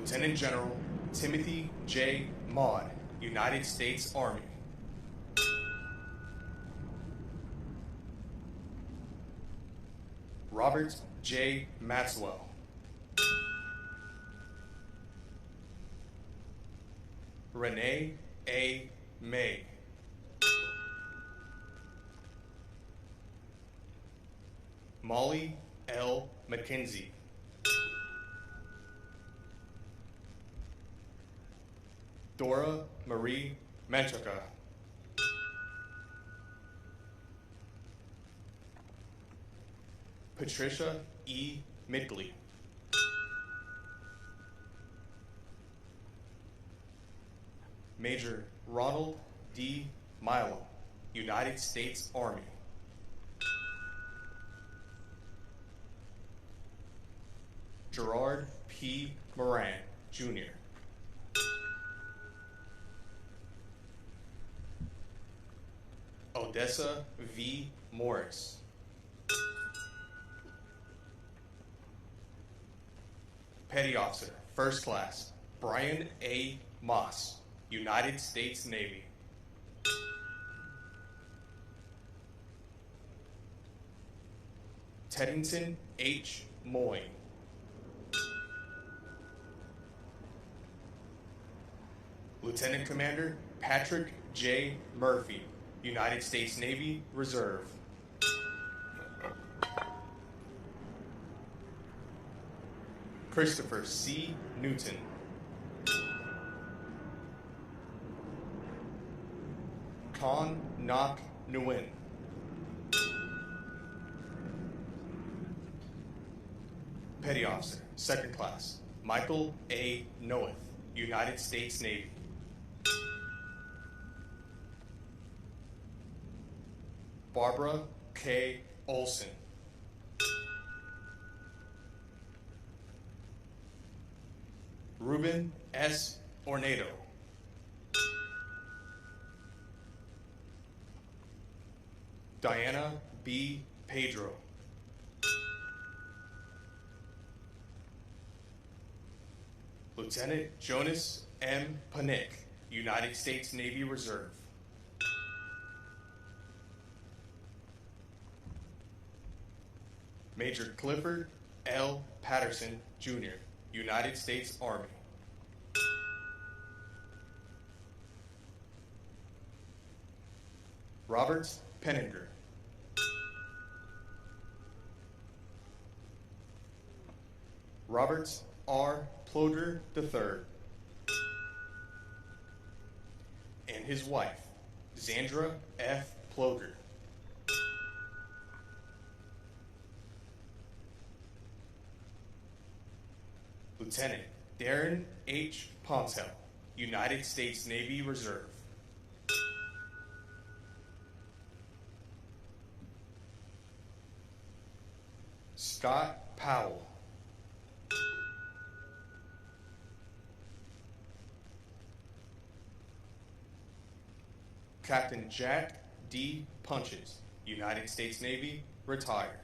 Lieutenant General Timothy J. Maud, United States Army. Robert J. Maxwell. Renee A. May. Molly L. McKenzie. Dora Marie Menchaca. Patricia E. Midgley. Major Ronald D. Milo, United States Army. Gerard P. Moran, Jr. Odessa V. Morris. Petty Officer, First Class, Brian A. Moss, United States Navy. Teddington H. Moyne. Lieutenant Commander Patrick J. Murphy, United States Navy Reserve. Christopher C. Newton. Con Nok Nguyen. Petty Officer, Second Class, Michael A. Noeth, United States Navy. Barbara K. Olson. Ruben S. Ornado. Diana B. Pedro. Lieutenant Jonas M. Panick, United States Navy Reserve. Major Clifford L. Patterson, Jr., United States Army. Robert Penninger. Robert R. Ploder III. And his wife, Zandra F. Ploder. Lieutenant Darren H. Pontel, United States Navy Reserve. Scott Powell. Captain Jack D. Punches, United States Navy, retired.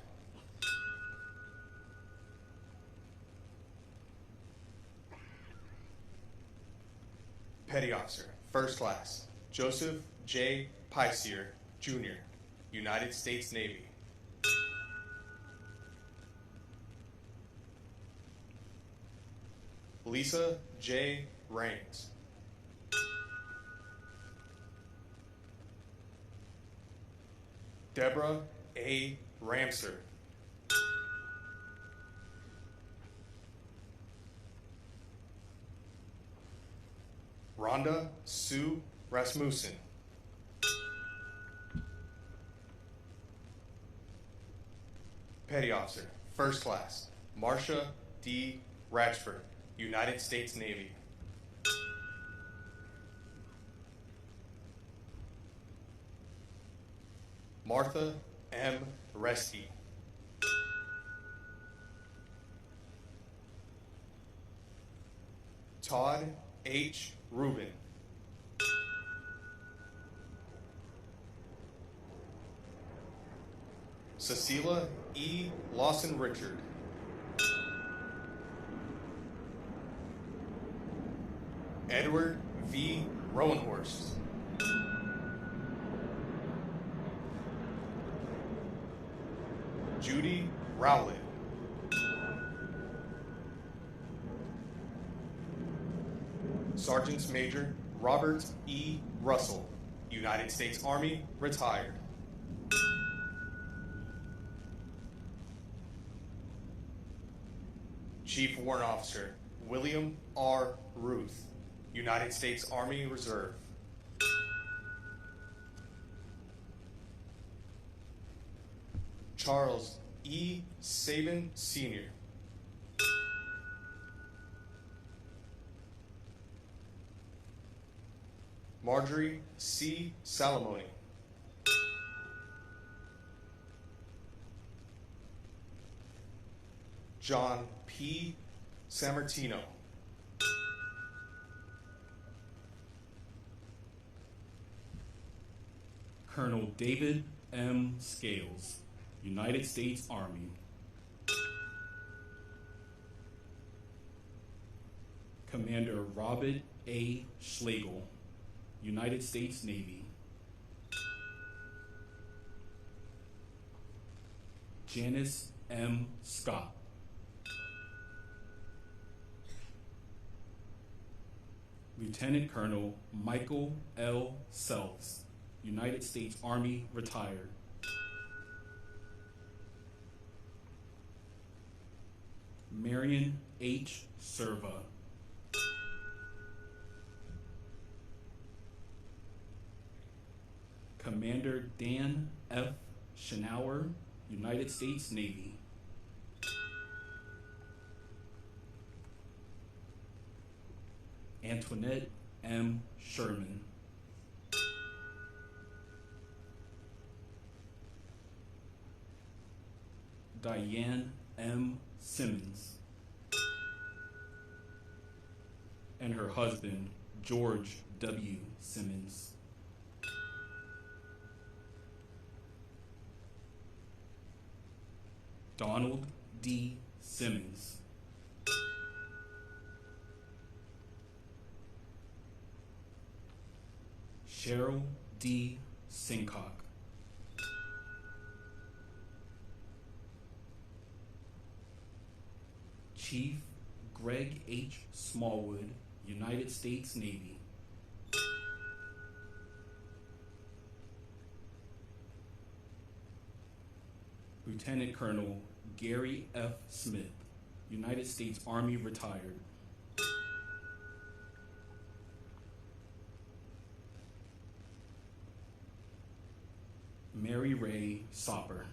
Petty Officer, First Class, Joseph J. Piesier, Jr., United States Navy. Lisa J. Raines. Deborah A. Ramser. Rhonda Sue Rasmussen. Petty Officer, First Class, Marcia D. Ratchford, United States Navy. Martha M. Resty. Todd H. Rubin. Cecilia E. Lawson Richard. Edward V. Rowenhorst. Judy Rowlett. Sergeant Major Robert E. Russell, United States Army, retired. Chief Warrant Officer William R. Ruth, United States Army Reserve. Charles E. Sabin, Sr. Marjorie C. Salamone. John P. Sammartino. Colonel David M. Scales, United States Army. Commander Robert A. Schlegel, United States Navy. Janice M. Scott. Lieutenant Colonel Michael L. Selfs, United States Army, retired. Marion H. Serva. Commander Dan F. Schnauer, United States Navy. Antoinette M. Sherman. Diane M. Simmons. And her husband, George W. Simmons. Donald D. Simmons. Cheryl D. Sincock. Chief Greg H. Smallwood, United States Navy. Lieutenant Colonel Gary F. Smith, United States Army, retired. Mary Ray Sopper.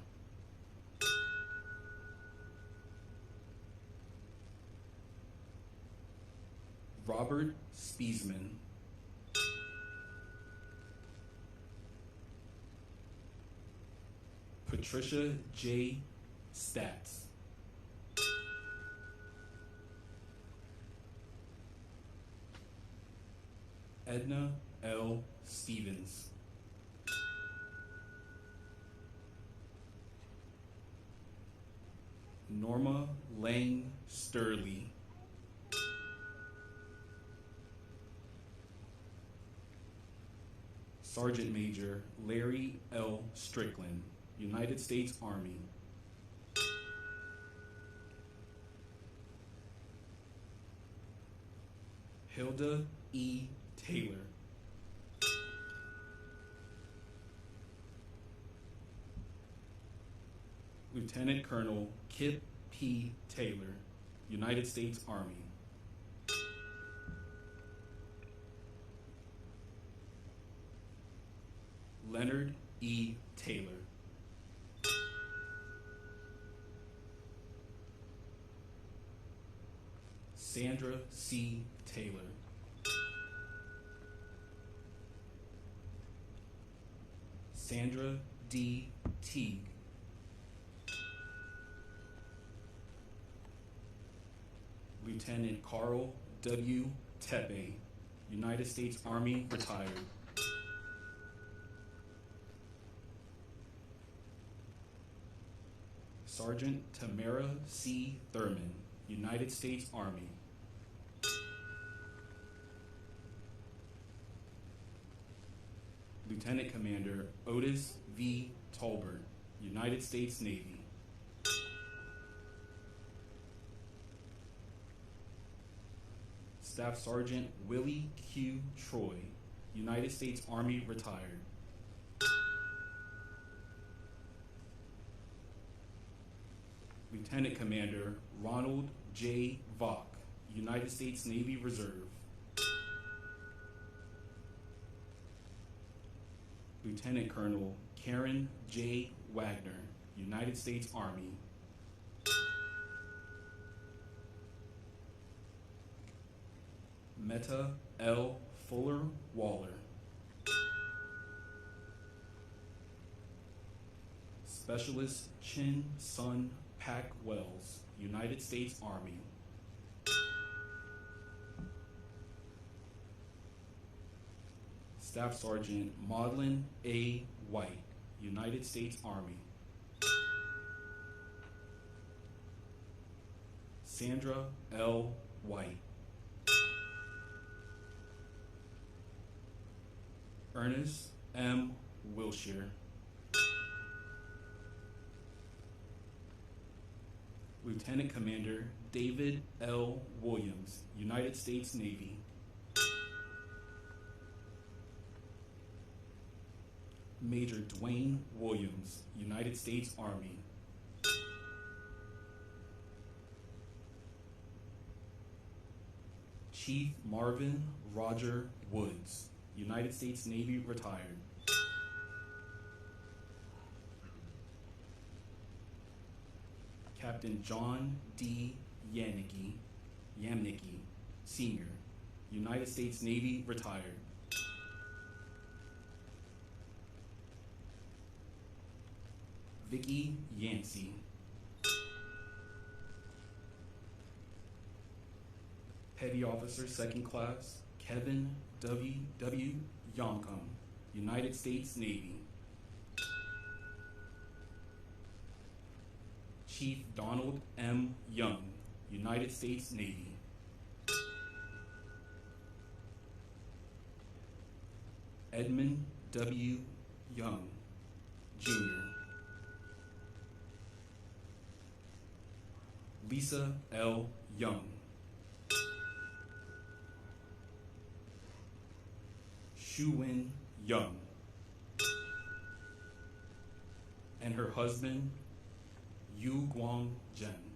Robert Spiesman. Patricia J. Statz. Edna L. Stevens. Norma Lang Sturley. Sergeant Major Larry L. Strickland, United States Army. Hilda E. Taylor. Lieutenant Colonel Kip P. Taylor, United States Army. Leonard E. Taylor. Sandra C. Taylor. Sandra D. Teague. Lieutenant Carl W. Tepe, United States Army, retired. Sergeant Tamara C. Thurman, United States Army. Lieutenant Commander Otis V. Tolbert, United States Navy. Staff Sergeant Willie Q. Troy, United States Army, retired. Lieutenant Commander Ronald J. Vaughn, United States Navy Reserve. Lieutenant Colonel Karen J. Wagner, United States Army. Meta L. Fuller Waller. Specialist Chin Sun Pack Wells, United States Army. Staff Sergeant Maudlin A. White, United States Army. Sandra L. White. Ernest M. Wilshire. Lieutenant Commander David L. Williams, United States Navy. Major Dwayne Williams, United States Army. Chief Marvin Roger Woods, United States Navy, retired. Captain John D. Yamnicki, Sr., United States Navy, retired. Vicky Yancey. Petty Officer, 2nd Class, Kevin W. Yoncom, United States Navy. Chief Donald M. Young, United States Navy. Edmund W. Young, Jr. Lisa L. Young. Shuwen Young. And her husband, Yu Guang Jen.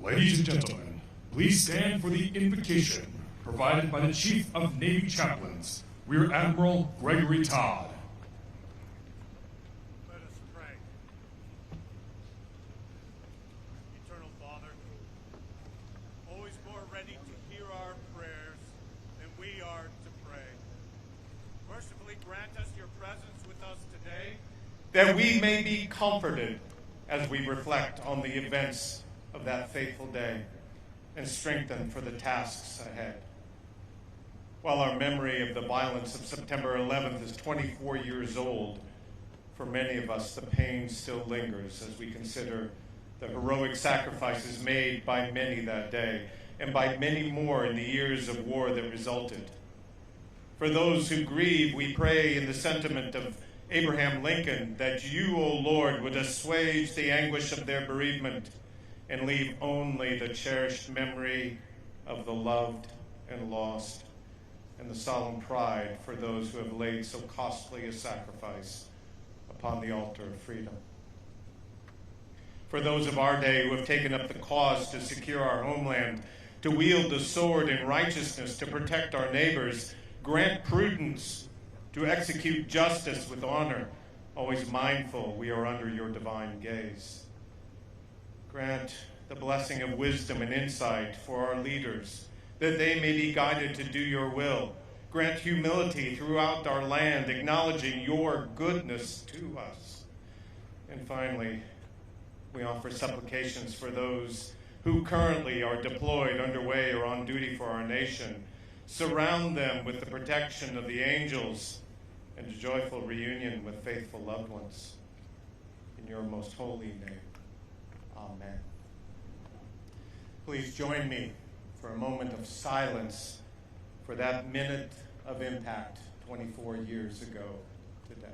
Ladies and gentlemen, please stand for the invocation provided by the Chief of Navy Chaplains, Rear Admiral Gregory Todd. Let us pray. Eternal Father, always more ready to hear our prayers than we are to pray. Mercifully grant us your presence with us today, that we may be comforted as we reflect on the events of that fateful day and strengthened for the tasks ahead. While our memory of the violence of September 11th is 24 years old, for many of us the pain still lingers as we consider the heroic sacrifices made by many that day and by many more in the years of war that resulted. For those who grieve, we pray in the sentiment of Abraham Lincoln that you, O Lord, would assuage the anguish of their bereavement and leave only the cherished memory of the loved and lost, and the solemn pride for those who have laid so costly a sacrifice upon the altar of freedom. For those of our day who have taken up the cause to secure our homeland, to wield the sword in righteousness to protect our neighbors, grant prudence to execute justice with honor, always mindful we are under your divine gaze. Grant the blessing of wisdom and insight for our leaders, that they may be guided to do your will. Grant humility throughout our land, acknowledging your goodness to us. And finally, we offer supplications for those who currently are deployed, underway, or on duty for our nation. Surround them with the protection of the angels and a joyful reunion with faithful loved ones. In your most holy name, amen. Please join me for a moment of silence for that minute of impact 24 years ago today.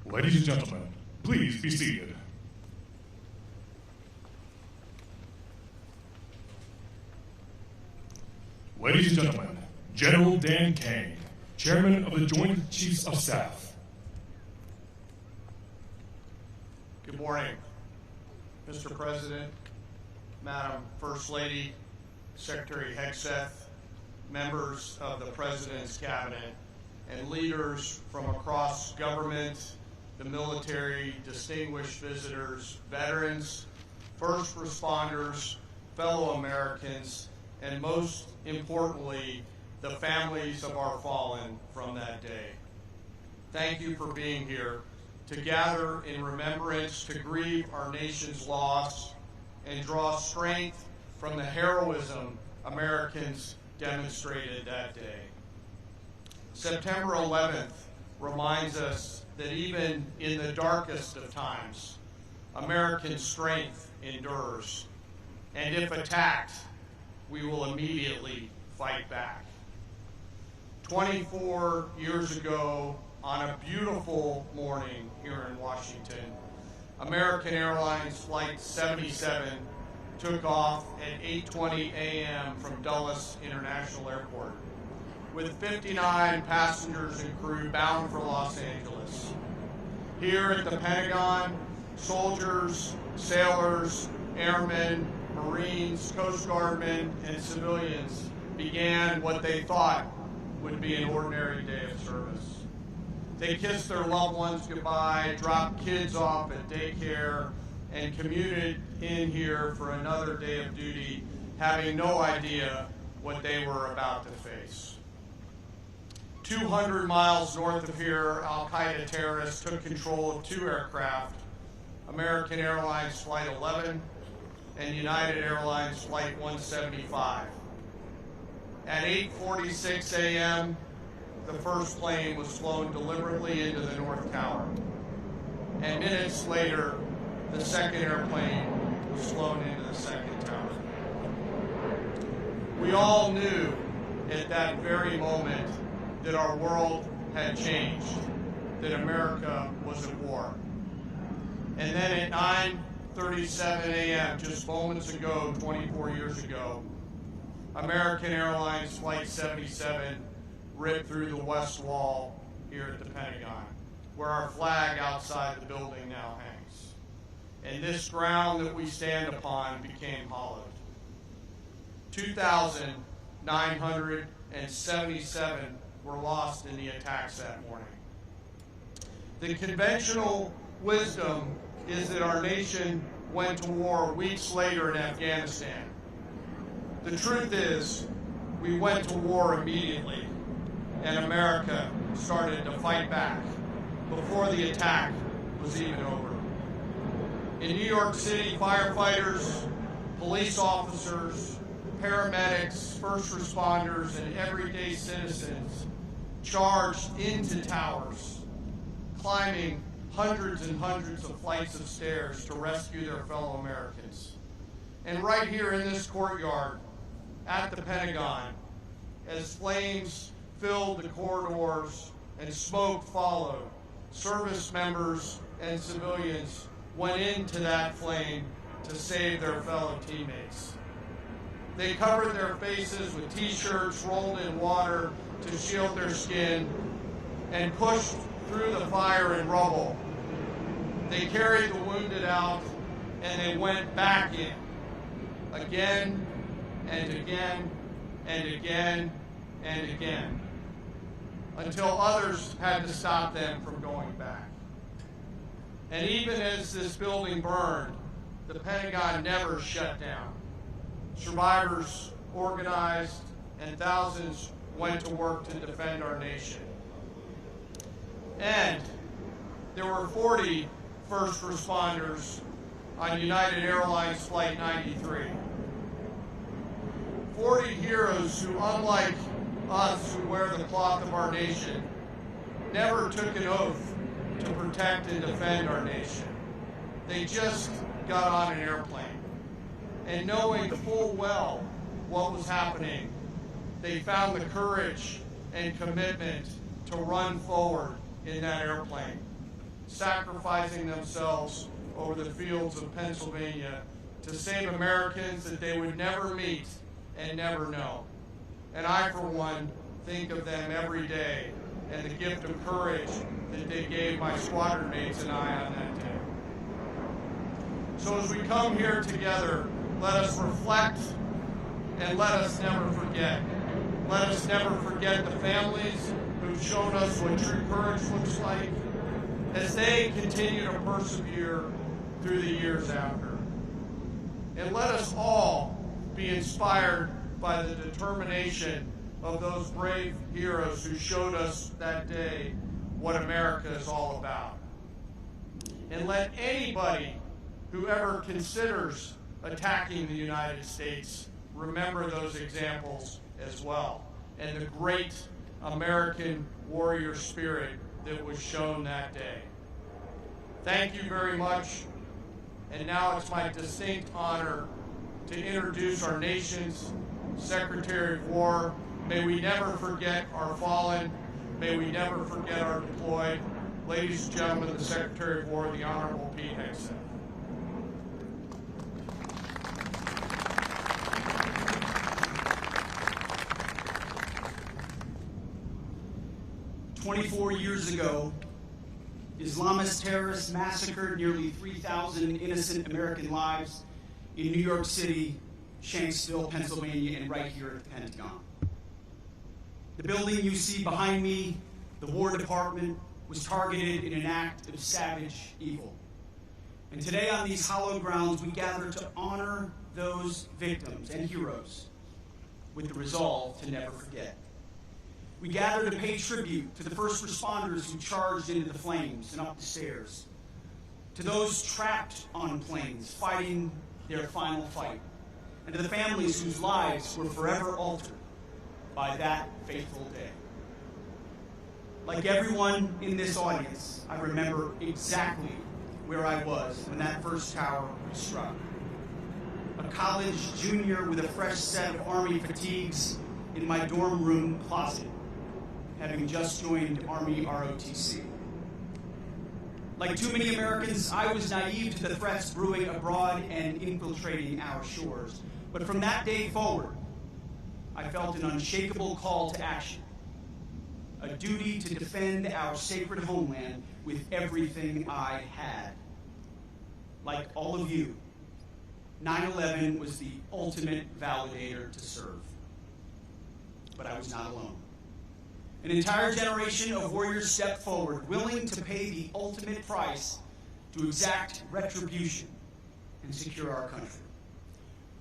Ladies and gentlemen, please be seated. Ladies and gentlemen, General Dan Kane, Chairman of the Joint Chiefs of Staff. Good morning, Mr. President, Madam First Lady, Secretary Hegseth, members of the President's Cabinet, and leaders from across government, the military, distinguished visitors, veterans, first responders, fellow Americans, and most importantly, the families of our fallen from that day. Thank you for being here to gather in remembrance, to grieve our nation's loss, and draw strength from the heroism Americans demonstrated that day. September 11th reminds us that even in the darkest of times, American strength endures, and if attacked, we will immediately fight back. 24 years ago, on a beautiful morning here in Washington, American Airlines Flight 77 took off at 8:20 a.m. from Dulles International Airport with 59 passengers and crew bound for Los Angeles. Here at the Pentagon, soldiers, sailors, airmen, Marines, Coast Guardmen, and civilians began what they thought would be an ordinary day of service. They kissed their loved ones goodbye, dropped kids off at daycare, and commuted in here for another day of duty, having no idea what they were about to face. 200 miles north of here, Al-Qaeda terrorists took control of 2 aircraft, American Airlines Flight 11 and United Airlines Flight 175. At 8:46 a.m., the first plane was flown deliberately into the North Tower. And minutes later, the second airplane was flown into the second tower. We all knew at that very moment that our world had changed, that America was at war. And then at 9:37 a.m., just moments ago, 24 years ago, American Airlines Flight 77 ripped through the west wall here at the Pentagon, where our flag outside the building now hangs. And this ground that we stand upon became hollowed. 2,977 were lost in the attacks that morning. The conventional wisdom is that our nation went to war weeks later in Afghanistan. The truth is, we went to war immediately, and America started to fight back before the attack was even over. In New York City, firefighters, police officers, paramedics, first responders, and everyday citizens charged into towers, climbing hundreds and hundreds of flights of stairs to rescue their fellow Americans. And right here in this courtyard at the Pentagon, as flames filled the corridors and smoke followed, service members and civilians went into that flame to save their fellow teammates. They covered their faces with t-shirts rolled in water to shield their skin and pushed through the fire and rubble. They carried the wounded out and they went back in again and again and again and again until others had to stop them from going back. And even as this building burned, the Pentagon never shut down. Survivors organized and thousands went to work to defend our nation. And there were 40 first responders on United Airlines Flight 93. 40 heroes who, unlike us who wear the cloth of our nation, never took an oath to protect and defend our nation. They just got on an airplane. And knowing full well what was happening, they found the courage and commitment to run forward in that airplane, sacrificing themselves over the fields of Pennsylvania to save Americans that they would never meet and never know. And I, for one, think of them every day and the gift of courage that they gave my squadron mates and I on that day. So as we come here together, let us reflect and let us never forget. Let us never forget the families who've shown us what true courage looks like as they continue to persevere through the years after. And let us all be inspired by the determination of those brave heroes who showed us that day what America is all about. And let anybody who ever considers attacking the United States remember those examples as well, and the great American warrior spirit that was shown that day. Thank you very much. And now it's my distinct honor to introduce our nation's Secretary of War. May we never forget our fallen. May we never forget our deployed. Ladies and gentlemen, the Secretary of War, the Honorable Pete Hegseth. 24 years ago, Islamist terrorists massacred nearly 3,000 innocent American lives in New York City, Shanksville, Pennsylvania, and right here at the Pentagon. The building you see behind me, the War Department, was targeted in an act of savage evil. And today on these hallowed grounds, we gather to honor those victims and heroes with the resolve to never forget. We gather to pay tribute to the first responders who charged into the flames and up the stairs, to those trapped on planes fighting their final fight, and to the families whose lives were forever altered by that fateful day. Like everyone in this audience, I remember exactly where I was when that first tower was struck. A college junior with a fresh set of Army fatigues in my dorm room closet, having just joined Army ROTC. Like too many Americans, I was naive to the threats brewing abroad and infiltrating our shores. But from that day forward, I felt an unshakable call to action, a duty to defend our sacred homeland with everything I had. Like all of you, 9/11 was the ultimate validator to serve. But I was not alone. An entire generation of warriors stepped forward, willing to pay the ultimate price to exact retribution and secure our country.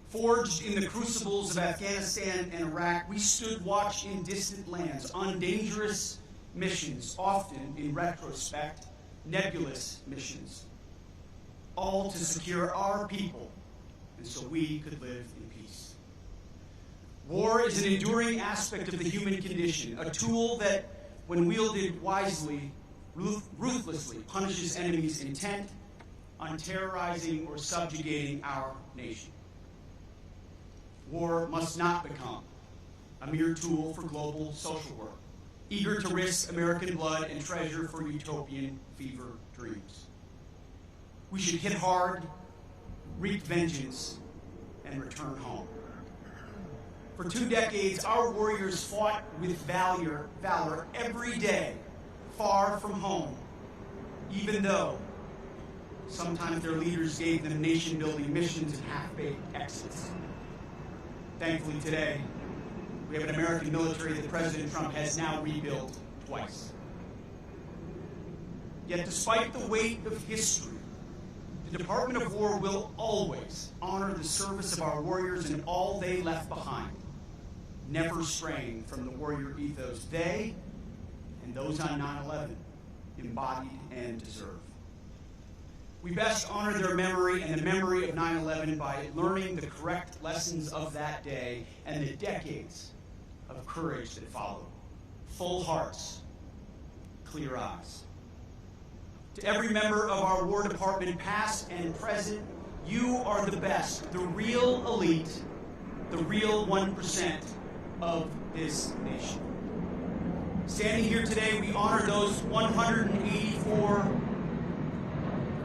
Forged in the crucibles of Afghanistan and Iraq, we stood watch in distant lands on dangerous missions, often, in retrospect, nebulous missions, all to secure our people and so we could live in peace. War is an enduring aspect of the human condition, a tool that, when wielded wisely, ruthlessly punishes enemies intent on terrorizing or subjugating our nation. War must not become a mere tool for global social work, eager to risk American blood and treasure for utopian fever dreams. We should hit hard, wreak vengeance, and return home. For 2 decades, our warriors fought with valor every day, far from home, even though sometimes their leaders gave them nation-building missions and half-baked exits. Thankfully today, we have an American military that President Trump has now rebuilt twice. Yet despite the weight of history, the Department of War will always honor the service of our warriors and all they left behind, never straying from the warrior ethos they and those on 9/11 embodied and deserve. We best honor their memory and the memory of 9/11 by learning the correct lessons of that day and the decades of courage that followed. Full hearts, clear eyes. To every member of our War Department, past and present, you are the best, the real elite, the real 1% of this nation. Standing here today, we honor those 184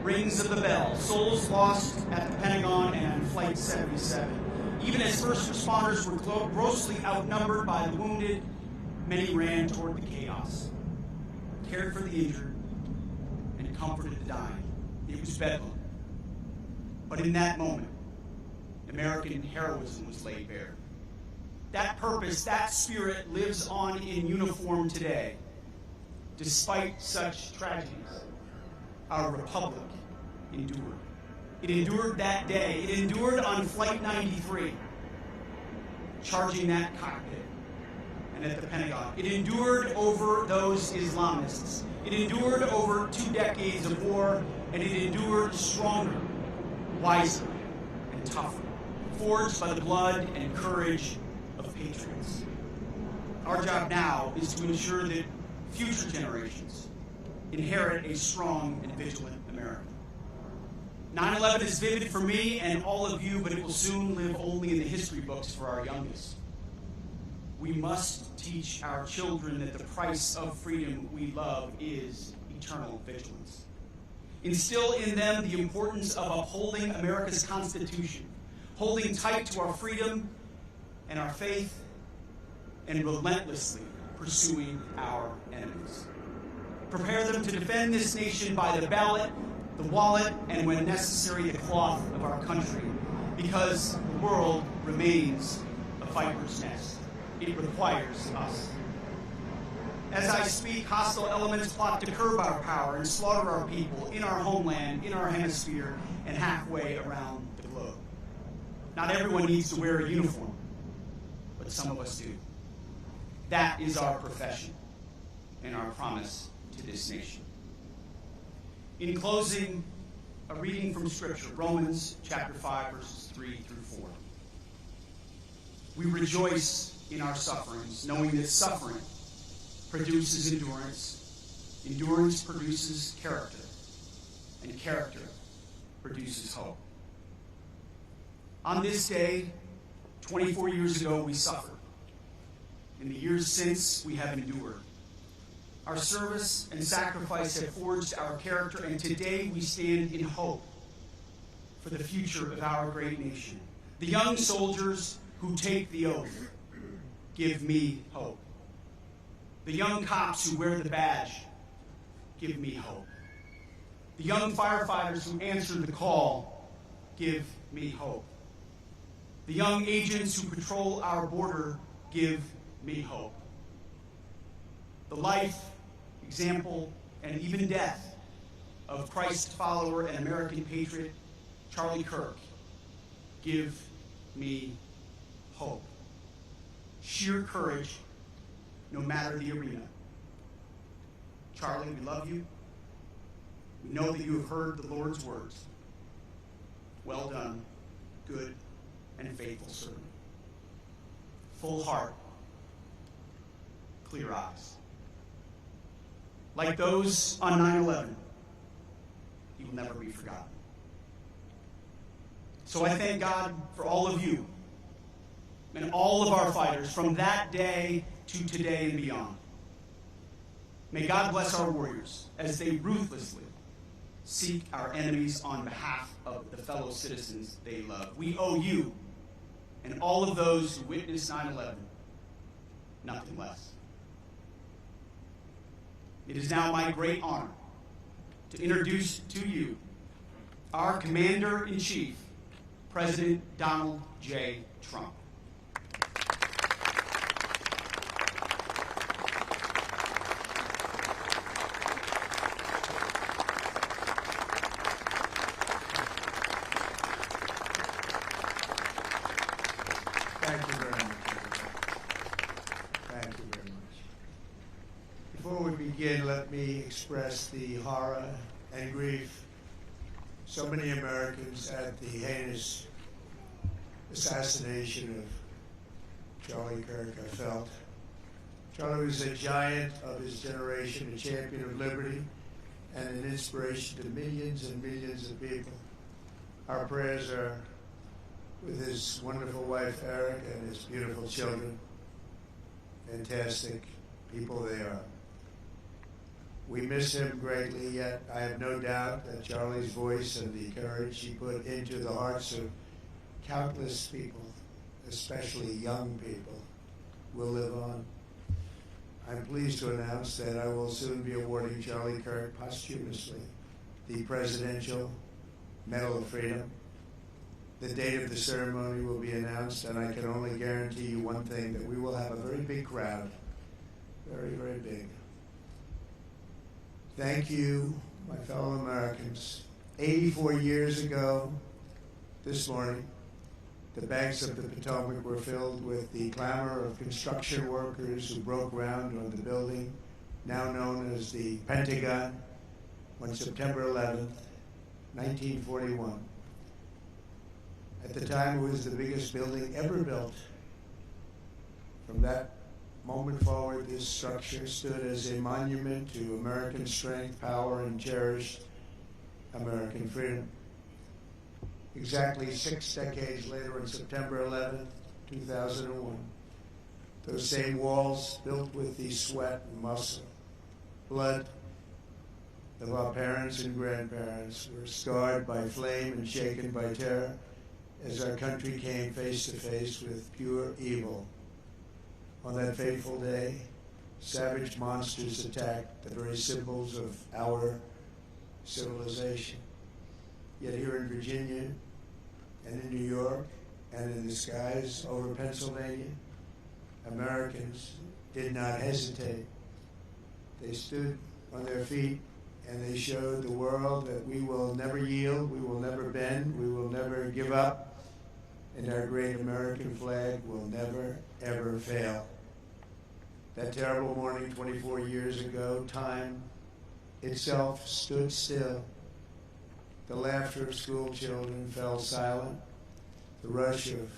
rings of the bell, souls lost at the Pentagon and on Flight 77. Even as first responders were grossly outnumbered by the wounded, many ran toward the chaos, cared for the injured, and comforted the dying. It was bedlam. But in that moment, American heroism was laid bare. That purpose, that spirit lives on in uniform today. Despite such tragedies, our republic endured. It endured that day. It endured on Flight 93, charging that cockpit and at the Pentagon. It endured over those Islamists. It endured over 2 decades of war and it endured stronger, wiser, and tougher, forged by the blood and courage of patriots. Our job now is to ensure that future generations inherit a strong and vigilant America. 9/11 is vivid for me and all of you, but it will soon live only in the history books for our youngest. We must teach our children that the price of freedom we love is eternal vigilance. Instill in them the importance of upholding America's Constitution, holding tight to our freedom and our faith, and relentlessly pursuing our enemies. Prepare them to defend this nation by the ballot, the wallet, and when necessary, the cloth of our country, because the world remains a viper's nest. It requires us. As I speak, hostile elements plot to curb our power and slaughter our people in our homeland, in our hemisphere, and halfway around the globe. Not everyone needs to wear a uniform, but some of us do. That is our profession and our promise to this nation. In closing, a reading from Scripture, Romans chapter 5, verses 3 through 4. We rejoice in our sufferings, knowing that suffering produces endurance, endurance produces character, and character produces hope. On this day, 24 years ago, we suffered. In the years since, we have endured. Our service and sacrifice have forged our character, and today we stand in hope for the future of our great nation. The young soldiers who take the oath give me hope. The young cops who wear the badge give me hope. The young firefighters who answer the call give me hope. The young agents who patrol our border give me hope. The life, example, and even death of Christ follower and American patriot Charlie Kirk give me hope. Sheer courage, no matter the arena. Charlie, we love you. We know that you have heard the Lord's words. Well done, good and faithful servant. Full heart, clear eyes. Like those on 9/11, he will never be forgotten. So I thank God for all of you and all of our fighters from that day to today and beyond. May God bless our warriors as they ruthlessly seek our enemies on behalf of the fellow citizens they love. We owe you and all of those who witnessed 9/11 nothing less. It is now my great honor to introduce to you our Commander-in-Chief, President Donald J. Trump. Thank you very much. Thank you very much. Before we begin, let me express the horror and grief so many Americans at the heinous assassination of Charlie Kirk have felt. Charlie was a giant of his generation, a champion of liberty, and an inspiration to millions and millions of people. Our prayers are with his wonderful wife, Eric, and his beautiful children. Fantastic people they are. We miss him greatly, yet I have no doubt that Charlie's voice and the courage he put into the hearts of countless people, especially young people, will live on. I'm pleased to announce that I will soon be awarding Charlie Kirk posthumously the Presidential Medal of Freedom. The date of the ceremony will be announced, and I can only guarantee you one thing, that we will have a very big crowd. Very, very big. Thank you, my fellow Americans. 84 years ago, this morning, the banks of the Potomac were filled with the clamor of construction workers who broke ground on the building, now known as the Pentagon, on September 11th, 1941. At the time, it was the biggest building ever built. From that moment forward, this structure stood as a monument to American strength, power, and cherished American freedom. Exactly 6 decades later, on September 11, 2001, those same walls, built with the sweat and muscle, blood of our parents and grandparents, were scarred by flame and shaken by terror as our country came face to face with pure evil. On that fateful day, savage monsters attacked the very symbols of our civilization. Yet here in Virginia and in New York and in the skies over Pennsylvania, Americans did not hesitate. They stood on their feet and they showed the world that we will never yield, we will never bend, we will never give up, and our great American flag will never, ever fail. That terrible morning 24 years ago, time itself stood still. The laughter of school children fell silent. The rush of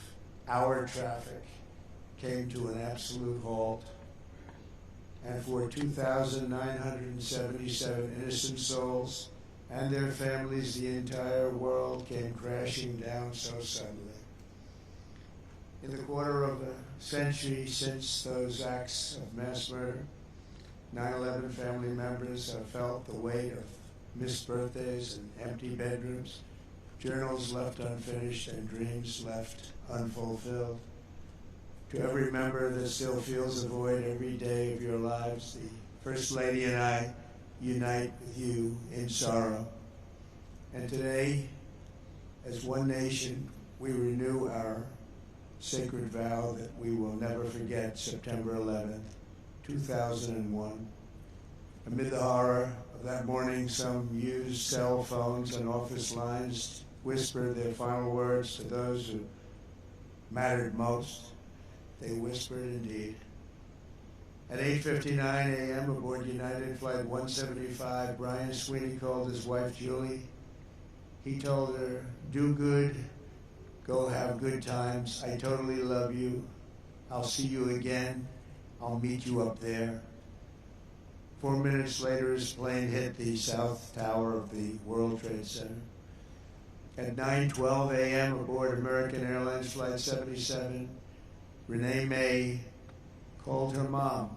our traffic came to an absolute halt. And for 2,977 innocent souls and their families, the entire world came crashing down so suddenly. In the quarter of a century since those acts of mass murder, 9/11 family members have felt the weight of missed birthdays and empty bedrooms, journals left unfinished, and dreams left unfulfilled. To every member that still feels a void every day of your lives, the First Lady and I unite with you in sorrow. And today, as one nation, we renew our sacred vow that we will never forget September 11th, 2001. Amid the horror of that morning, some used cell phones and office lines whispered their final words to those who mattered most. They whispered indeed. At 8:59 a.m. aboard United Flight 175, Brian Sweeney called his wife Julie. He told her, "Do good, go have good times. I totally love you. I'll see you again. I'll meet you up there." 4 minutes later, his plane hit the south tower of the World Trade Center. At 9:12 a.m. aboard American Airlines Flight 77, Renee May called her mom.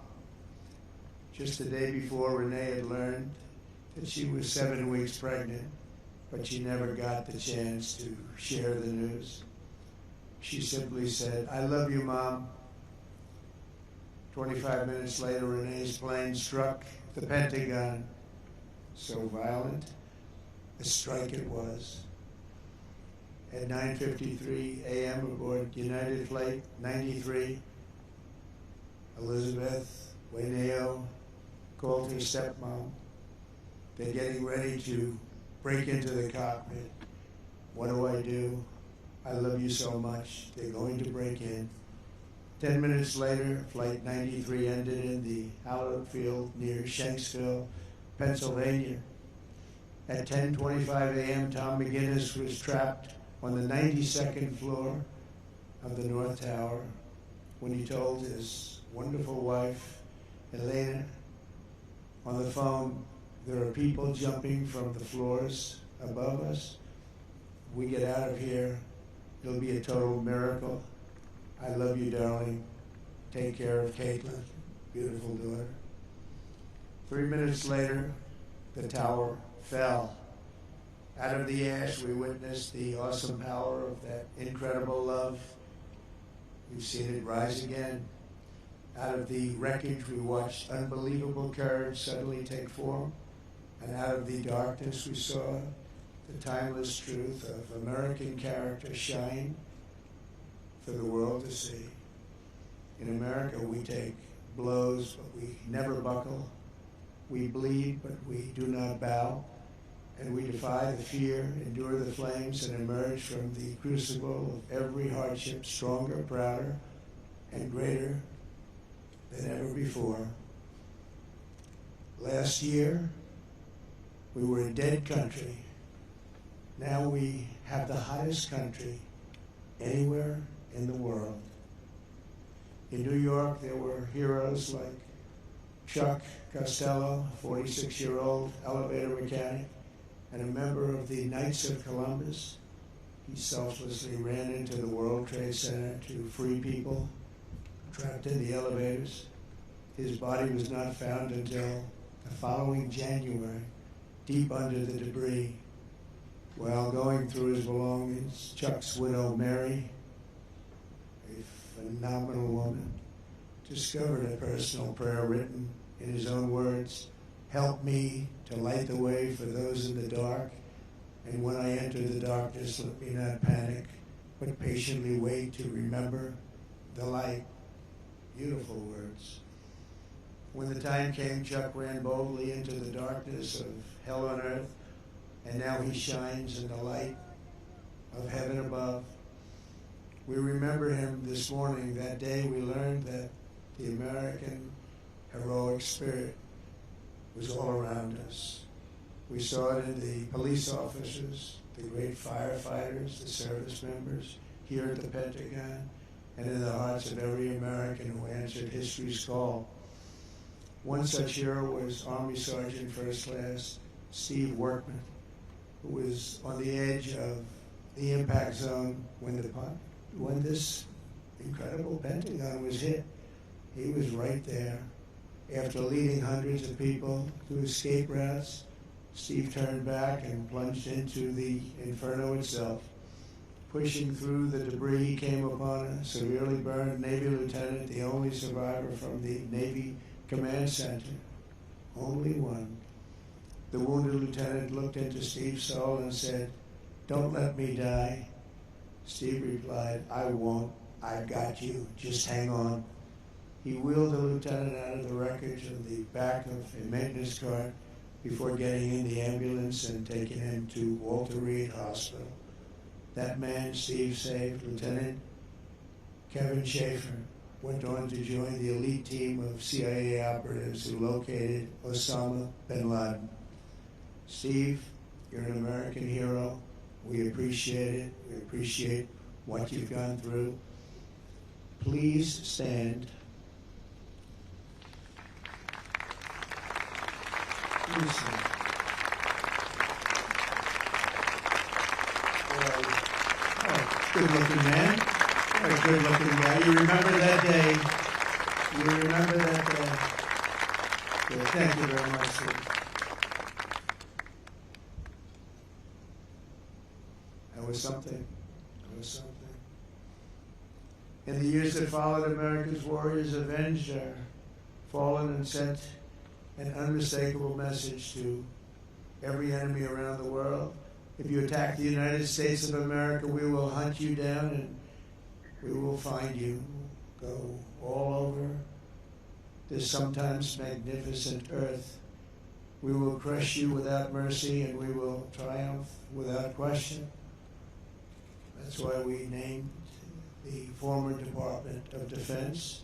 Just the day before, Renee had learned that she was 7 weeks pregnant, but she never got the chance to share the news. She simply said, "I love you, Mom." 25 minutes later, Renee's plane struck the Pentagon. So violent, a strike it was. At 9:53 a.m. aboard United Flight 93, Elizabeth Wayneo called her stepmom. They're getting ready to break into the cockpit. What do? I love you so much. They're going to break in. 10 minutes later, Flight 93 ended in the hallowed field near Shanksville, Pennsylvania. At 10:25 a.m., Tom McGinnis was trapped on the 92nd floor of the North Tower when he told his wonderful wife, Elena, on the phone, "There are people jumping from the floors above us. We get out of here, it'll be a total miracle. I love you, darling. Take care of Caitlin, beautiful daughter." 3 minutes later, the tower fell. Out of the ash, we witnessed the awesome power of that incredible love. We've seen it rise again. Out of the wreckage, we watched unbelievable courage suddenly take form. And out of the darkness, we saw the timeless truth of American character shine for the world to see. In America, we take blows, but we never buckle. We bleed, but we do not bow. And we defy the fear, endure the flames, and emerge from the crucible of every hardship stronger, prouder, and greater than ever before. Last year, we were a dead country. Now we have the hottest country anywhere in the world. In New York, there were heroes like Chuck Costello, a 46-year-old elevator mechanic and a member of the Knights of Columbus. He selflessly ran into the World Trade Center to free people trapped in the elevators. His body was not found until the following January, deep under the debris. While going through his belongings, Chuck's widow, Mary, a phenomenal woman, discovered a personal prayer written in his own words, "Help me to light the way for those in the dark, and when I enter the darkness, let me not panic, but patiently wait to remember the light." Beautiful words. When the time came, Chuck ran boldly into the darkness of hell on earth, and now he shines in the light of heaven above. We remember him this morning. That day we learned that the American heroic spirit was all around us. We saw it in the police officers, the great firefighters, the service members here at the Pentagon, and in the hearts of every American who answered history's call. One such hero was Army Sergeant First Class Steve Workman, who was on the edge of the impact zone when this incredible Pentagon was hit. He was right there. After leading hundreds of people to escape routes, Steve turned back and plunged into the inferno itself. Pushing through the debris, he came upon a severely burned Navy lieutenant, the only survivor from the Navy Command Center. Only one. The wounded lieutenant looked into Steve's soul and said, "Don't let me die." Steve replied, "I won't. I've got you. Just hang on." He wheeled the lieutenant out of the wreckage of the back of a maintenance cart before getting in the ambulance and taking him to Walter Reed Hospital. That man Steve saved, Lieutenant Kevin Schaefer, went on to join the elite team of CIA operatives who located Osama bin Laden. Steve, you're an American hero. We appreciate it. We appreciate what you've gone through. Please stand. Please stand. Good looking man. A good looking guy. You remember that day. You remember that day. Good. Thank you very much, Steve. That was something. That was something. In the years that followed, America's warriors avenged our fallen and sent an unmistakable message to every enemy around the world. If you attack the United States of America, we will hunt you down and we will find you. Go all over this sometimes magnificent earth. We will crush you without mercy and we will triumph without question. That's why we named the former Department of Defense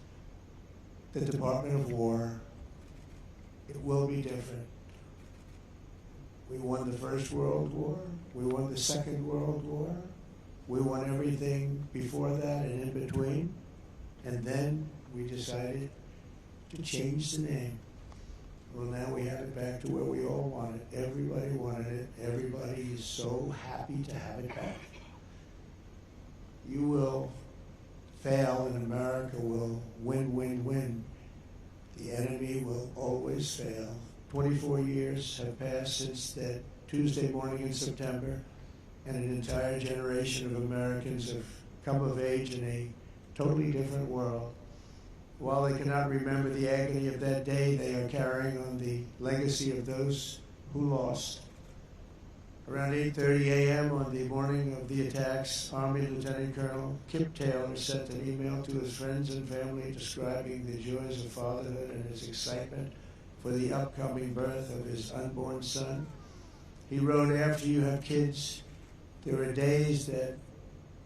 the Department of War. It will be different. We won the First World War. We won the Second World War. We won everything before that and in between. And then we decided to change the name. Well, now we have it back to where we all want it. Everybody wanted it. Everybody is so happy to have it back. You will fail and America will win, win, win. The enemy will always fail. 24 years have passed since that Tuesday morning in September, and an entire generation of Americans have come of age in a totally different world. While they cannot remember the agony of that day, they are carrying on the legacy of those who lost. Around 8:30 a.m. on the morning of the attacks, Army Lieutenant Colonel Kip Taylor sent an email to his friends and family describing the joys of fatherhood and his excitement for the upcoming birth of his unborn son. He wrote, "After you have kids, there are days that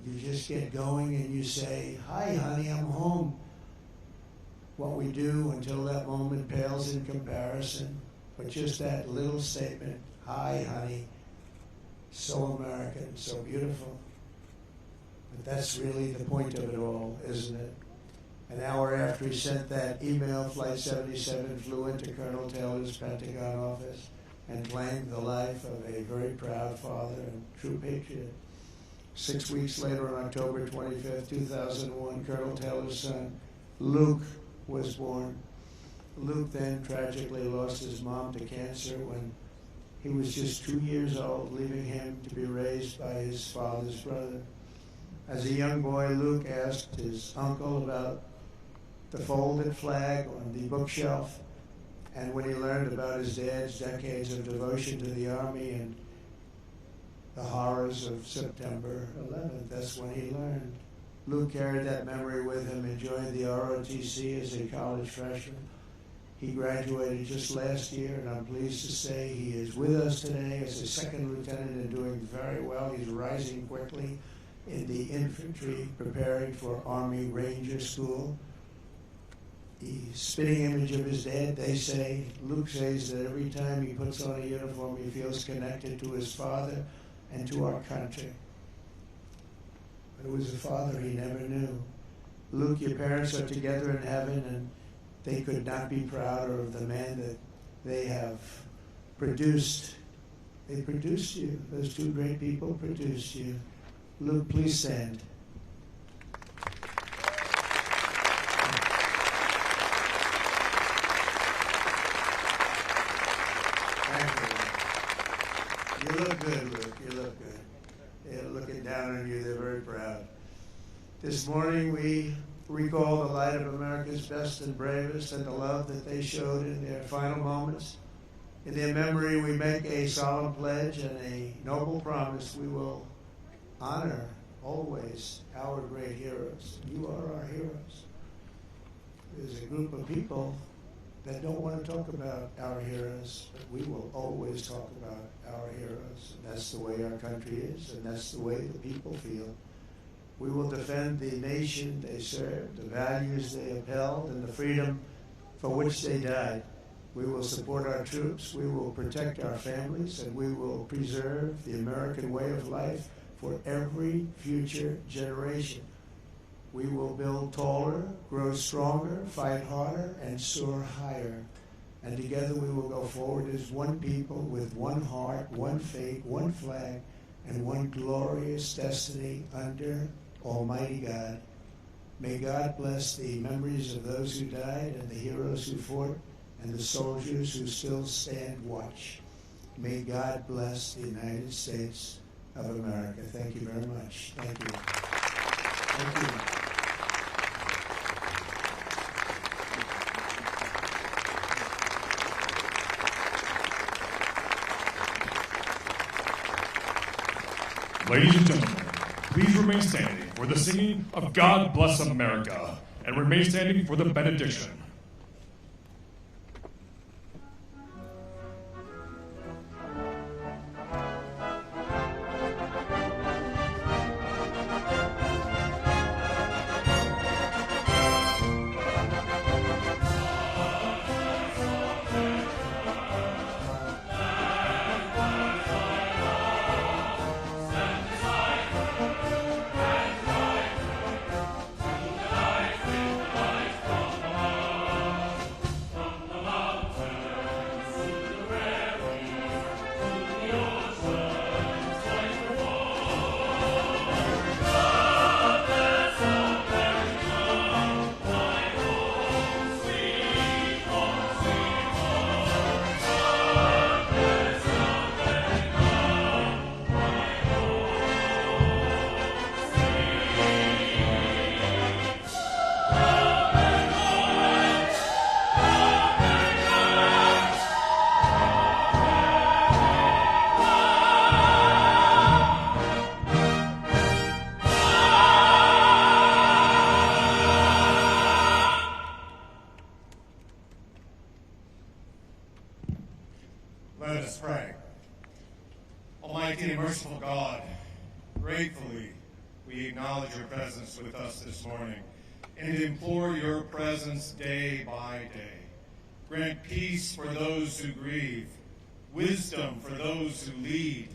you just get going and you say, 'Hi, honey, I'm home.' What we do until that moment pales in comparison, but just that little statement, 'Hi, honey,' so American, so beautiful. But that's really the point of it all, isn't it? An hour after he sent that email, Flight 77 flew into Colonel Taylor's Pentagon office and claimed the life of a very proud father and true patriot. 6 weeks later, on October 25th, 2001, Colonel Taylor's son, Luke, was born. Luke then tragically lost his mom to cancer when he was just 2 years old, leaving him to be raised by his father's brother. As a young boy, Luke asked his uncle about the folded flag on the bookshelf, and when he learned about his dad's decades of devotion to the Army and the horrors of September 11th, that's when he learned. Luke carried that memory with him and joined the ROTC as a college freshman. He graduated just last year, and I'm pleased to say he is with us today as a second lieutenant and doing very well. He's rising quickly in the infantry, preparing for Army Ranger School. The spitting image of his dad, they say, Luke says that every time he puts on a uniform, he feels connected to his father and to our country. But it was a father he never knew. Luke, your parents are together in heaven, and they could not be prouder of the man that they have produced. They produced you. Those two great people produced you. Luke, please stand. Thank you. You look good, Luke. You look good. They're looking down on you. They're very proud. This morning we recall the light of America's best and bravest and the love that they showed in their final moments. In their memory, we make a solemn pledge and a noble promise. We will honor always our great heroes. You are our heroes. There's a group of people that don't want to talk about our heroes, but we will always talk about our heroes. And that's the way our country is, and that's the way the people feel. We will defend the nation they served, the values they upheld, and the freedom for which they died. We will support our troops, we will protect our families, and we will preserve the American way of life for every future generation. We will build taller, grow stronger, fight harder, and soar higher. And together we will go forward as one people with one heart, one faith, one flag, and one glorious destiny under Almighty God. May God bless the memories of those who died and the heroes who fought and the soldiers who still stand watch. May God bless the United States of America. Thank you very much. Thank you. Thank you. Ladies and gentlemen, please remain standing for the singing of God Bless America, and remain standing for the benediction. Let us pray. Almighty and merciful God, gratefully we acknowledge your presence with us this morning and implore your presence day by day. Grant peace for those who grieve, wisdom for those who lead,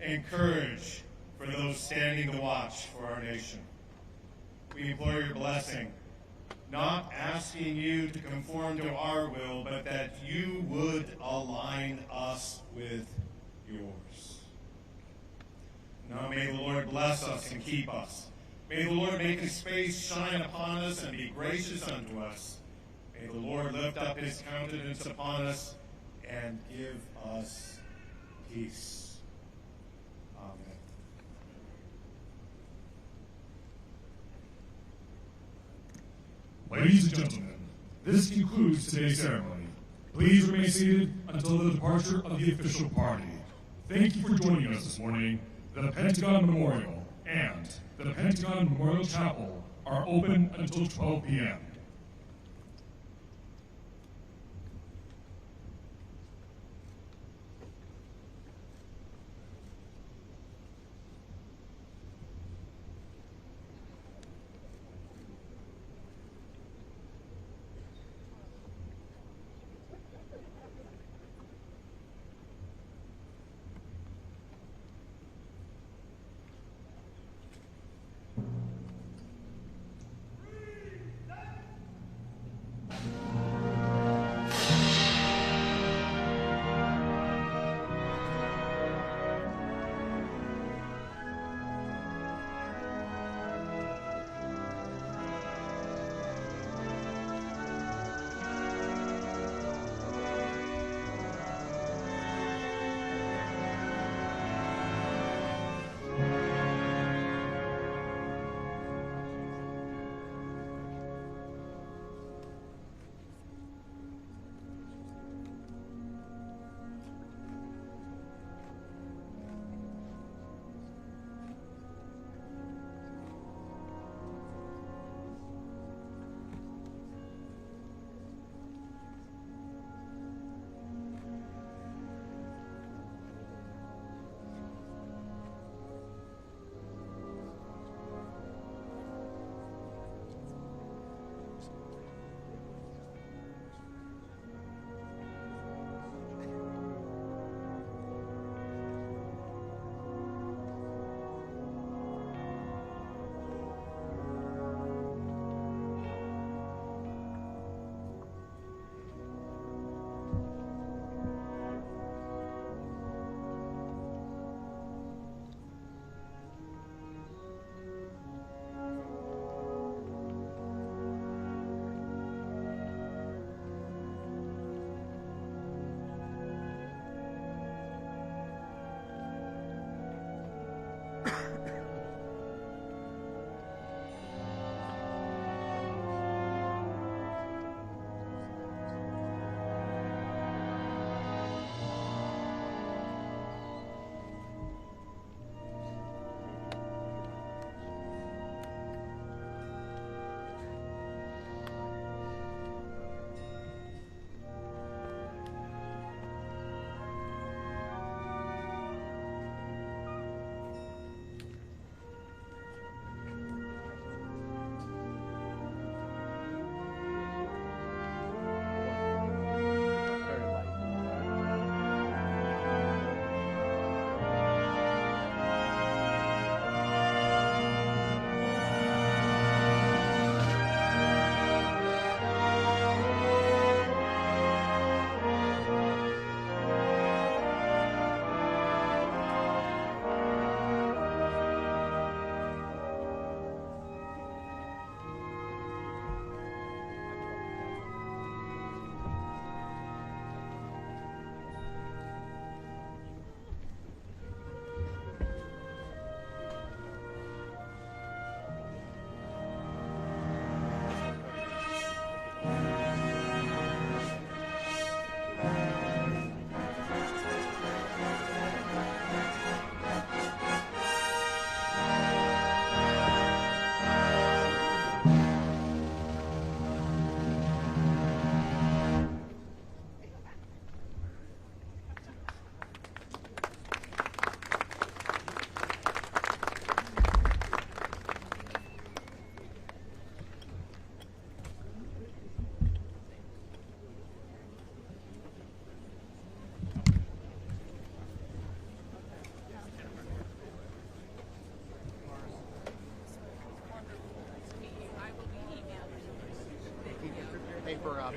and courage for those standing the watch for our nation. We implore your blessing, not asking you to conform to our will, but that you would align us with yours. Now may the Lord bless us and keep us. May the Lord make his face shine upon us and be gracious unto us. May the Lord lift up his countenance upon us and give us peace. Amen. Ladies and gentlemen, this concludes today's ceremony. Please remain seated until the departure of the official party. Thank you for joining us this morning. The Pentagon Memorial and the Pentagon Memorial Chapel are open until 12 p.m.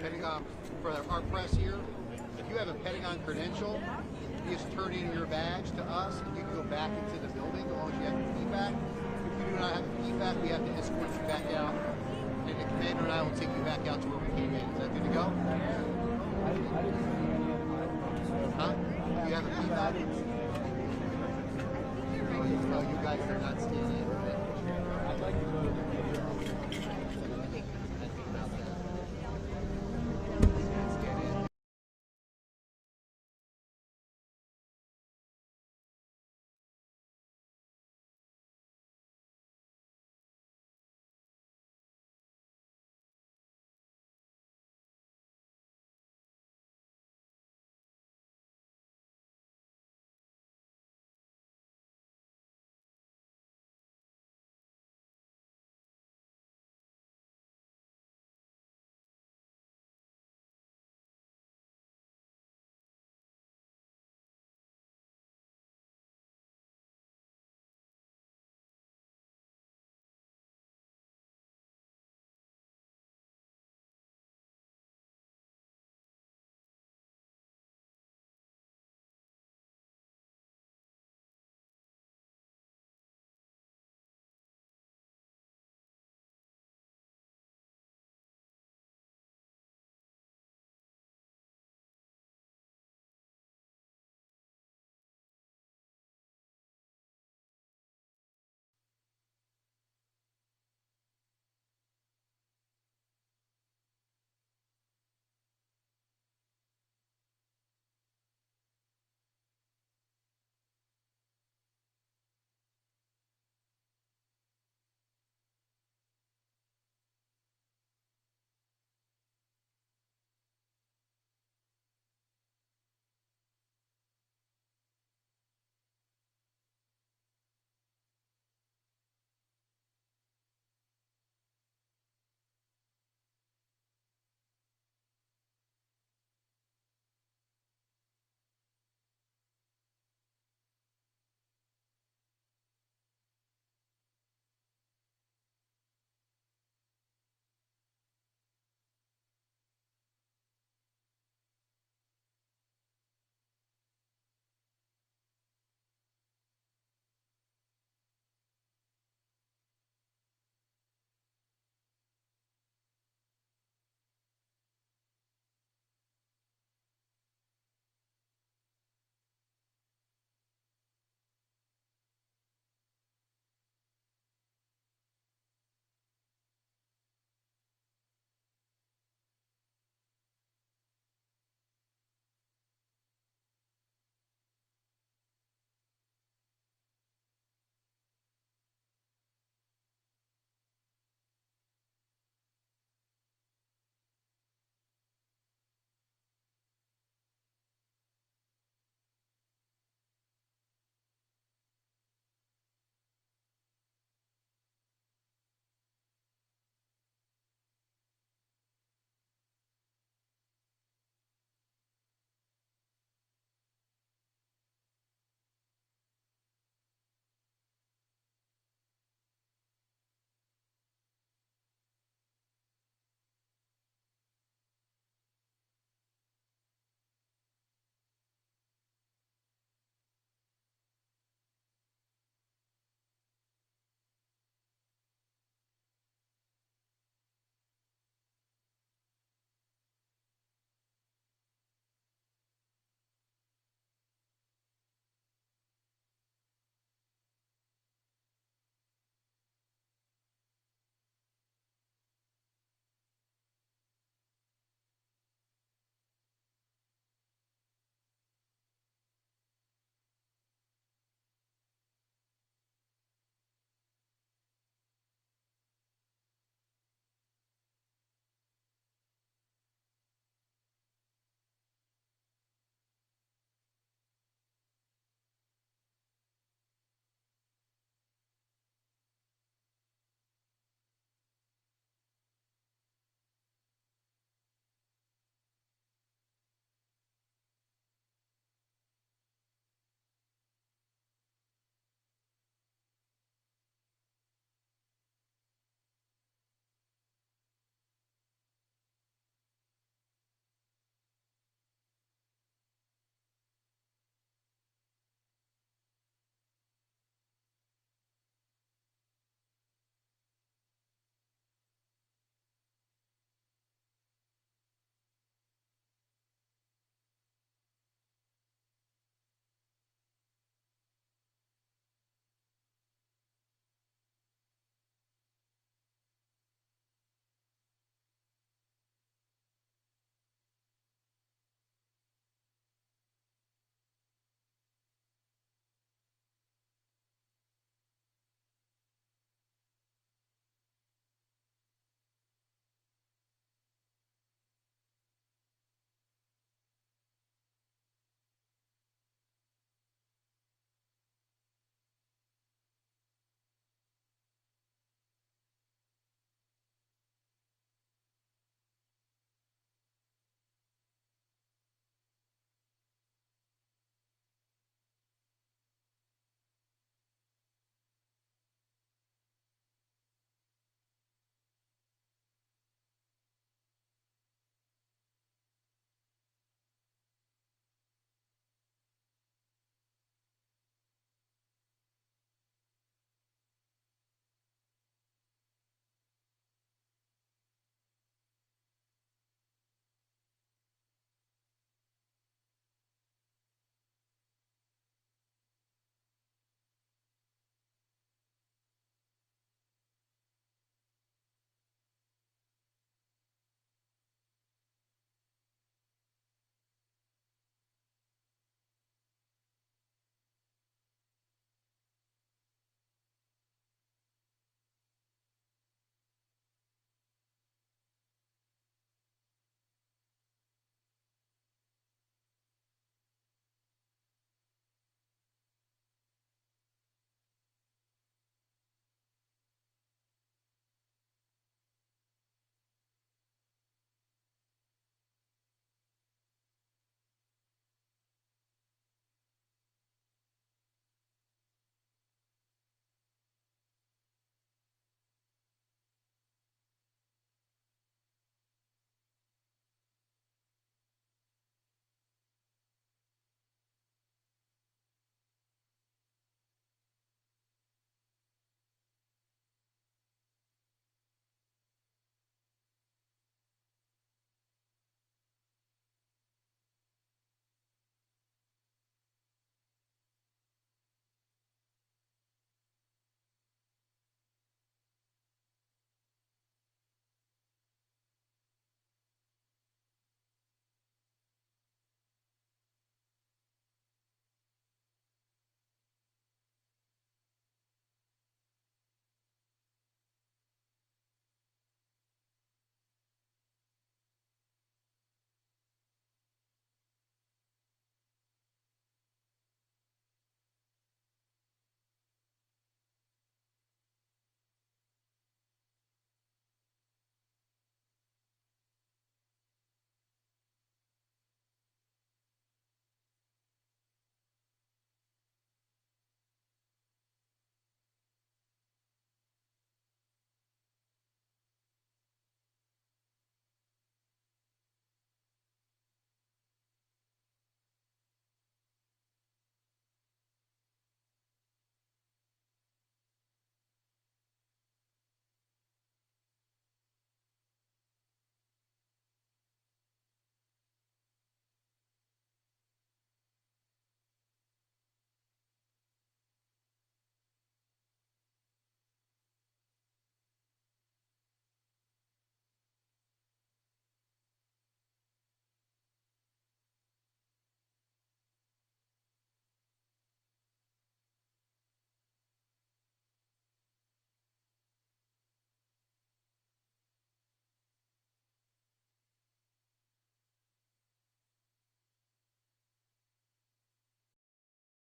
Pentagon, for our press here, if you have a Pentagon credential, you just turn in your badge to us and you can go back into the building as long as you have your key back. If you do not have your key back, we have to escort you back out, and the commander and I will take you back out to where we came in. Is that good to go? Huh? Do you have a key back? No, you guys are not staying in. I'd like to go to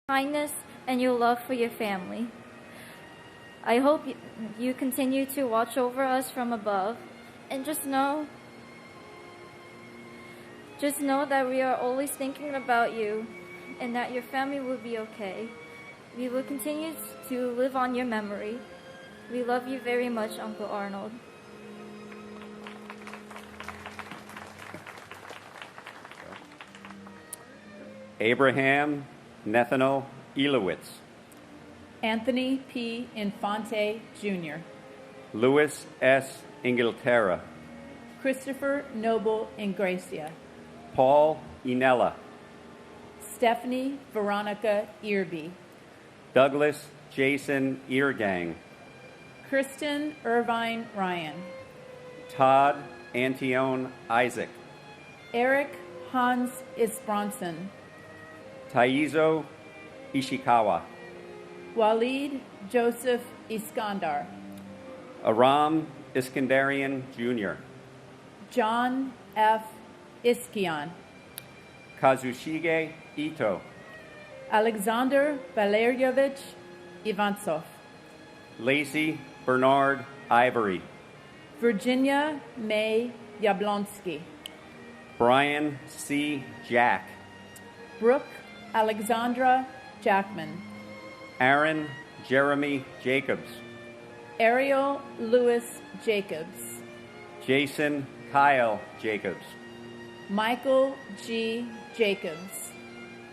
kindness and your love for your family. I hope you continue to watch over us from above, and just know that we are always thinking about you and that your family will be okay. We will continue to live on your memory. We love you very much, Uncle Arnold. Abraham Nathaniel Elowitz, Anthony P. Infante, Jr., Louis S. Inglaterra, Christopher Noble Ingracia, Paul Inella, Stephanie Veronica Earby, Douglas Jason Eargang, Kristen Irvine Ryan, Todd Antione Isaac, Eric Hans Isbronson, Taizo Ishikawa, Walid Joseph Iskandar, Aram Iskandarian Jr., John F. Iskian, Kazushige Ito, Alexander Valerievich Ivansov, Lacey Bernard Ivory, Virginia May Yablonsky, Brian C. Jack, Brooke Alexandra Jackman, Aaron Jeremy Jacobs, Ariel Lewis Jacobs, Jason Kyle Jacobs, Michael G. Jacobs,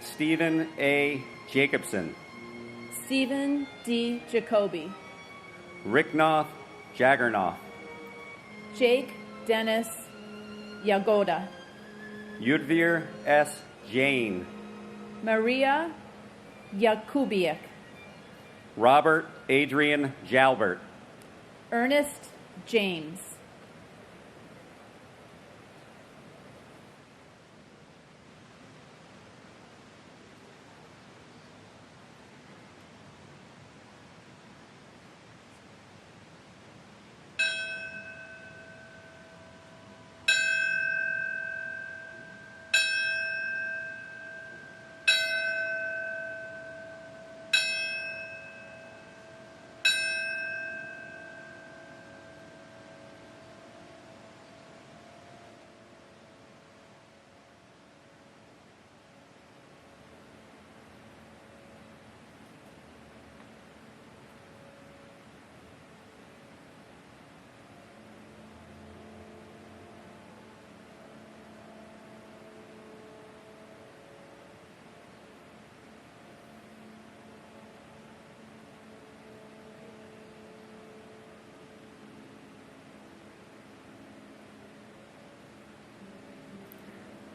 Stephen A. Jacobson, Stephen D. Jacoby, Ricknoff Jaggernoff, Jake Dennis Yagoda, Yudvir S. Jane, Maria Yakubiak, Robert Adrian Jalbert, Ernest James,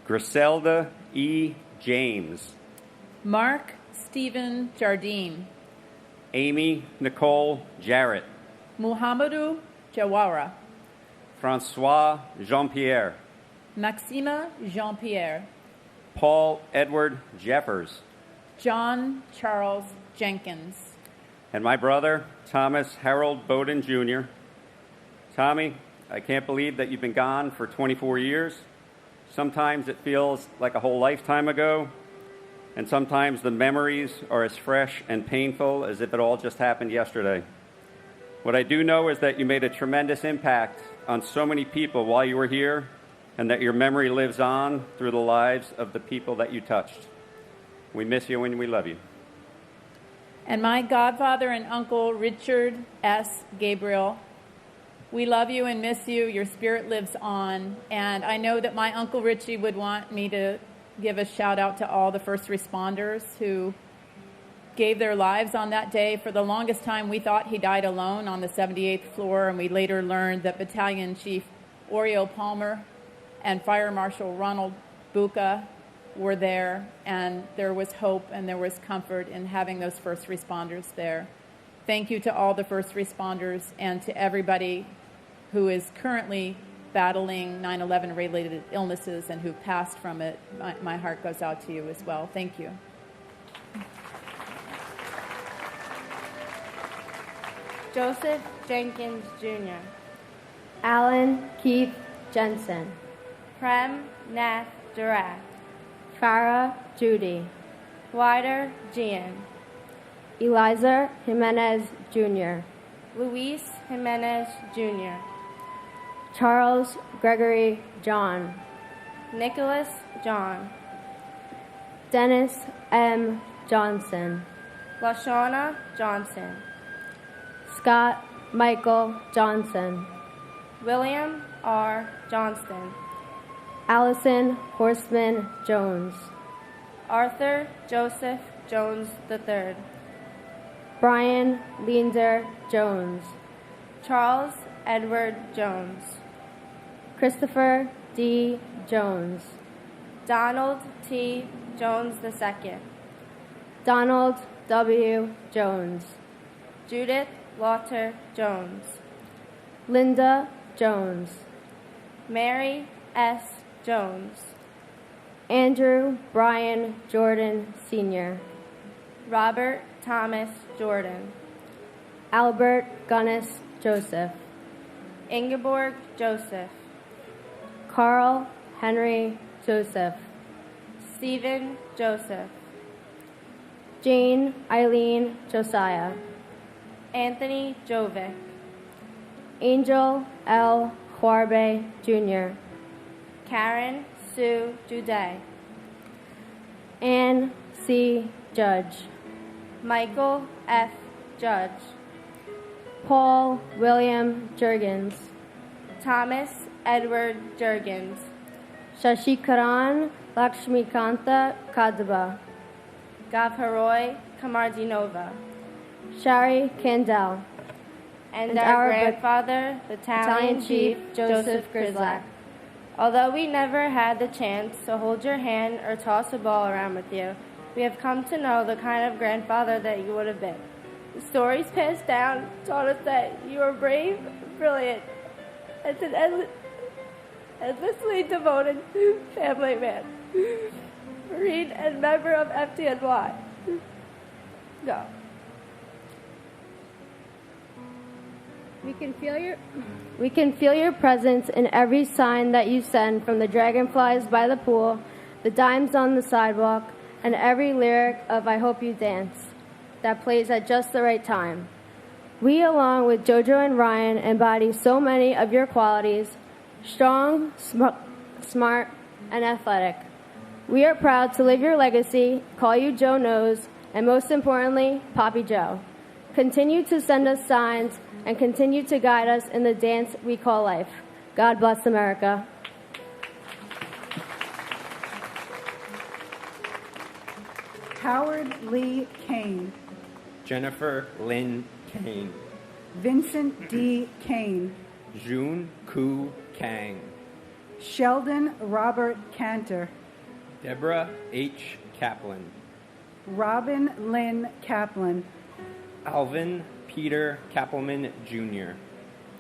Griselda E. James, Mark Stephen Jardine, Amy Nicole Jarrett, Muhammadu Jawara, Francois Jean-Pierre, Maxima Jean-Pierre, Paul Edward Jeffers, John Charles Jenkins, and my brother, Thomas Harold Bowden Jr. Tommy, I can't believe that you've been gone for 24 years. Sometimes it feels like a whole lifetime ago, and sometimes the memories are as fresh and painful as if it all just happened yesterday. What I do know is that you made a tremendous impact on so many people while you were here, and that your memory lives on through the lives of the people that you touched. We miss you and we love you. and my godfather and uncle, Richard S. Gabriel. We love you and miss you. Your spirit lives on. And I know that my Uncle Richie would want me to give a shout out to all the first responders who gave their lives on that day. For the longest time, we thought he died alone on the 78th floor, and we later learned that Battalion Chief Oreo Palmer and Fire Marshal Ronald Buca were there, and there was hope and there was comfort in having those first responders there. Thank you to all the first responders and to everybody who is currently battling 9/11 related illnesses and who passed from it. My heart goes out to you as well. Thank you. Wider Gian, Eliza Jimenez Jr., Luis Jimenez Jr., Charles Gregory John, Nicholas John, Dennis M. Johnson, Lashawna Johnson, Scott Michael Johnson, William R. Johnston, Allison Horseman Jones, Arthur Joseph Jones III, Brian Leander Jones, Charles Edward Jones, Christopher D. Jones, Donald T. Jones II, Donald W. Jones, Judith Lauter Jones, Linda Jones, Mary S. Jones, Andrew Brian Jordan Sr., Robert Thomas Jordan, Albert Gunnis Joseph, Ingeborg Joseph, Carl Henry Joseph, Stephen Joseph, Jane Eileen Josiah, Anthony Jovic, Angel L. Huarbe Jr., Karen Sue Juday, Ann C. Judge, Michael F. Judge, Paul William Jurgens, Thomas Edward Jurgens, Shashikaran Lakshmikanta Kadaba, Gavharoy Kamardinova, Shari Kandel, and our grandfather, the Italian chief, Joseph Grislak. Although we never had the chance to hold your hand or toss a ball around with you, we have come to know the kind of grandfather that you would have been. The stories passed down taught us that you were brave, brilliant, and an endlessly devoted family man, Marine and member of FDNY. Go. We can feel your presence in every sign that you send, from the dragonflies by the pool, the dimes on the sidewalk, and every lyric of I Hope You Dance that plays at just the right time. We, along with Jojo and Ryan, embody so many of your qualities: strong, smart, and athletic. We are proud to live your legacy, call you Joe Knows, and most importantly, Poppy Joe. Continue to send us signs and continue to guide us in the dance we call life. God bless America. Howard Lee Kane, Jennifer Lynn Kane, Vincent D. Kane, Jun Ku Kang, Sheldon Robert Cantor, Deborah H. Kaplan, Robin Lynn Kaplan, Alvin Peter Kappelman Jr.,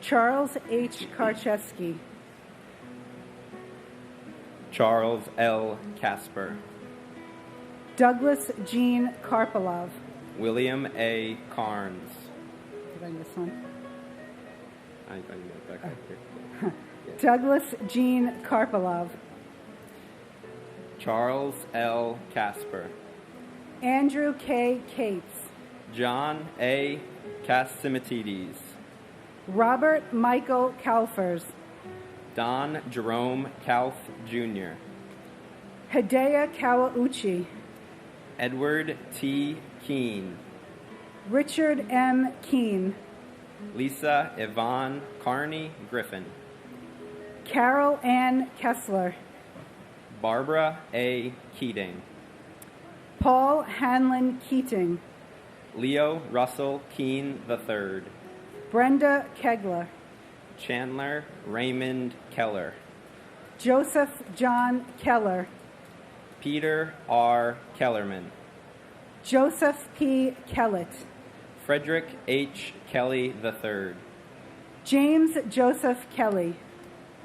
Charles H. Karchevsky, Charles L. Casper, Douglas Jean Karpolov. William A. Carnes. Did I miss one? I know back up here. Douglas Jean Karpolov, Charles L. Casper, Andrew K. Cates, John A. Casimatides, Robert Michael Kalfers, Don Jerome Kalf Jr., Hideo Kawauchi, Edward T. Keene, Richard M. Keene, Lisa Yvonne Carney Griffin, Carol Ann Kessler, Barbara A. Keating, Paul Hanlon Keating, Leo Russell Keene III, Brenda Kegler, Chandler Raymond Keller, Joseph John Keller, Peter R. Kellerman, Joseph P. Kellett, Frederick H. Kelly III, James Joseph Kelly,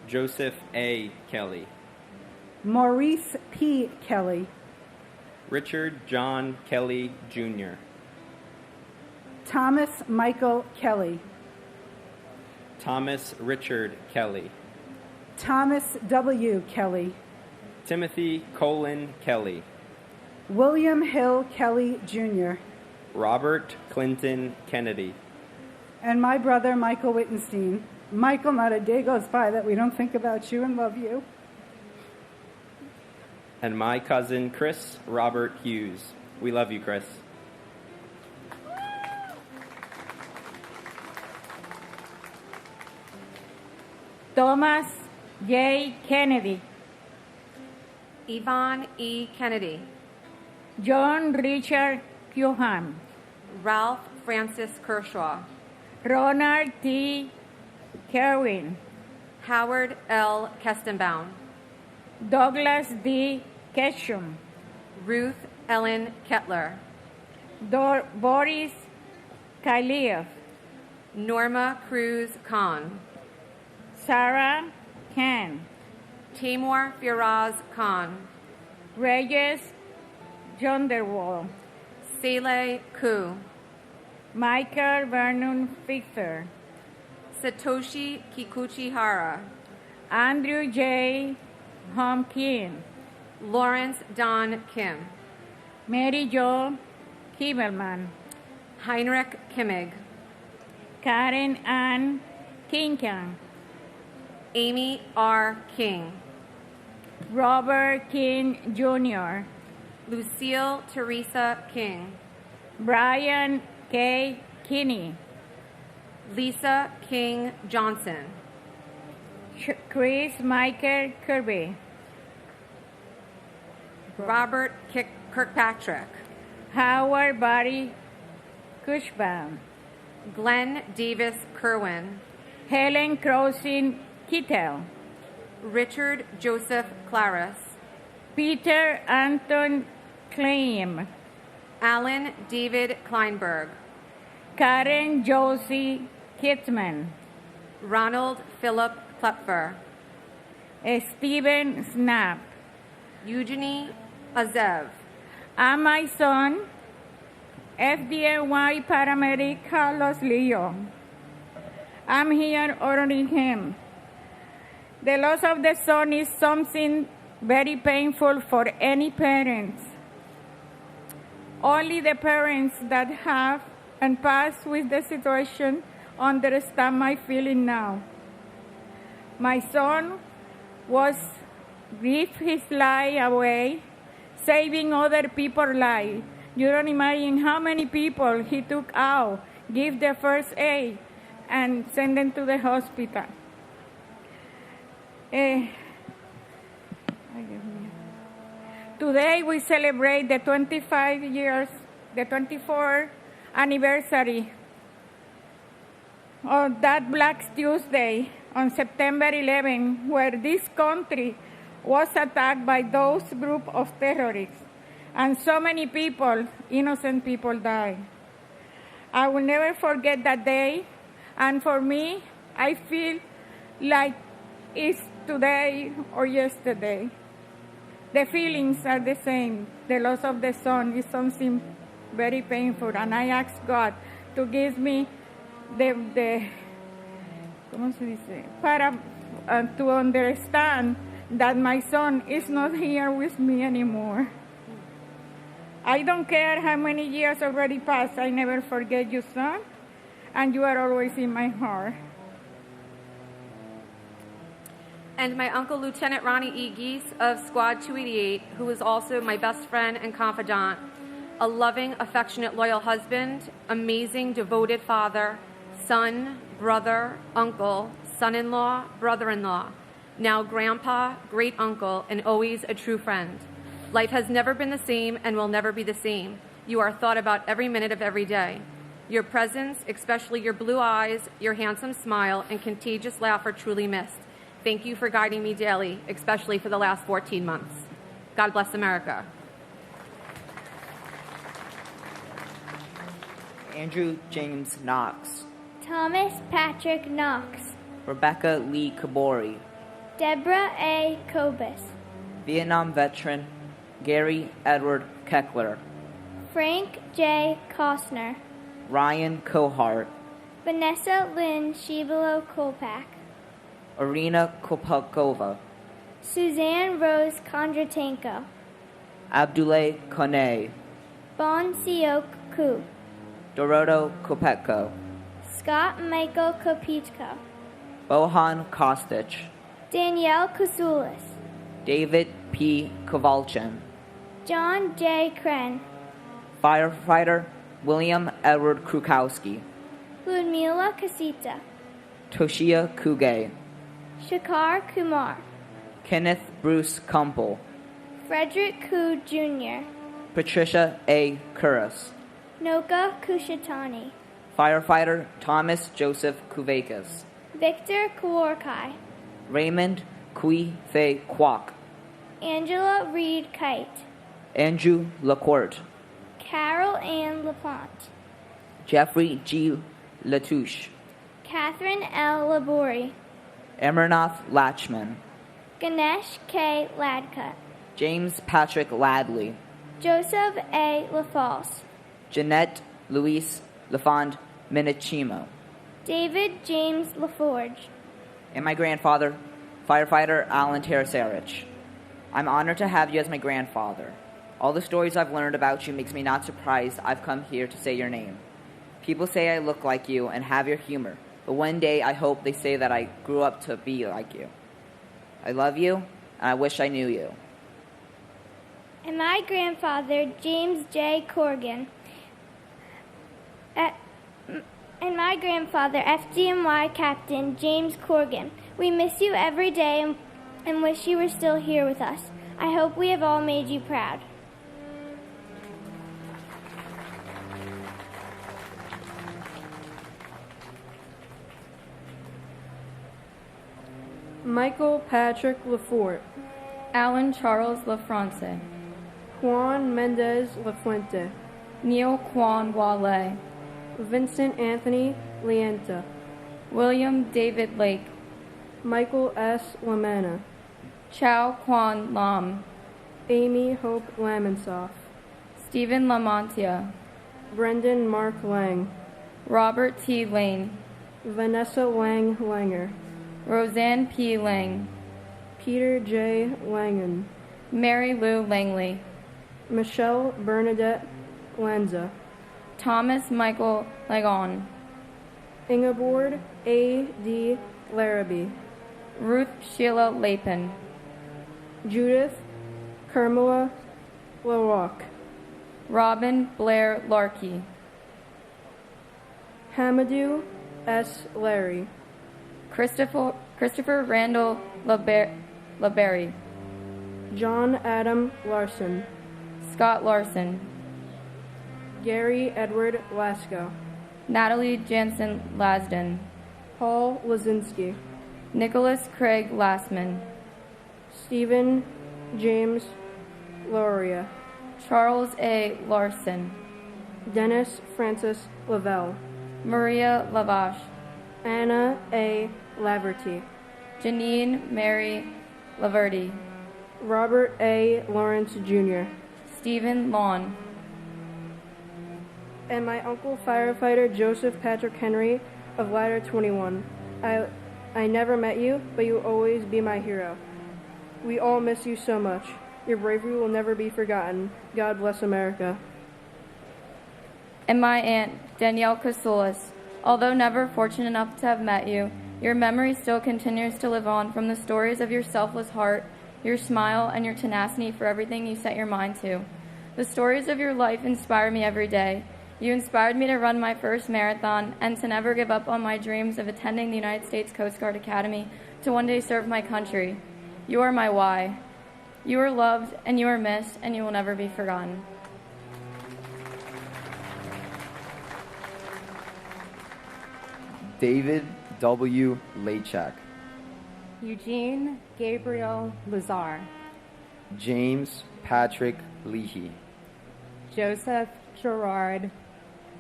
Joseph A. Kelly, Maurice P. Kelly, Richard John Kelly Jr., Thomas Michael Kelly, Thomas Richard Kelly, Thomas W. Kelly, Timothy Colin Kelly, William Hill Kelly Jr., Robert Clinton Kennedy, and my brother Michael Wittenstein. Michael, not a day goes by that we don't think about you and love you. and my cousin Chris Robert Hughes. We love you, Chris. Thomas J. Kennedy, Yvonne E. Kennedy, John Richard Cuhan, Ralph Francis Kershaw, Ronald T. Kerwin, Howard L. Kestenbaum, Douglas D. Ketchum, Ruth Ellen Kettler, Boris Kailiev, Norma Cruz Khan, Sarah Khan, Tamor Firaz Khan, Reyes Jonderwall, Saleh Ku, Michael Vernon Fisher, Satoshi Kikuchi Hara, Andrew J. Homkin, Lawrence Don Kim, Mary Jo Kiebelman, Heinrich Kimmig, Karen Ann Kinkan, Amy R. King, Robert King Jr., Lucille Teresa King, Brian K. Kinney, Lisa King Johnson, Chris Michael Kirby, Robert Kirkpatrick, Howard Barry Cushbaum, Glenn Davis Kerwin, Helen Crosin Kittel, Richard Joseph Claris, Peter Anton Klein, Alan David Kleinberg, Karen Josie Kitzman, Ronald Philip Klepfer, Stephen Snap, Eugenie Azev, and my son, FDNY paramedic Carlos Leo. I'm here honoring him. The loss of the son is something very painful for any parents. Only the parents that have and pass with the situation understand my feeling now. My son was give his life away, saving other people's lives. You don't imagine how many people he took out, give the first aid, and send them to the hospital. Today we celebrate the 24th anniversary of that Black Tuesday on September 11, where this country was attacked by those group of terrorists, and so many people, innocent people, died. I will never forget that day, and for me, I feel like it's today or yesterday. The feelings are the same. The loss of the son is something very painful, and I ask God to give me ¿cómo se dice? To understand that my son is not here with me anymore. I don't care how many years already passed. I never forget you, son, and you are always in my heart. And my uncle, Lieutenant Ronnie E. Geese of Squad 288, who is also my best friend and confidant, a loving, affectionate, loyal husband, amazing, devoted father, son, brother, uncle, son-in-law, brother-in-law, now grandpa, great-uncle, and always a true friend. Life has never been the same and will never be the same. You are thought about every minute of every day. Your presence, especially your blue eyes, your handsome smile, and contagious laugh are truly missed. Thank you for guiding me daily, especially for the last 14 months. God bless America. Andrew James Knox, Thomas Patrick Knox, Rebecca Lee Kabori, Deborah A. Kobus, Vietnam veteran Gary Edward Keckler, Frank J. Kostner, Ryan Cohart, Vanessa Lynn Shibalo Kolpak, Irina Kopakova, Suzanne Rose Kondratenko, Abdoulaye Kone, Bon Siok Ku, Doroto Kopetko, Scott Michael Kopitko, Bohan Kostic, Danielle Kusulis, David P. Kovalchin, John J. Kren, Firefighter William Edward Krukowski, Ludmila Kasita, Toshia Kuge, Shakar Kumar, Kenneth Bruce Kumpel, Frederick Koo Jr., Patricia A. Kuras, Noka Kushatani, Firefighter Thomas Joseph Kuvakis, Victor Kawarkai, Raymond Kui Fei Kwok, Angela Reed Kite, Andrew Lacourte, Carol Ann LaPlante, Jeffrey G. Latouche, Catherine L. Labori, Amarnath Lachman, Ganesh K. Ladka, James Patrick Ladley, Joseph A. LaFalce, Jeanette Louise LaFond Minichimo, David James LaForge, and my grandfather, Firefighter Alan Terasarich. I'm honored to have you as my grandfather. All the stories I've learned about you makes me not surprised I've come here to say your name. People say I look like you and have your humor, but one day I hope they say that I grew up to be like you. I love you, and I wish I knew you. and my grandfather, James J. Corrigan, and my grandfather, FDNY Captain James Corrigan. We miss you every day and wish you were still here with us. I hope we have all made you proud. Michael Patrick Lafort, Alan Charles Lafrance, Juan Mendez Lafuente, Neil Quan Wale, Vincent Anthony Lienta, William David Lake, Michael S. Lamana, Chow Quan Lam, Amy Hope Lamonsoff, Stephen Lamontia, Brendan Mark Lang, Robert T. Lane, Vanessa Lang Langer, Roseanne P. Lang, Peter J. Langen, Mary Lou Langley, Michelle Bernadette Lanza, Thomas Michael Lagon, Ingeborg A. D. Larrabee, Ruth Sheila Lapin, Judith Carmela LaRock, Robin Blair Larkey, Hamadou S. Larry, Christopher Randall LaBerry, John Adam Larson, Scott Larson, Gary Edward Lasko, Natalie Jansen Lasden, Paul Lazinski, Nicholas Craig Lassman, Stephen James Lauria, Charles A. Larson, Dennis Francis Lavelle, Maria Lavache, Anna A. Laverty, Janine Mary Laverty, Robert A. Lawrence Jr., Stephen Lawn, and my uncle firefighter Joseph Patrick Henry of Ladder 21. I never met you, but you'll always be my hero. We all miss you so much. Your bravery will never be forgotten. God bless America. and my aunt, Danielle Casulis. Although never fortunate enough to have met you, your memory still continues to live on from the stories of your selfless heart, your smile, and your tenacity for everything you set your mind to. The stories of your life inspire me every day. You inspired me to run my first marathon and to never give up on my dreams of attending the United States Coast Guard Academy to one day serve my country. You are my why. You are loved and you are missed, and you will never be forgotten. David W. Lachak, Eugene Gabriel Lazar, James Patrick Leahy, Joseph Gerard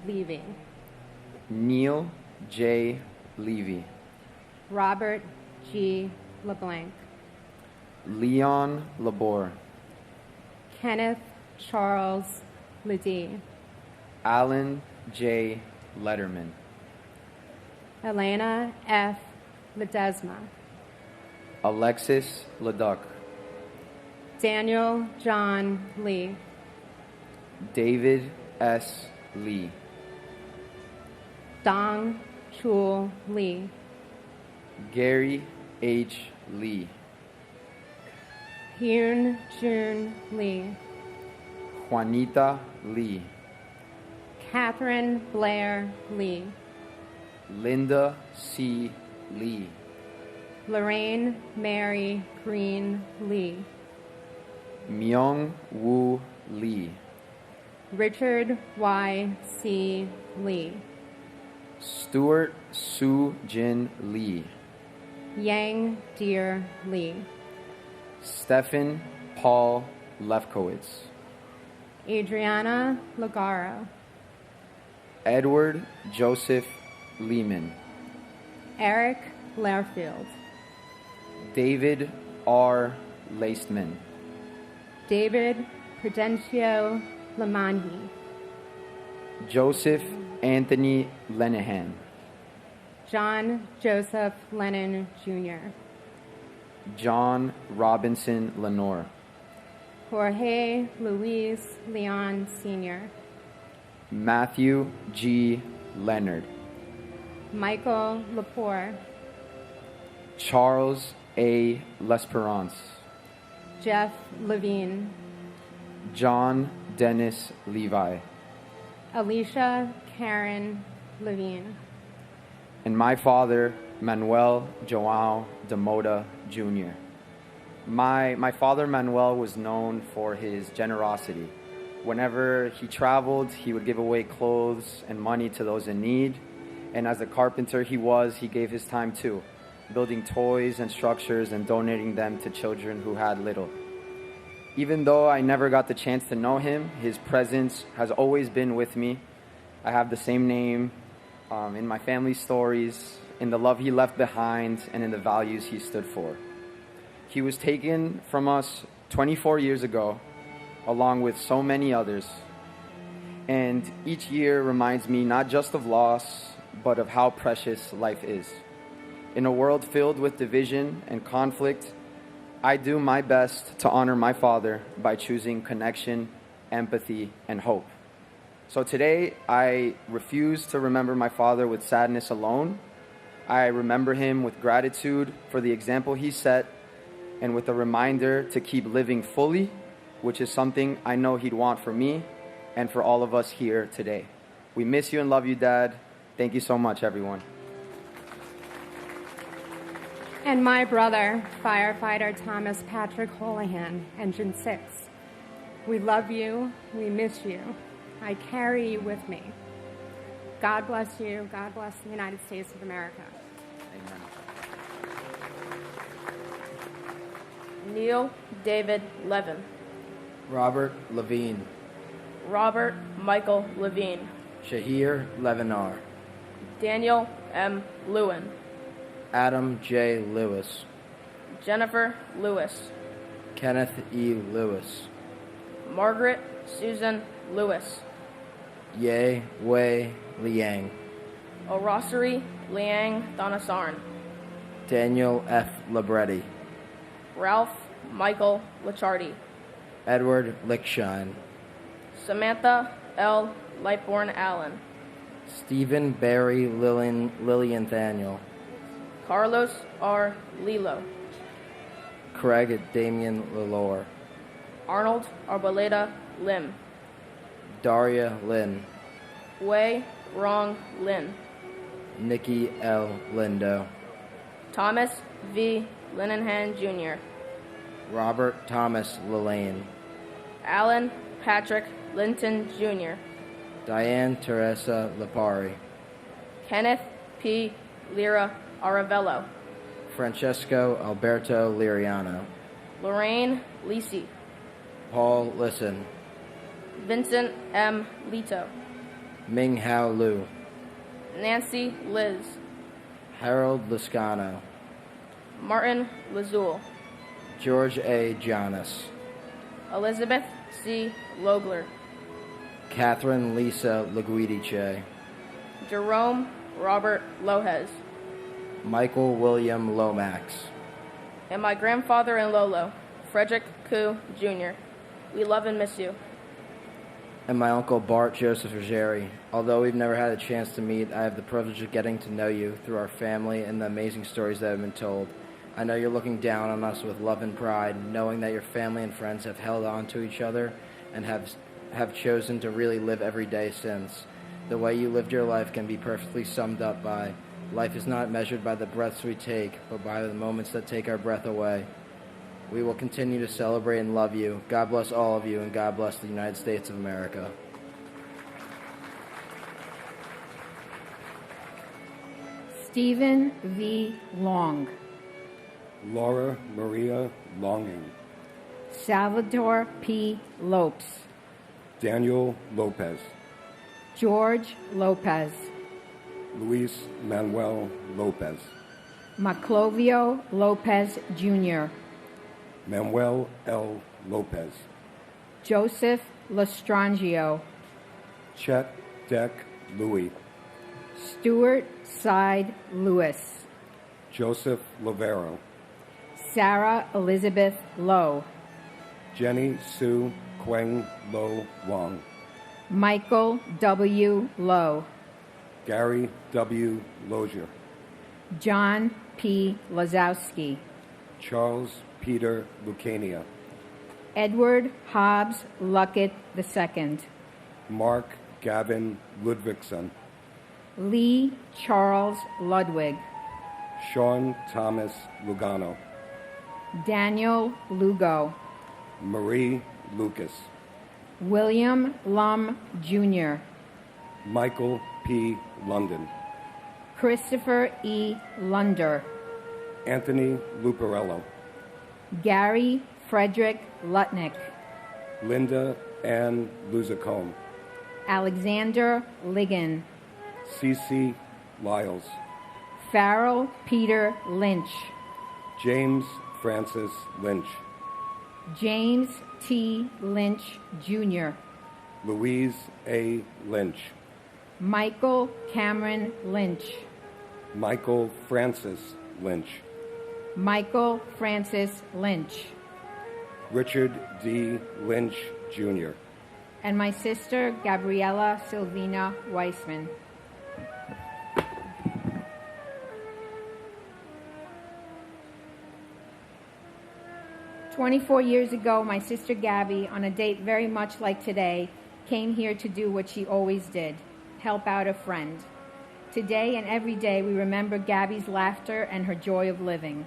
Levy, Neil J. Levy, Robert G. LeBlanc, Leon Labor, Kenneth Charles Ledee, Alan J. Letterman, Elena F. Ledesma, Alexis Leduc, Daniel John Lee, David S. Lee, Dong Chul Lee, Gary H. Lee, Hyun Jun Lee, Juanita Lee, Catherine Blair Lee, Linda C. Lee, Lorraine Mary Green Lee, Myung Woo Lee, Richard Y. C. Lee, Stuart Soo Jin Lee, Yang Deer Lee, Stephen Paul Lefkowitz, Adriana Lagaro, Edward Joseph Lehman, Eric Lairfield, David R. Lastman, David Prudencio Lamanhi, Joseph Anthony Lenihan, John Joseph Lennon Jr., John Robinson Lenore, Jorge Luis Leon Sr., Matthew G. Leonard, Michael Lepore, Charles A. L'Esperance, Jeff Levine, John Dennis Levi, Alicia Karen Levine, and my father, Manuel Joao de Moda Jr. My father, Manuel, was known for his generosity. Whenever he traveled, he would give away clothes and money to those in need. And as a carpenter he gave his time too, building toys and structures and donating them to children who had little. Even though I never got the chance to know him, his presence has always been with me. I have the same name in my family stories, in the love he left behind, and in the values he stood for. He was taken from us 24 years ago, along with so many others. And each year reminds me not just of loss, but of how precious life is. In a world filled with division and conflict, I do my best to honor my father by choosing connection, empathy, and hope. So today, I refuse to remember my father with sadness alone. I remember him with gratitude for the example he set, and with a reminder to keep living fully, which is something I know he'd want for me and for all of us here today. We miss you and love you, Dad. Thank you so much, everyone. and my brother, firefighter Thomas Patrick Holohan, Engine 6. We love you. We miss you. I carry you with me. God bless you. God bless the United States of America. Amen. Neil David Levin. Robert Levine. Robert Michael Levine. Shahir Levinar. Daniel M. Lewin. Adam J. Lewis. Jennifer Lewis. Kenneth E. Lewis. Margaret Susan Lewis. Ye Wei Liang. Orosari Liang Thanasaran. Daniel F. Labretti. Ralph Michael Lichardi. Edward Lickshine. Samantha L. Lightborn Allen. Stephen Barry Lillianthaniel. Carlos R. Lilo. Craig Damian Lalore. Arnold Arboleda Lim. Daria Lynn. Wei Rong Lin. Nikki L. Lindo. Thomas V. Linehan Jr. Robert Thomas Lillane. Alan Patrick Linton Jr. Diane Teresa Lipari. Kenneth P. Lira Aravello. Francesco Alberto Liriano. Lorraine Lisi. Paul Lisson. Vincent M. Lito. Ming Hao Lu. Nancy Liz. Harold Lascano. Martin Lazul. George A. Jonas. Elizabeth C. Logler. Catherine Lisa Laguidice. Jerome Robert Lohez. Michael William Lomax. And my grandfather in Lolo, Frederick Koo, Jr. We love and miss you. And my uncle Bart Joseph Ruggieri. Although we've never had a chance to meet, I have the privilege of getting to know you through our family and the amazing stories that have been told. I know you're looking down on us with love and pride, knowing that your family and friends have held on to each other and have chosen to really live every day since. The way you lived your life can be perfectly summed up by, life is not measured by the breaths we take, but by the moments that take our breath away. We will continue to celebrate and love you. God bless all of you, and God bless the United States of America. Stephen V. Long. Laura Maria Longing. Salvador P. Lopes. Daniel Lopez. George Lopez. Luis Manuel Lopez. Maclovio Lopez, Jr. Manuel L. Lopez. Joseph Lestrangio. Chet Deck Louis. Stuart Side Lewis. Joseph Lavero. Sarah Elizabeth Lowe. Jenny Sue Quang Lo Wong. Michael W. Lowe. Gary W. Lozier. John P. Lazowski. Charles Peter Lucania. Edward Hobbs Luckett II. Mark Gavin Ludvigson. Lee Charles Ludwig. Sean Thomas Lugano. Daniel Lugo. Marie Lucas. William Lum, Jr. Michael P. London. Christopher E. Lunder. Anthony Luparello. Gary Frederick Lutnick. Linda Ann Luzacombe. Alexander Ligon. Cece Lyles. Farrell Peter Lynch. James Francis Lynch. James T. Lynch, Jr. Louise A. Lynch. Michael Cameron Lynch. Michael Francis Lynch. Michael Francis Lynch. Richard D. Lynch, Jr. And my sister, Gabriella Silvina Weissman. "24 years ago, my sister Gabby, on a date very much like today, came here to do what she always did, help out a friend. Today and every day we remember Gabby's laughter and her joy of living.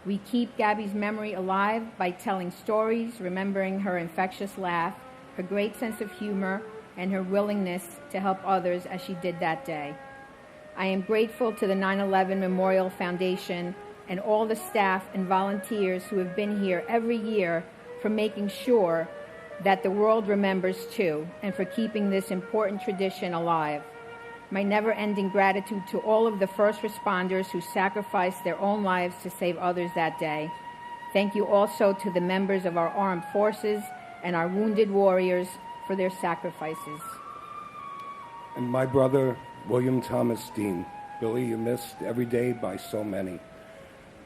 We keep Gabby's memory alive by telling stories, remembering her infectious laugh, her great sense of humor, and her willingness to help others as she did that day. I am grateful to the 9/11 Memorial Foundation and all the staff and volunteers who have been here every year for making sure that the world remembers too, and for keeping this important tradition alive. My never-ending gratitude to all of the first responders who sacrificed their own lives to save others that day. Thank you also to the members of our armed forces and our wounded warriors for their sacrifices." And my brother, William Thomas Dean. Billy, you missed every day by so many.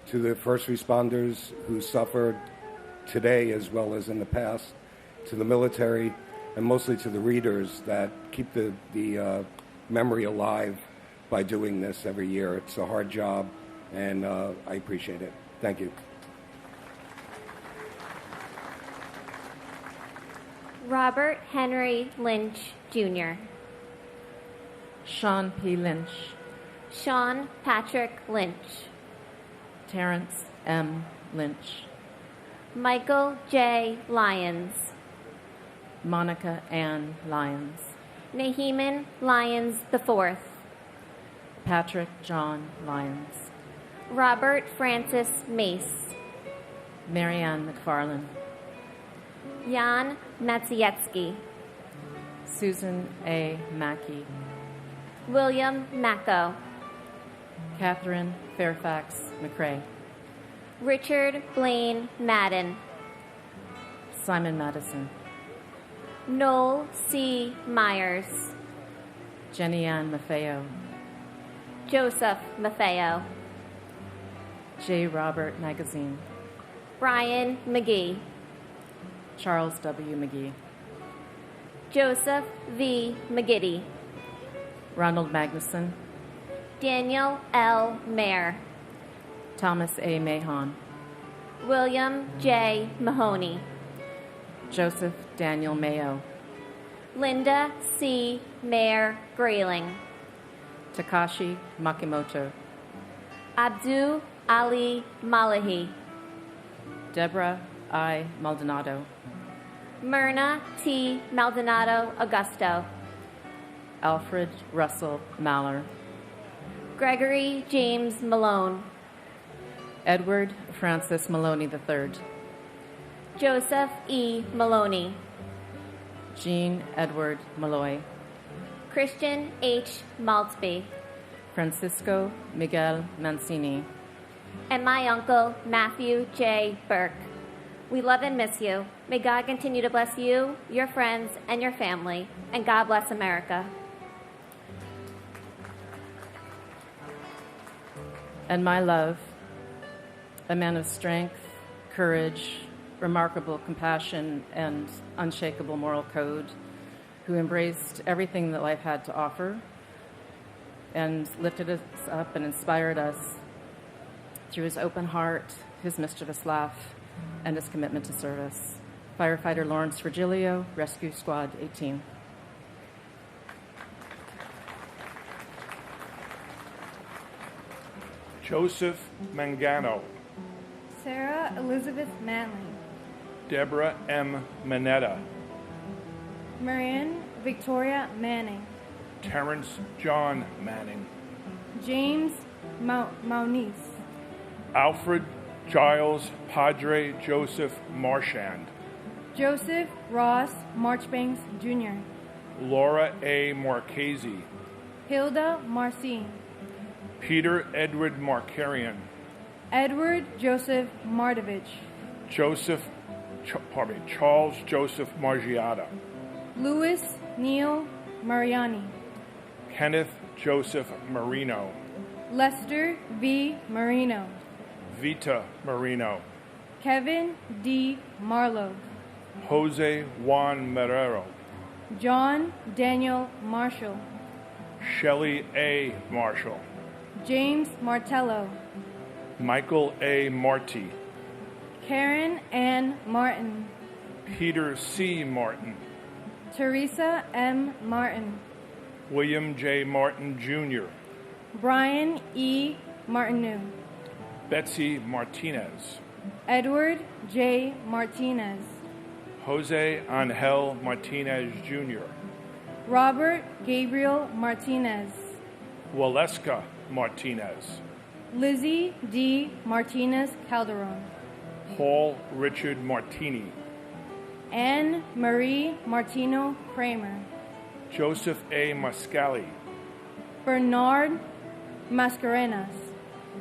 To the first responders who suffered today as well as in the past, to the military, and mostly to the readers that keep the memory alive by doing this every year. It's a hard job, and I appreciate it. Thank you. Robert Henry Lynch, Jr. Sean P. Lynch. Sean Patrick Lynch. Terrence M. Lynch. Michael J. Lyons. Monica Ann Lyons. Naheeman Lyons IV. Patrick John Lyons. Robert Francis Mace. Marianne McFarland. Jan Matsietsky. Susan A. Mackey. William Macko. Catherine Fairfax McCrae. Richard Blaine Madden. Simon Madison. Noel C. Myers. Jenny Ann Maffeo. Joseph Maffeo. J. Robert Magazine. Brian McGee. Charles W. McGee. Joseph V. McGiddy. Ronald Magnuson. Daniel L. Mayer. Thomas A. Mahon. William J. Mahoney. Joseph Daniel Mayo. Linda C. Mayer Grayling. Takashi Makimoto. Abdu Ali Malahi. Deborah I. Maldonado. Myrna T. Maldonado Augusto. Alfred Russell Maller. Gregory James Malone. Edward Francis Maloney III. Joseph E. Maloney. Jean Edward Malloy. Christian H. Maltzby. Francisco Miguel Mancini. And my uncle, Matthew J. Burke. We love and miss you. May God continue to bless you, your friends, and your family. And God bless America. And my love, a man of strength, courage, remarkable compassion, and unshakable moral code, who embraced everything that life had to offer and lifted us up and inspired us through his open heart, his mischievous laugh, and his commitment to service. Firefighter Lawrence Virgilio, Rescue Squad 18. Joseph Mangano. Sarah Elizabeth Manley. Deborah M. Manetta. Marianne Victoria Manning. Terrence John Manning. James Maunice. Alfred Giles Padre Joseph Marchand. Joseph Ross Marchbanks Jr. Laura A. Marchese. Hilda Marcin. Peter Edward Markarian. Edward Joseph Mardovich. Charles Joseph Margiata. Louis Neil Mariani. Kenneth Joseph Marino. Lester V. Marino. Vita Marino. Kevin D. Marlowe. Jose Juan Marrero. John Daniel Marshall. Shelley A. Marshall. James Martello. Michael A. Marty. Karen Ann Martin. Peter C. Martin. Teresa M. Martin. William J. Martin, Jr. Brian E. Martineau. Betsy Martinez. Edward J. Martinez. Jose Angel Martinez, Jr. Robert Gabriel Martinez. Waleska Martinez. Lizzie D. Martinez Calderon. Paul Richard Martini. Anne Marie Martino Kramer. Joseph A. Mascali. Bernard Mascarenas.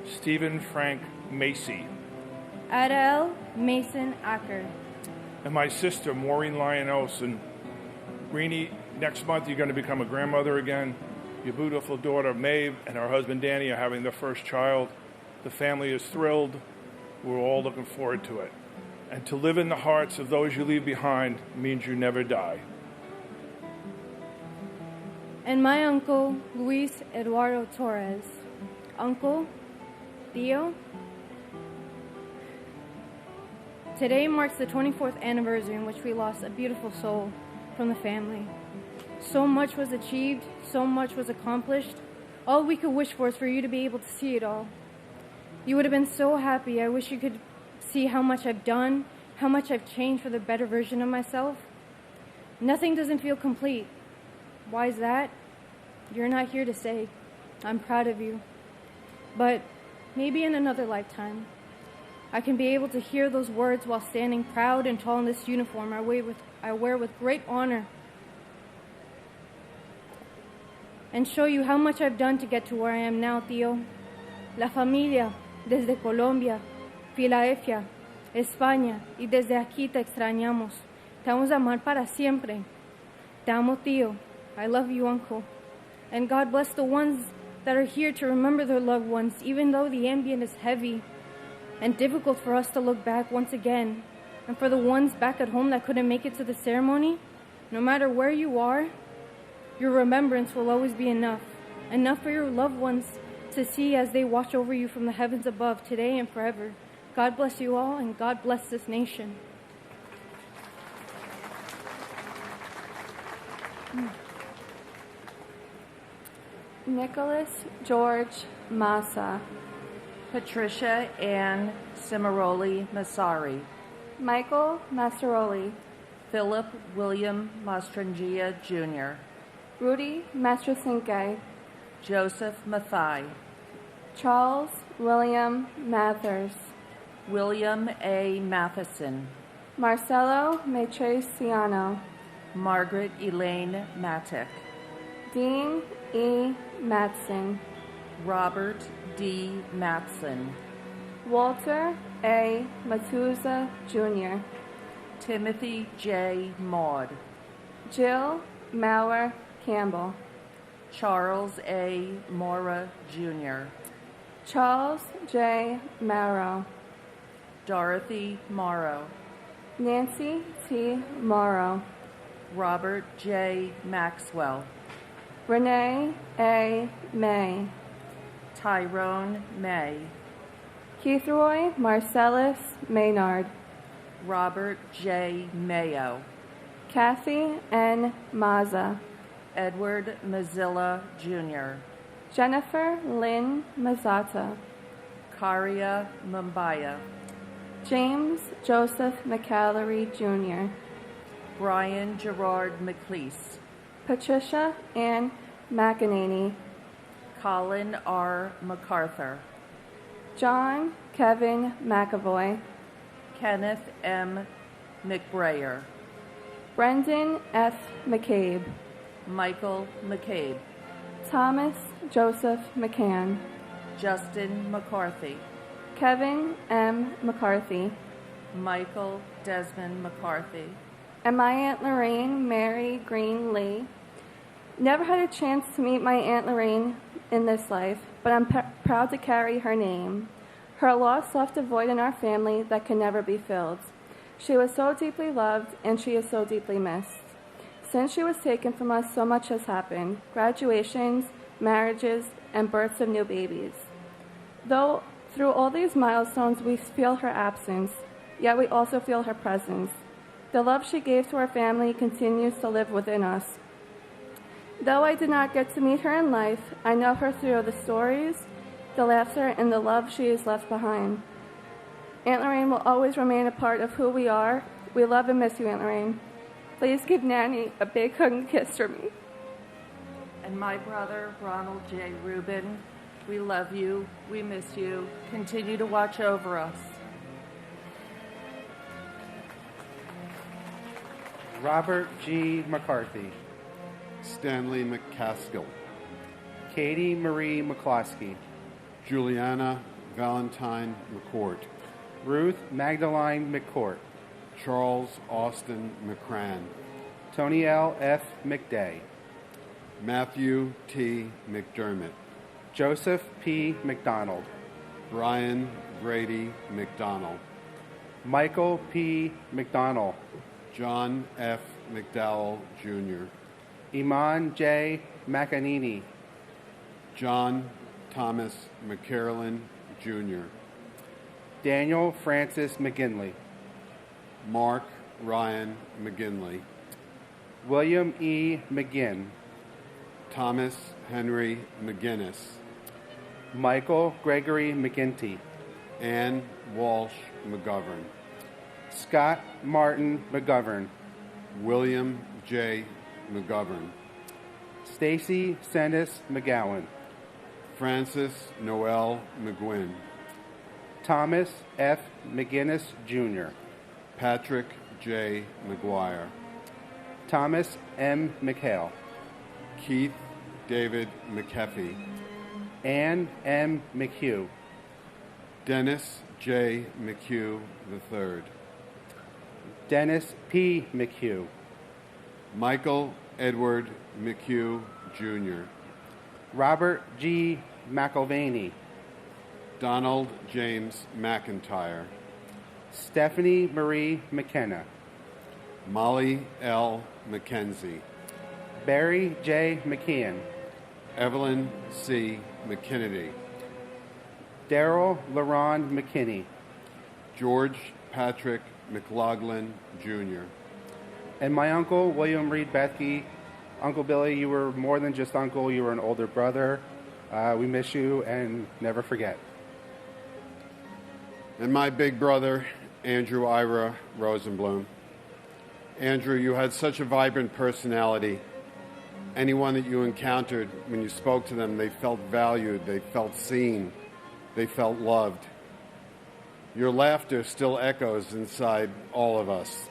Stephen Frank Macy. Adele Mason Acker. And my sister, Maureen Lyon Olson. Reenie, next month you're going to become a grandmother again. Your beautiful daughter, Maeve, and her husband, Danny, are having their first child. The family is thrilled. We're all looking forward to it. And to live in the hearts of those you leave behind means you never die. And my uncle, Luis Eduardo Torres. Uncle, Theo. Today marks the 24th anniversary in which we lost a beautiful soul from the family. So much was achieved, so much was accomplished. All we could wish for is for you to be able to see it all. You would have been so happy. I wish you could see how much I've done, how much I've changed for the better version of myself. Nothing doesn't feel complete. Why is that? You're not here to say. I'm proud of you. But maybe in another lifetime, I can be able to hear those words while standing proud and tall in this uniform I wear with great honor, and show you how much I've done to get to where I am now, Tío. La familia, desde Colombia, Filadelfia, España, y desde aquí te extrañamos. Te vamos a amar para siempre. Te amo, Tío. I love you, Uncle. And God bless the ones that are here to remember their loved ones, even though the ambient is heavy and difficult for us to look back once again. And for the ones back at home that couldn't make it to the ceremony, no matter where you are, your remembrance will always be enough. Enough for your loved ones to see as they watch over you from the heavens above today and forever. God bless you all, and God bless this nation. Nicholas George Massa. Patricia Ann Cimaroli Massari. Michael Massaroli. Philip William Mastrangia Jr. Rudy Mastrasinke. Joseph Mathai. Charles William Mathers. William A. Matheson. Marcelo Matriciano. Margaret Elaine Matic. Dean E. Matson. Robert D. Matson. Walter A. Matuza Jr. Timothy J. Maud. Jill Maurer Campbell. Charles A. Mora Jr. Charles J. Morrow. Dorothy Morrow. Nancy T. Morrow. Robert J. Maxwell. Renee A. May. Tyrone May. Keithroy Marcellus Maynard. Robert J. Mayo. Kathy N. Mazza. Edward Mazzilla Jr. Jennifer Lynn Mazzata. Karia Mumbaya. James Joseph McAllery Jr. Brian Gerard McLeese. Patricia Ann McEnany. Colin R. MacArthur. John Kevin McAvoy. Kenneth M. McBrayer. Brendan F. McCabe. Michael McCabe. Thomas Joseph McCann. Justin McCarthy. Kevin M. McCarthy. Michael Desmond McCarthy. And my Aunt Lorraine Mary Green Lee. Never had a chance to meet my Aunt Lorraine in this life, but I'm proud to carry her name. Her loss left a void in our family that can never be filled. She was so deeply loved, and she is so deeply missed. Since she was taken from us, so much has happened: graduations, marriages, and births of new babies. Though through all these milestones we feel her absence, yet we also feel her presence. The love she gave to our family continues to live within us. Though I did not get to meet her in life, I know her through the stories, the laughter, and the love she has left behind. Aunt Lorraine will always remain a part of who we are. We love and miss you, Aunt Lorraine. Please give Nanny a big hug and kiss for me. And my brother, Ronald J. Rubin, we love you, we miss you. Continue to watch over us. Robert G. McCarthy. Stanley McCaskill. Katie Marie McCloskey. Juliana Valentine McCourt. Ruth Magdalene McCourt. Charles Austin McCran. Tony L. F. McDay. Matthew T. McDermott. Joseph P. McDonald. Brian Brady McDonald. Michael P. McDonald. John F. McDowell, Jr. Iman J. McAnini. John Thomas McCarolyn, Jr. Daniel Francis McGinley. Mark Ryan McGinley. William E. McGinn. Thomas Henry McGinnis. Michael Gregory McGinty. Ann Walsh McGovern. Scott Martin McGovern. William J. McGovern. Stacy Sendis McGowan. Francis Noel McGuinn. Thomas F. McGinnis, Jr. Patrick J. McGuire. Thomas M. McHale. Keith David McHeffey. Ann M. McHugh. Dennis J. McHugh III. Dennis P. McHugh. Michael Edward McHugh, Jr. Robert G. McIlvaney. Donald James McIntyre. Stephanie Marie McKenna. Molly L. McKenzie. Barry J. McKeon. Evelyn C. McKinney. Daryl LaRon McKinney. George Patrick McLaughlin, Jr. And my uncle, William Reed Bethke. Uncle Billy, you were more than just uncle, you were an older brother. We miss you and never forget. And my big brother, Andrew Ira Rosenblum. Andrew, you had such a vibrant personality. Anyone that you encountered, when you spoke to them, they felt valued, they felt seen, they felt loved. Your laughter still echoes inside all of us.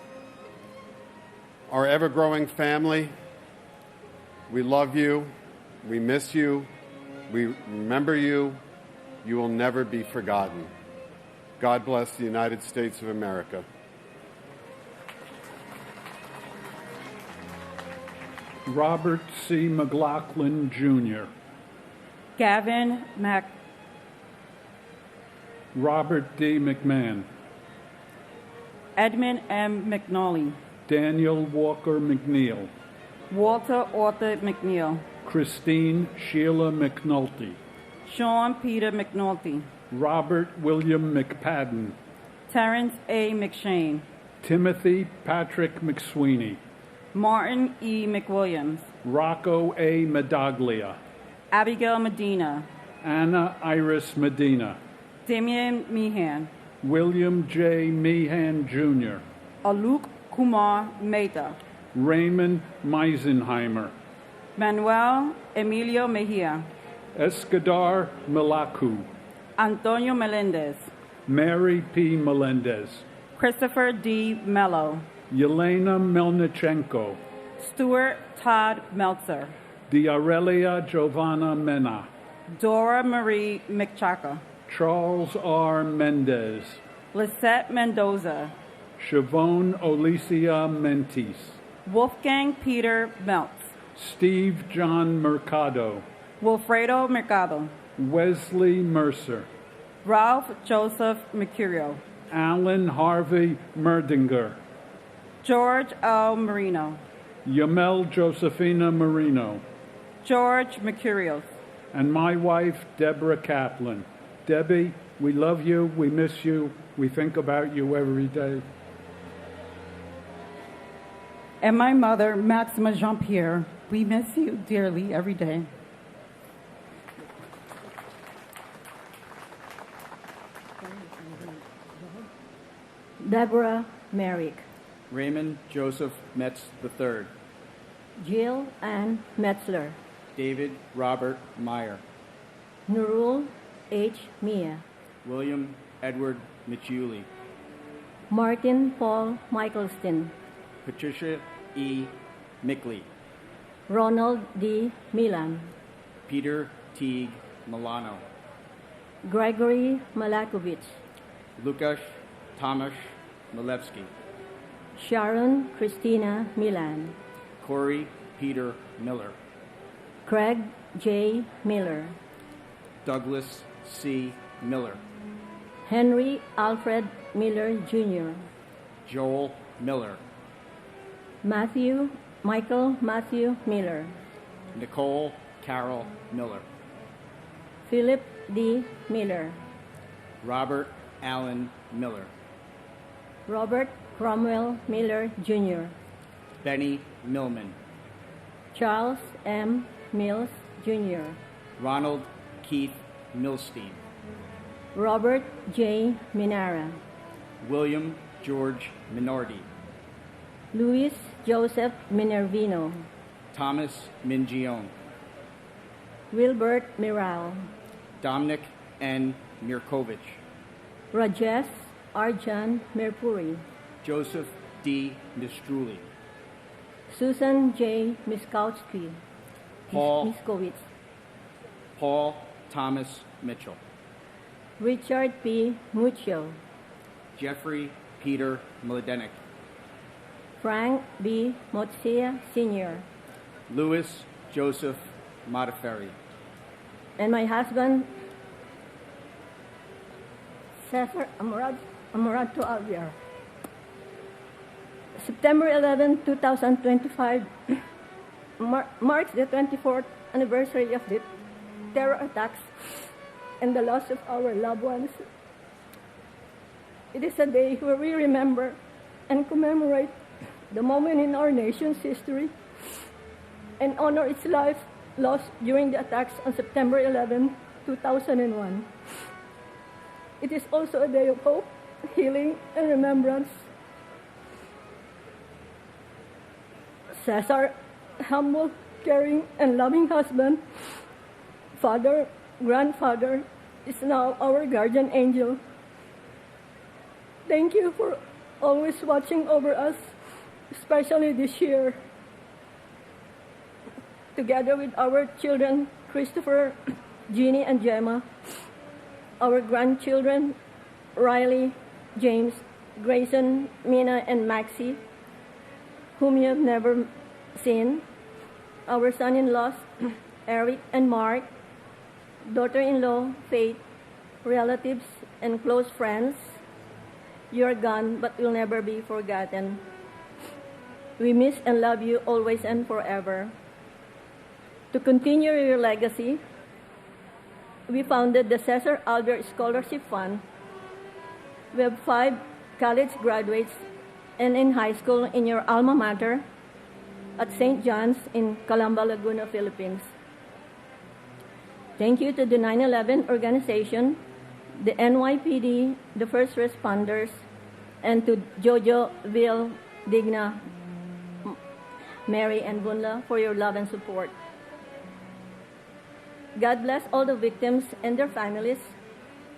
Our ever-growing family, we love you, we miss you, we remember you. You will never be forgotten. God bless the United States of America. Robert C. McLaughlin, Jr. Gavin Robert D. McMahon. Edmund M. McNally. Daniel Walker McNeil. Walter Arthur McNeil. Christine Sheila McNulty. Sean Peter McNulty. Robert William McPadden. Terrence A. McShane. Timothy Patrick McSweeney. Martin E. McWilliams. Rocco A. Medaglia. Abigail Medina. Anna Iris Medina. Damian Meehan. William J. Meehan, Jr. Aluk Kumar Mehta. Raymond Meisenheimer. Manuel Emilio Mejia. Escadar Malacu. Antonio Melendez. Mary P. Melendez. Christopher D. Mello. Yelena Melnichenko. Stuart Todd Meltzer. Diarelia Giovanna Mena. Dora Marie McChaka. Charles R. Mendez. Lisette Mendoza. Siobhan Olicia Mentis. Wolfgang Peter Meltz. Steve John Mercado. Wilfredo Mercado. Wesley Mercer. Ralph Joseph Mercurio. Alan Harvey Merdinger. George L. Marino. Yamel Josephina Marino. George Mercurios. And my wife, Deborah Kaplan. Debbie, we love you, we miss you, we think about you every day. And my mother, Maxima Jean-Pierre, we miss you dearly every day. Deborah Merrick. Raymond Joseph Metz III. Jill Ann Metzler. David Robert Meyer. Nurul H. Mia. William Edward Michuli. Martin Paul Michaelston. Patricia E. Mickley. Ronald D. Milan. Peter Teague Milano. Gregory Malakovich. Lukasz Tomasz Milewski. Sharon Christina Milan. Corey Peter Miller. Craig J. Miller. Douglas C. Miller. Henry Alfred Miller, Jr. Joel Miller. Michael Matthew Miller. Nicole Carol Miller. Philip D. Miller. Robert Allen Miller. Robert Cromwell Miller, Jr. Benny Millman. Charles M. Mills, Jr. Ronald Keith Milstein. Robert J. Minara. William George Minordi. Luis Joseph Minervino. Thomas Mingione. Wilbert Miral. Dominic N. Mirkovich. Rajesh Arjan Mirpuri. Joseph D. Mistruli. Susan J. Miskowski. Miskowitz. Paul Thomas Mitchell. Richard P. Muccio. Jeffrey Peter Mladenik. Frank B. Motsia, Sr. Louis Joseph Modaferri. And my husband, Cesar Amaranto Alvear. September 11, 2025 marks the 24th anniversary of the terror attacks and the loss of our loved ones. It is a day where we remember and commemorate the moment in our nation's history and honor its life lost during the attacks on September 11, 2001. It is also a day of hope, healing, and remembrance. Cesar, humble, caring, and loving husband, father, grandfather, is now our guardian angel. Thank you for always watching over us, especially this year. Together with our children, Christopher, Jeannie, and Gemma, our grandchildren, Riley, James, Grayson, Mina, and Maxie, whom you have never seen, our son-in-laws, Eric and Mark, daughter-in-law, Faith, relatives, and close friends, you are gone but will never be forgotten. We miss and love you always and forever. To continue your legacy, we founded the Cesar Alvear Scholarship Fund. We have 5 college graduates and in high school in your alma mater at St. John's in Calamba, Laguna, Philippines. Thank you to the 9/11 organization, the NYPD, the first responders, and to Jojo, Vil, Digna, Mary, and Bunla for your love and support. God bless all the victims and their families,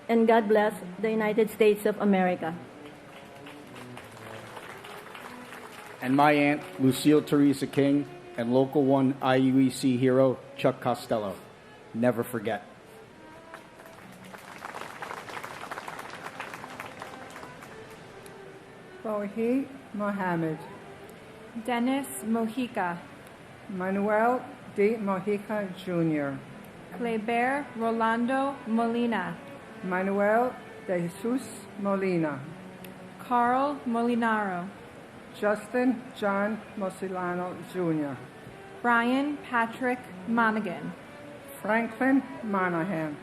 and God bless the United States of America. And my aunt, Lucille Teresa King, and Local 1 IUEC hero, Chuck Costello. Never forget. Fawhi Mohammed. Dennis Mojica. Manuel D. Mojica Jr. Kleber Rolando Molina. Manuel de Jesus Molina. Carl Molinaro. Justin John Mosilano Jr. Brian Patrick Monaghan. Franklin Monahan.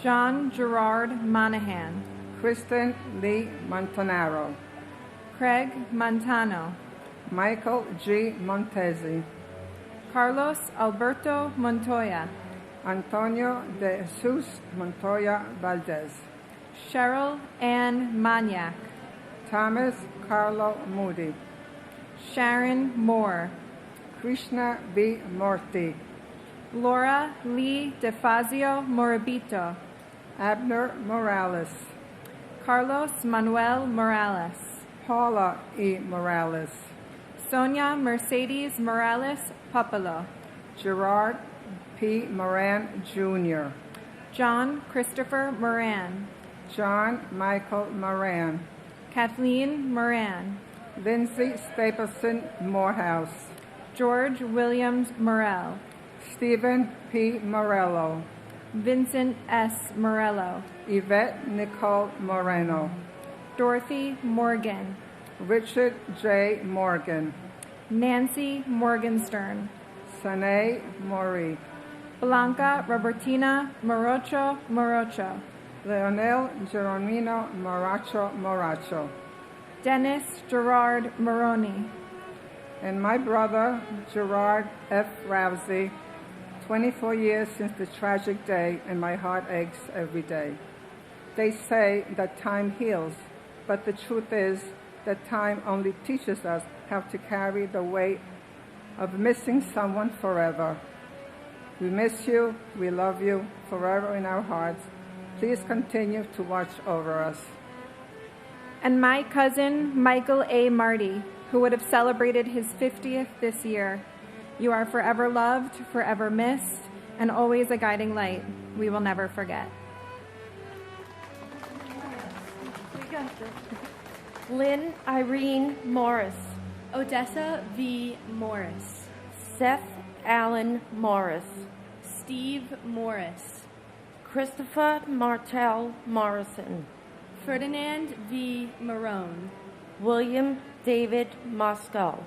John Gerard Monahan. Kristen Lee Montanaro. Craig Montano. Michael G. Montezi. Carlos Alberto Montoya. Antonio de Jesus Montoya Valdez. Cheryl Ann Maniac. Thomas Carlo Moody. Sharon Moore. Krishna B. Morty. Laura Lee DeFazio Morabito. Abner Morales. Carlos Manuel Morales. Paula E. Morales. Sonia Mercedes Morales Popolo. Gerard P. Moran Jr. John Christopher Moran. John Michael Moran. Kathleen Moran. Lindsay Stapleton Morehouse. George Williams Morel. Stephen P. Morello. Vincent S. Morello. Yvette Nicole Moreno. Dorothy Morgan. Richard J. Morgan. Nancy Morgenstern. Sanae Mori. Blanca Robertina Morocho Morocho. Leonel Geronimo Moracho Moracho. Dennis Gerard Moroni. And my brother, Gerard F. Rousey, 24 years since the tragic day, and my heart aches every day. They say that time heals, but the truth is that time only teaches us how to carry the weight of missing someone forever. We miss you, we love you, forever in our hearts. Please continue to watch over us. And my cousin, Michael A. Marty, who would have celebrated his 50th this year. You are forever loved, forever missed, and always a guiding light we will never forget. Lynn Irene Morris. Odessa V. Morris. Seth Allen Morris. Steve Morris. Christopher Martell Morrison. Ferdinand V. Marone, William David Moscow,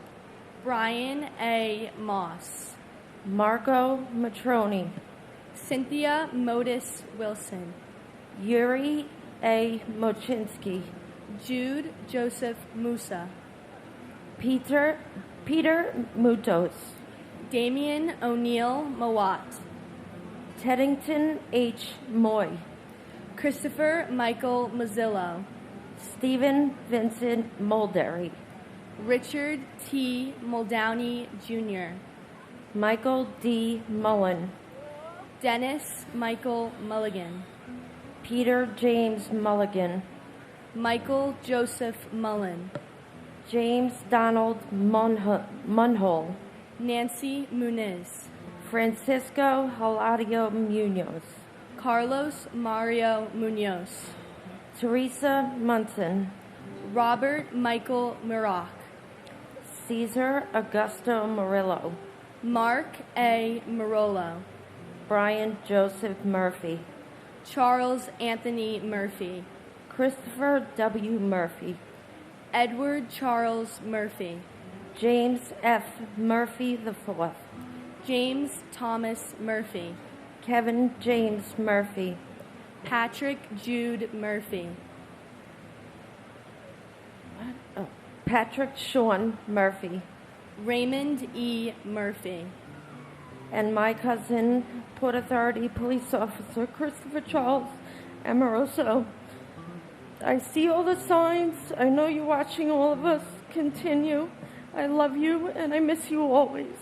Brian A. Moss, Margot Matroni, Cynthia Modis Wilson, Yuri A. Mochinsky, Jude Joseph Musa, Peter Mutos, Damian O'Neill Mawat, Teddington H. Moy, Christopher Michael Mazzillo, Stephen Vincent Mulderry, Richard T. Muldowney Jr., Michael D. Mullen, Dennis Michael Mulligan, Peter James Mulligan, Michael Joseph Mullen, James Donald Munhole, Nancy Muniz, Francisco Hilario Munoz, Carlos Mario Munoz, Teresa Munson, Robert Michael Muroc, Cesar Augusto Murillo, Mark A. Marolo, Brian Joseph Murphy, Charles Anthony Murphy, Christopher W. Murphy, Edward Charles Murphy, James F. Murphy IV, James Thomas Murphy, Kevin James Murphy, Patrick Jude Murphy, Patrick Sean Murphy, Raymond E. Murphy, and my cousin, Port Authority Police Officer Christopher Charles Amoroso. I see all the signs. I know you're watching all of us. Continue. I love you, and I miss you always.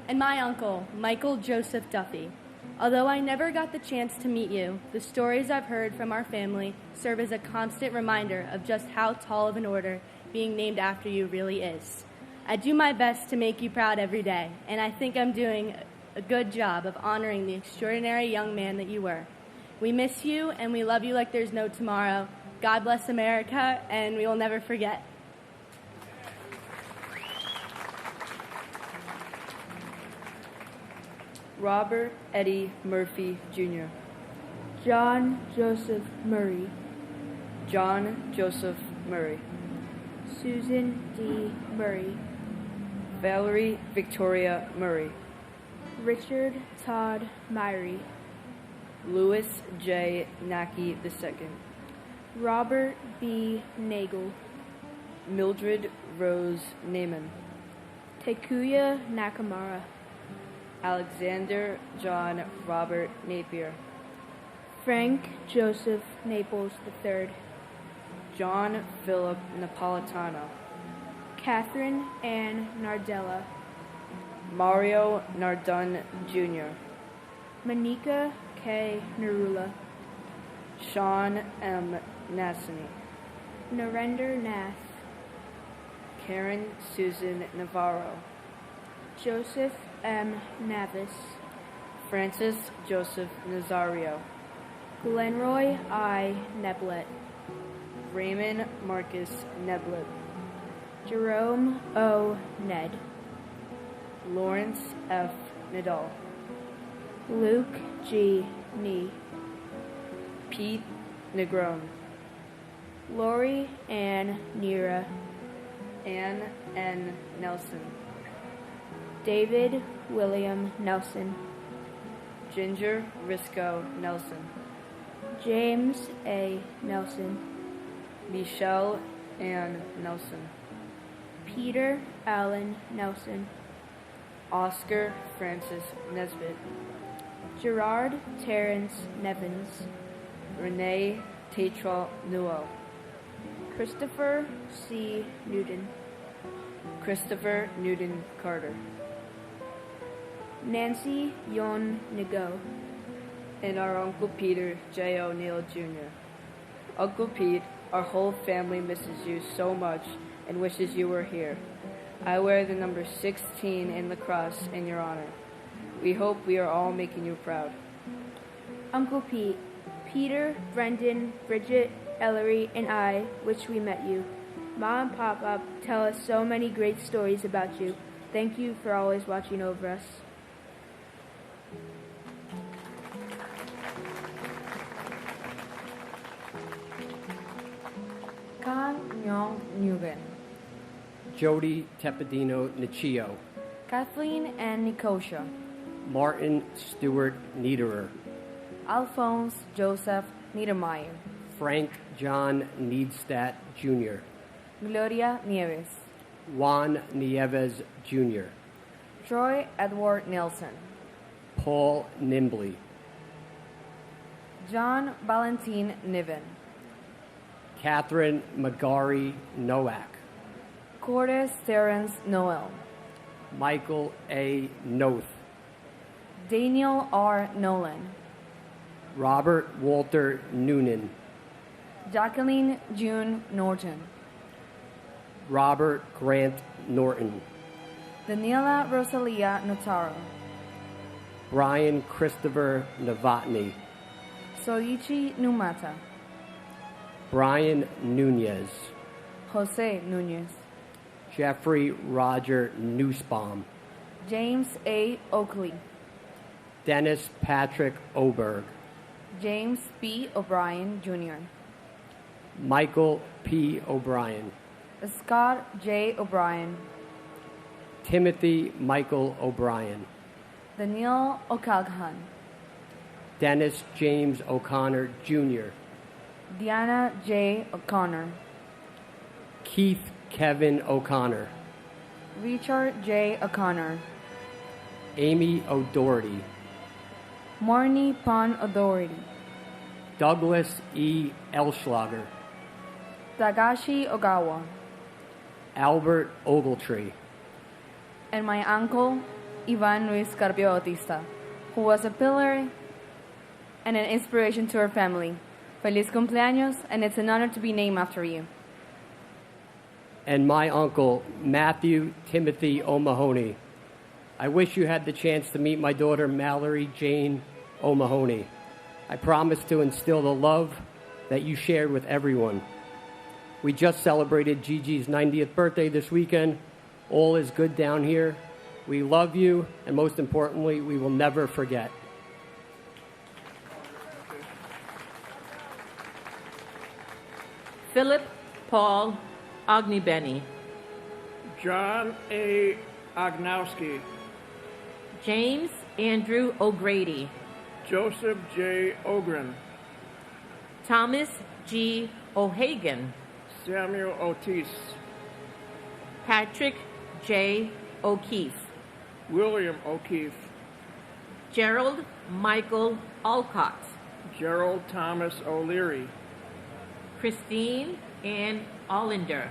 and my uncle, Michael Joseph Duffy. Although I never got the chance to meet you, the stories I've heard from our family serve as a constant reminder of just how tall of an order being named after you really is. I do my best to make you proud every day, and I think I'm doing a good job of honoring the extraordinary young man that you were. We miss you, and we love you like there's no tomorrow. God bless America, and we will never forget. Robert Eddie Murphy, Jr. John Joseph Murray. John Joseph Murray. Susan D. Murray. Valerie Victoria Murray. Richard Todd Myrie. Louis J. Nackey II. Robert B. Nagel. Mildred Rose Naiman. Takuya Nakamura. Alexander John Robert Napier. Frank Joseph Naples III. John Philip Napolitano. Catherine Ann Nardella. Mario Nardun Jr. Monica K. Narula. Sean M. Nassany. Narendra Nath. Karen Susan Navarro. Joseph M. Navis. Francis Joseph Nazario. Glenroy I. Neblet. Raymond Marcus Neblet. Jerome O. Ned. Lawrence F. Nadal. Luke G. Nee. Pete Negron. Lori Ann Nera. Ann N. Nelson. David William Nelson. Ginger Risco Nelson. James A. Nelson. Michelle Ann Nelson. Peter Allen Nelson. Oscar Francis Nesbitt. Gerard Terrence Nevins. Renee Tatral Newell. Christopher C. Newton. Christopher Newton Carter. Nancy Yon Nago. And our Uncle Peter J. O'Neill Jr. Uncle Pete, our whole family misses you so much and wishes you were here. I wear the number 16 in the cross in your honor. We hope we are all making you proud. Uncle Pete, Peter, Brendan, Bridget, Ellery, and I wish we met you. Mom and Papa tell us so many great stories about you. Thank you for always watching over us. Nong Nguyen, Jody Tepedino Nichio, Kathleen Ann Nicosia, Martin Stewart Niederer, Alphonse Joseph Niedermeyer, Frank John Needstadt Jr., Gloria Nieves, Juan Nieves Jr., Troy Edward Nelson, Paul Nimbley, John Valentin Niven, Catherine Magari Nowak, Cordes Terrence Noel, Michael A. Noth, Daniel R. Nolan, Robert Walter Noonan, Jacqueline June Norton, Robert Grant Norton, Daniela Rosalia Notaro, Brian Christopher Novotny, Soichi Numata, Brian Nunez, Jose Nunez, Jeffrey Roger Nussbaum, James A. Oakley, Dennis Patrick Oberg, James P. O'Brien Jr., Michael P. O'Brien, Scott J. O'Brien, Timothy Michael O'Brien, Daniel O'Callaghan, Dennis James O'Connor Jr., Diana J. O'Connor, Keith Kevin O'Connor, Richard J. O'Connor, Amy O'Doherty, Marnie Pon O'Doherty, Douglas E. Elschlager, Tagashi Ogawa, Albert Ogletree, and my uncle, Ivan Luis Carpio Bautista, who was a pillar and an inspiration to our family. Feliz cumpleaños, and it's an honor to be named after you. and my uncle, Matthew Timothy O'Mahony. I wish you had the chance to meet my daughter, Mallory Jane O'Mahony. I promise to instill the love that you shared with everyone. We just celebrated Gigi's 90th birthday this weekend. All is good down here. We love you, and most importantly, we will never forget. Philip Paul Ognibeni, John A. Ognowski, James Andrew O'Grady, Joseph J. Ogren, Thomas G. O'Hagan, Samuel Otis, Patrick J. O'Keefe, William O'Keefe, Gerald Michael Alcott, Gerald Thomas O'Leary, Christine Ann Allender,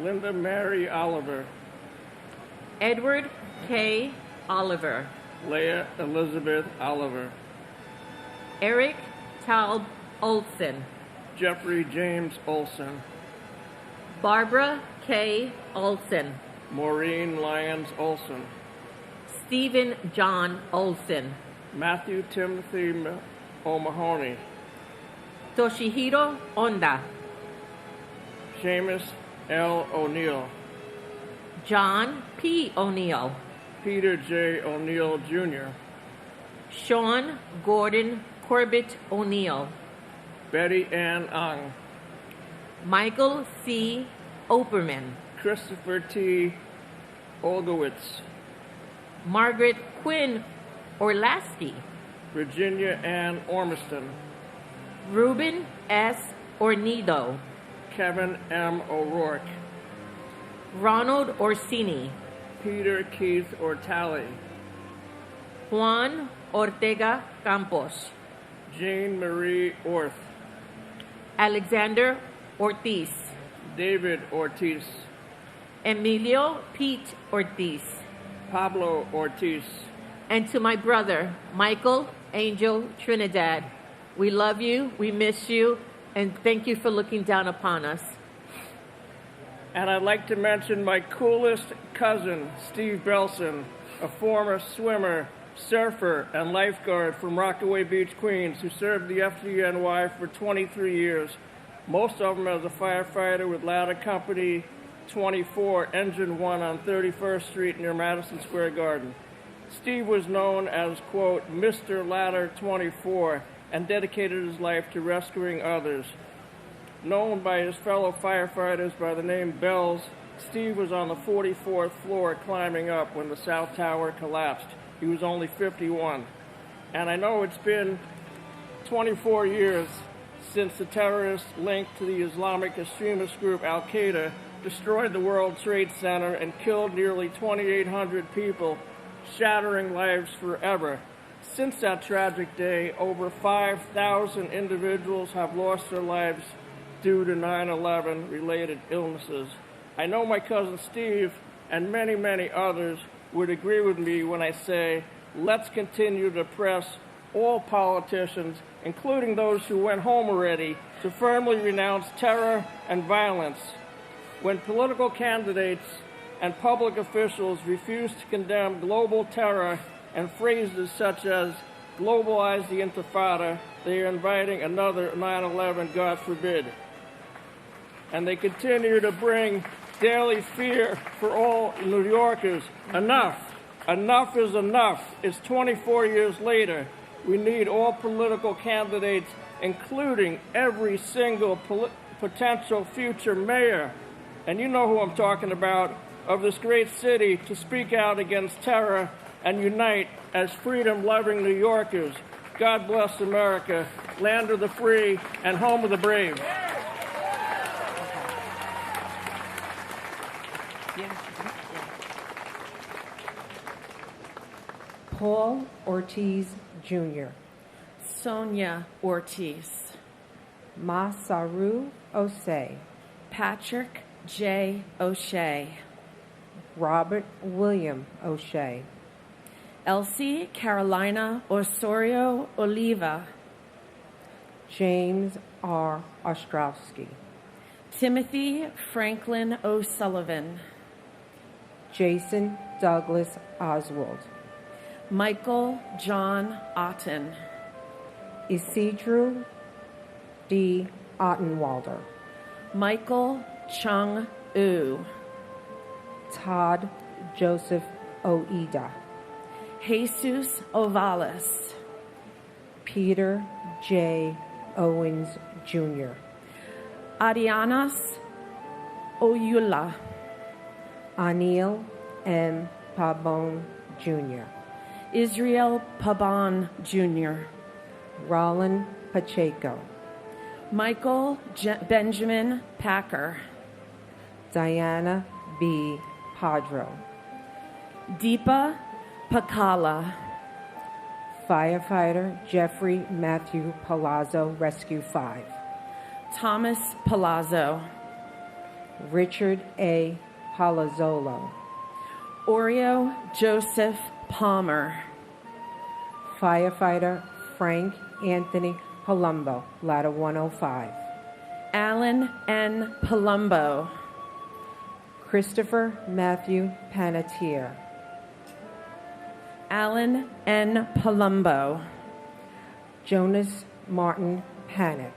Linda Mary Oliver, Edward K. Oliver, Leah Elizabeth Oliver, Eric Taub Olson, Jeffrey James Olson, Barbara K. Olson, Maureen Lyons Olson, Stephen John Olson, Matthew Timothy O'Mahony, Toshihiro Onda, Seamus L. O'Neill, John P. O'Neill, Peter J. O'Neill Jr., Sean Gordon Corbett O'Neill, Betty Ann Ung, Michael C. Operman, Christopher T. Olgowitz, Margaret Quinn Orlasky, Virginia Ann Ormiston, Ruben S. Ornido, Kevin M. O'Rourke, Ronald Orsini, Peter Keith Ortali, Juan Ortega Campos, Jane Marie Orth, Alexander Ortiz, David Ortiz, Emilio Pete Ortiz, Pablo Ortiz, and to my brother, Michael Angel Trinidad. We love you, we miss you, and thank you for looking down upon us. And I'd like to mention my coolest cousin, Steve Belson, a former swimmer, surfer, and lifeguard from Rockaway Beach, Queens, who served the FDNY for 23 years, most of them as a firefighter with Ladder Company 24, Engine 1 on 31st Street near Madison Square Garden. Steve was known as, quote, Mr. Ladder 24, and dedicated his life to rescuing others. known by his fellow firefighters by the name Bells, Steve was on the 44th floor climbing up when the South Tower collapsed. He was only 51. And I know it's been 24 years since the terrorists linked to the Islamic extremist group Al-Qaeda destroyed the World Trade Center and killed nearly 2,800 people, shattering lives forever. Since that tragic day, over 5,000 individuals have lost their lives due to 9/11 related illnesses. I know my cousin Steve and many, many others would agree with me when I say, let's continue to press all politicians, including those who went home already, to firmly renounce terror and violence. When political candidates and public officials refuse to condemn global terror and phrases such as globalize the intifada, they are inviting another 9/11, God forbid. And they continue to bring daily fear for all New Yorkers. Enough. Enough is enough. It's 24 years later. We need all political candidates, including every single potential future mayor, and you know who I'm talking about, of this great city, to speak out against terror and unite as freedom-loving New Yorkers. God bless America, land of the free and home of the brave. Paul Ortiz Jr. Sonia Ortiz. Masaru Osei. Patrick J. O'Shea. Robert William O'Shea. Elsie Carolina Osorio Oliva. James R. Ostrowski. Timothy Franklin O'Sullivan. Jason Douglas Oswald. Michael John Otten. Isidro D. Ottenwalder. Michael Chung U. Todd Joseph Oida. Jesus Ovalis. Peter J. Owens Jr. Arianas Oyula. Anil M. Pabon Jr. Israel Pabon Jr. Roland Pacheco. Michael Benjamin Packer. Diana B. Padro. Deepa Pakala. Firefighter Jeffrey Matthew Palazzo, Rescue 5. Thomas Palazzo. Richard A. Palazzolo. Oreo Joseph Palmer. Firefighter Frank Anthony Palumbo, Ladder 105. Alan N. Palumbo. Christopher Matthew Panettiere. Alan N. Palumbo. Jonas Martin Panic.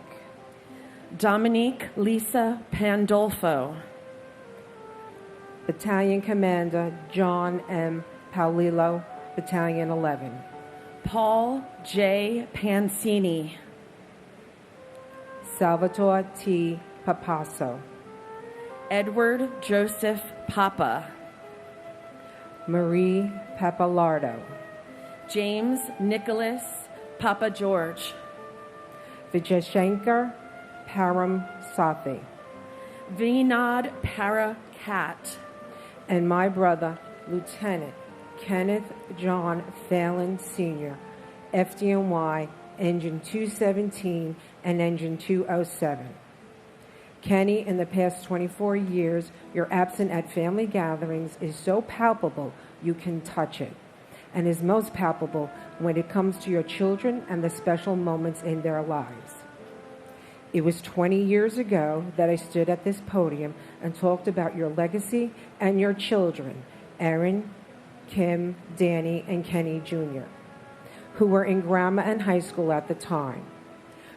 Dominique Lisa Pandolfo. Battalion Commander John M. Paulillo, Battalion 11. Paul J. Pansini. Salvatore T. Papasso. Edward Joseph Papa. Marie Papalardo. James Nicholas Papa George. Vijayashankar Param Sathi. Vinod Parakat. And my brother, Lieutenant Kenneth John Phelan Sr., FDNY, Engine 217 and Engine 207. Kenny, in the past 24 years, your absence at family gatherings is so palpable you can touch it, and is most palpable when it comes to your children and the special moments in their lives. It was 20 years ago that I stood at this podium and talked about your legacy and your children, Erin, Kim, Danny, and Kenny Jr., who were in grammar and high school at the time.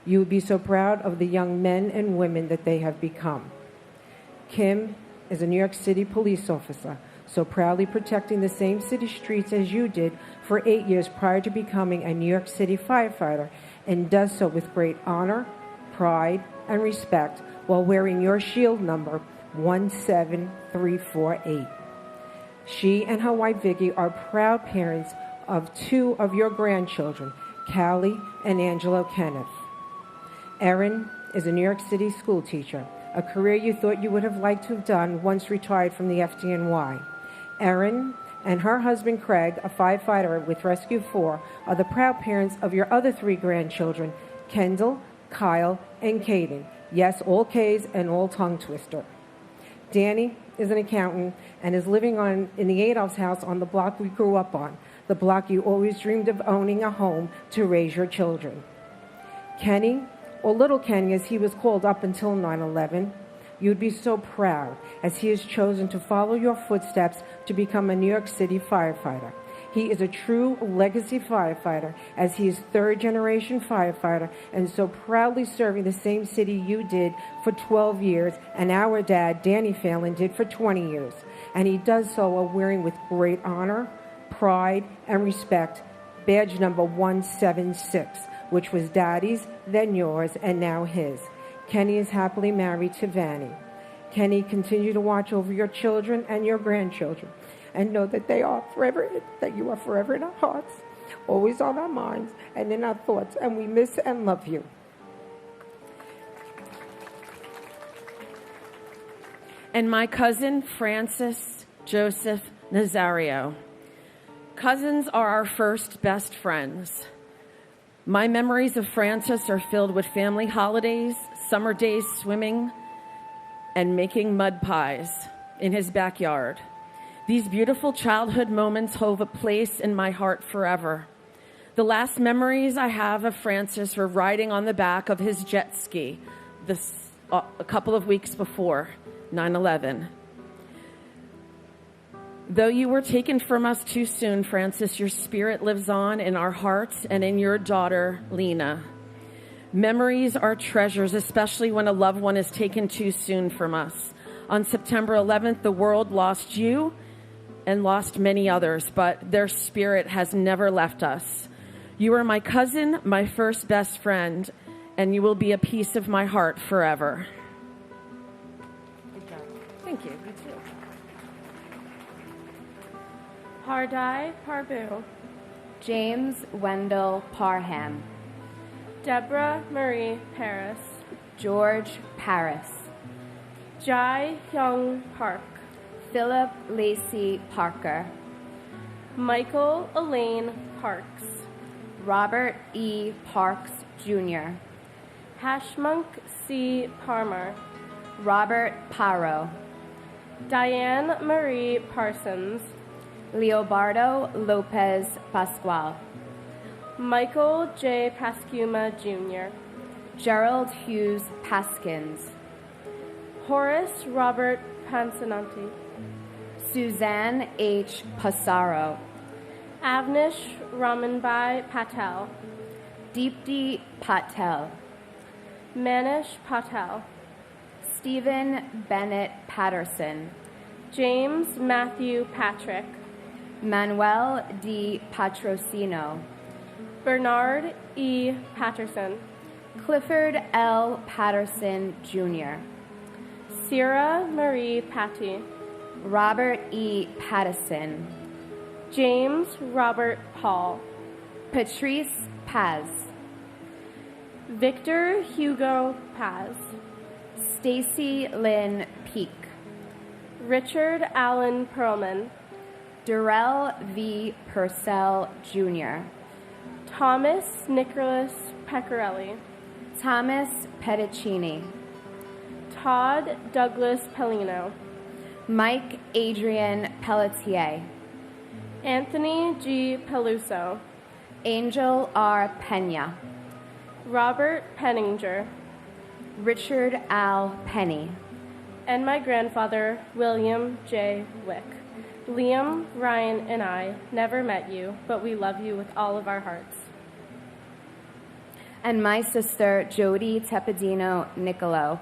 You would be so proud of the young men and women that they have become. Kim is a New York City police officer, so proudly protecting the same city streets as you did for 8 years prior to becoming a New York City firefighter, and does so with great honor, pride, and respect, while wearing your shield number 17348. She and her wife Vicki are proud parents of 2 of your grandchildren, Callie and Angelo Kenneth. Erin is a New York City school teacher, a career you thought you would have liked to have done once retired from the FDNY. Erin and her husband Craig, a firefighter with Rescue 4, are the proud parents of your other 3 grandchildren, Kendall, Kyle, and Caden. Yes, all K's and all tongue twister. Danny is an accountant and is living in the Adolph's house on the block we grew up on, the block you always dreamed of owning a home to raise your children. Kenny, or Little Kenny as he was called up until 9/11, you'd be so proud as he has chosen to follow your footsteps to become a New York City firefighter. He is a true legacy firefighter as he is 3rd-generation firefighter and so proudly serving the same city you did for 12 years and our dad, Danny Phelan, did for 20 years. And he does so while wearing with great honor, pride, and respect badge number 176, which was Daddy's, then yours, and now his. Kenny is happily married to Vanny. Kenny, continue to watch over your children and your grandchildren, and know that you are forever in our hearts, always on our minds, and in our thoughts, and we miss and love you. And my cousin, Francis Joseph Nazario. Cousins are our first best friends. My memories of Francis are filled with family holidays, summer days swimming, and making mud pies in his backyard. These beautiful childhood moments hold a place in my heart forever. The last memories I have of Francis were riding on the back of his jet ski a couple of weeks before 9/11. Though you were taken from us too soon, Francis, your spirit lives on in our hearts and in your daughter, Lena. Memories are treasures, especially when a loved one is taken too soon from us. On September 11th, the world lost you and lost many others, but their spirit has never left us. You are my cousin, my first best friend, and you will be a piece of my heart forever. Good job. Thank you. You too. Pardai Parbu. James Wendell Parham. Deborah Marie Paris. George Paris. Jai Hyung Park. Philip Lacey Parker. Michael Elaine Parks. Robert E. Parks, Jr. Hashmunk C. Parmer. Robert Paro. Diane Marie Parsons. Leobardo Lopez Pascual. Michael J. Pascuma, Jr. Gerald Hughes Paskins. Horace Robert Pansananti. Suzanne H. Passaro. Avnish Ramanbai Patel. Deepti Patel. Manish Patel. Stephen Bennett Patterson. James Matthew Patrick. Manuel D. Patrocino. Bernard E. Patterson. Clifford L. Patterson, Jr. Sierra Marie Patty. Robert E. Pattison. James Robert Paul. Patrice Paz. Victor Hugo Paz. Stacy Lynn Peak. Richard Allen Perlman. Durrell V. Purcell, Jr. Thomas Nicholas Pecorelli. Thomas Petticini. Todd Douglas Pellino. Mike Adrian Pelletier. Anthony G. Peluso. Angel R. Pena. Robert Penninger. Richard Al Penny. And my grandfather, William J. Wick. Liam, Ryan, and I never met you, but we love you with all of our hearts. And my sister, Jody Tepedino Nicolo.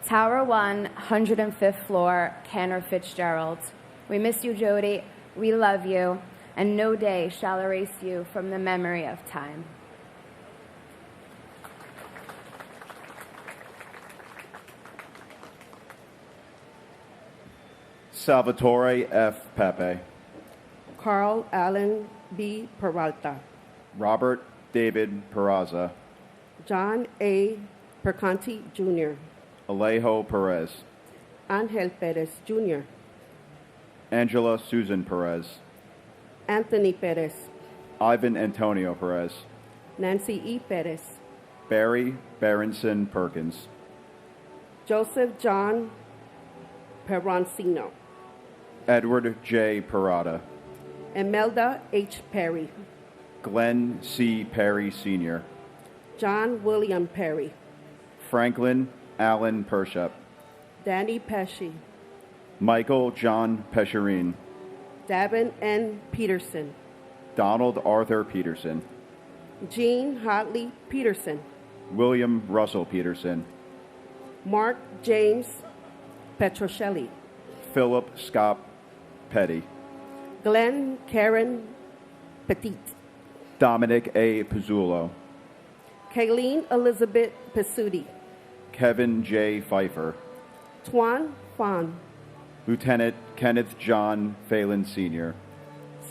Tower 1, 105th floor, Cantor Fitzgerald. We miss you, Jody. We love you. And no day shall erase you from the memory of time. Salvatore F. Pepe. Carl Allen B. Peralta. Robert David Peraza. John A. Perconti Jr. Alejo Perez. Angel Perez Jr. Angela Susan Perez. Anthony Perez. Ivan Antonio Perez. Nancy E. Perez. Barry Berenson Perkins. Joseph John Peroncino. Edward J. Parada. Imelda H. Perry. Glenn C. Perry Sr. John William Perry. Franklin Allen Pershep. Danny Pesci. Michael John Pescherine. Davin N. Peterson. Donald Arthur Peterson. Jean Hartley Peterson. William Russell Peterson. Mark James Petrocelli. Philip Scott Petty. Glenn Karen Petit. Dominic A. Pizzulo. Kayleen Elizabeth Pasuti. Kevin J. Pfeiffer. Tuan Fan. Lieutenant Kenneth John Phelan Sr.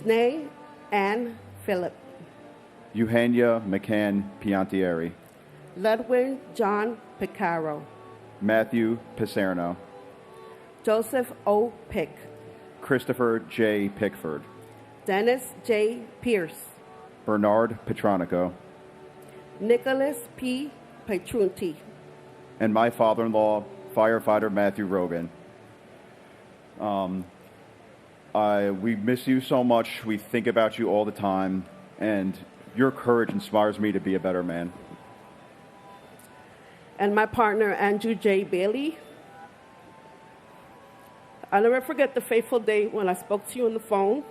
Snay Ann Phillip. Eugenia McCann Piantieri. Ludwig John Picaro. Matthew Picerno. Joseph O. Pick. Christopher J. Pickford. Dennis J. Pierce. Bernard Petronico. Nicholas P. Petrunti. And my father-in-law, firefighter Matthew Rogan. We miss you so much. We think about you all the time. And your courage inspires me to be a better man. And my partner, Andrew J. Bailey. I'll never forget the fateful day when I spoke to you on the phone.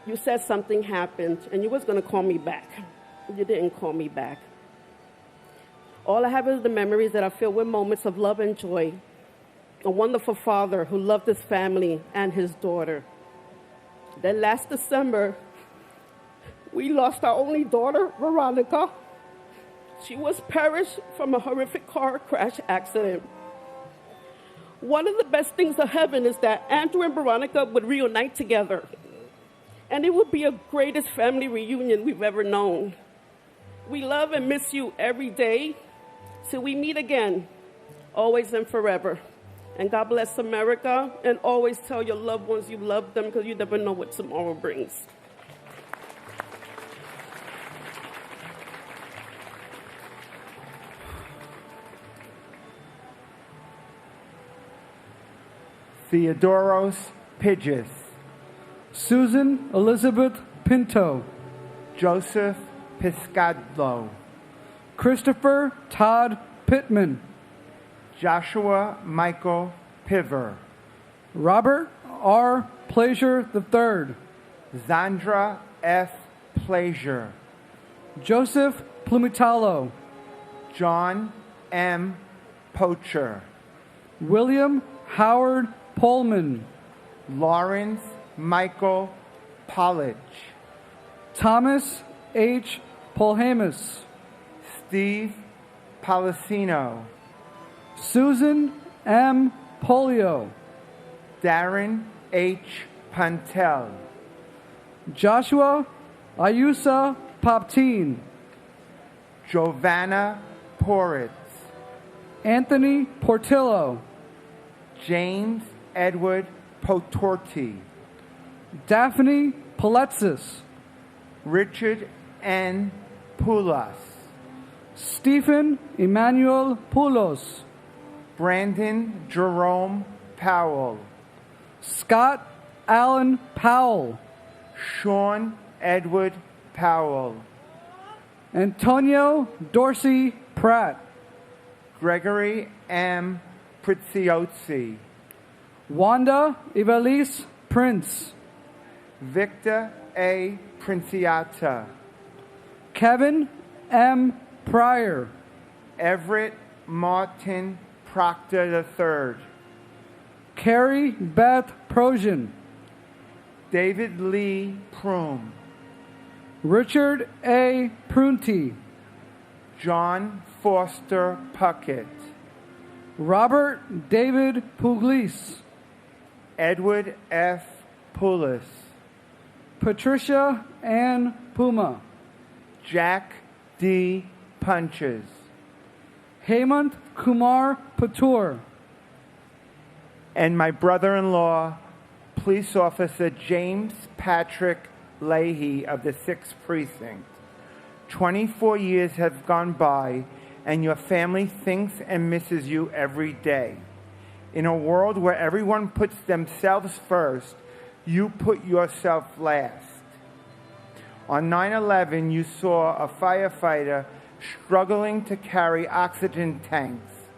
You said something happened, and you was going to call me back. You didn't call me back. All I have is the memories that are filled with moments of love and joy. A wonderful father who loved his family and his daughter. Then last December, we lost our only daughter, Veronica. She was perished from a horrific car crash accident. One of the best things of heaven is that Andrew and Veronica would reunite together. And it would be the greatest family reunion we've ever known. We love and miss you every day. Till we meet again, always and forever. And God bless America. And always tell your loved ones you love them, because you never know what tomorrow brings. Theodoros Pidges. Susan Elizabeth Pinto. Joseph Piscadlo. Christopher Todd Pittman. Joshua Michael Piver. Robert R. Plaisir III. Zandra F. Plaisir. Joseph Plumitalo. John M. Pocher. William Howard Pullman. Lawrence Michael Pollage. Thomas H. Polhamus. Steve Policino. Susan M. Polio. Darren H. Pantel. Joshua Ayusa Popteen. Giovanna Poritz. Anthony Portillo. James Edward Potorti. Daphne Paletsis. Richard N. Poulas. Stephen Emmanuel Poulos. Brandon Jerome Powell. Scott Allen Powell. Sean Edward Powell. Antonio Dorsey Pratt. Gregory M. Priziozzi. Wanda Ivelisse Prince. Victor A. Princiata. Kevin M. Pryor. Everett Martin Proctor III. Carrie Beth Prosian. David Lee Prum. Richard A. Prunty. John Foster Puckett. Robert David Pugliese. Edward F. Poulos, Patricia Ann Puma, Jack D. Punches, Hemant Kumar Patur, and my brother-in-law, Police Officer James Patrick Leahy of the 6th Precinct. 24 years have gone by, and your family thinks and misses you every day. In a world where everyone puts themselves first, you put yourself last. On 9/11, you saw a firefighter struggling to carry oxygen tanks,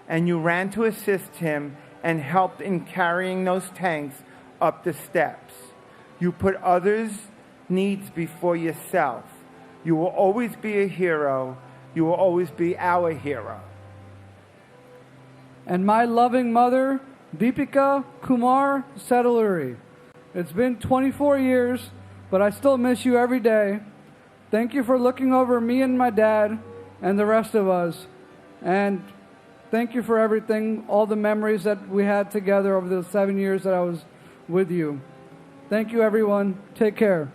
and you ran to assist him and helped in carrying those tanks up the steps. You put others' needs before yourself. You will always be a hero. You will always be our hero. and my loving mother, Deepika Kumar Sedaluri. It's been 24 years, but I still miss you every day. Thank you for looking over me and my dad and the rest of us. And thank you for everything, all the memories that we had together over the 7 years that I was with you. Thank you, everyone. Take care.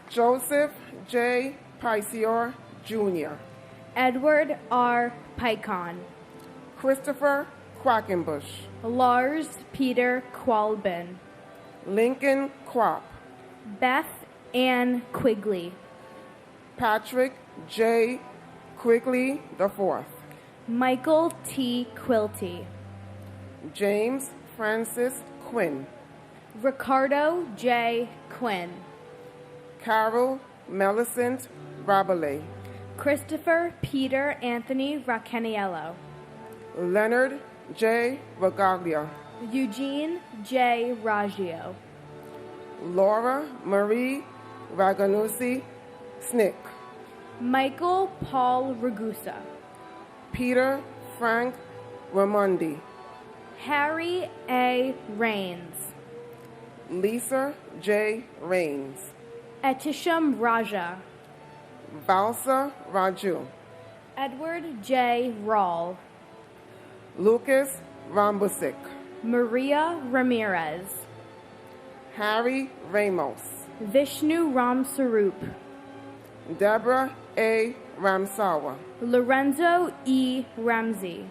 Joseph J. Pisior, Jr. Edward R. Picon. Christopher Quackenbush. Lars Peter Qualbin. Lincoln Quap. Beth Ann Quigley. Patrick J. Quigley IV. Michael T. Quilty. James Francis Quinn. Ricardo J. Quinn. Carol Millicent Rabelais. Christopher Peter Anthony Raccaniello. Leonard J. Ragaglia. Eugene J. Raggio. Laura Marie Raganusi Snick. Michael Paul Ragusa. Peter Frank Ramondi. Harry A. Rains. Lisa J. Rains. Etisham Raja. Valsa Raju. Edward J. Rawl. Lucas Rambusik. Maria Ramirez. Harry Ramos. Vishnu Ramsarup. Deborah A. Ramsawa. Lorenzo E. Ramsey.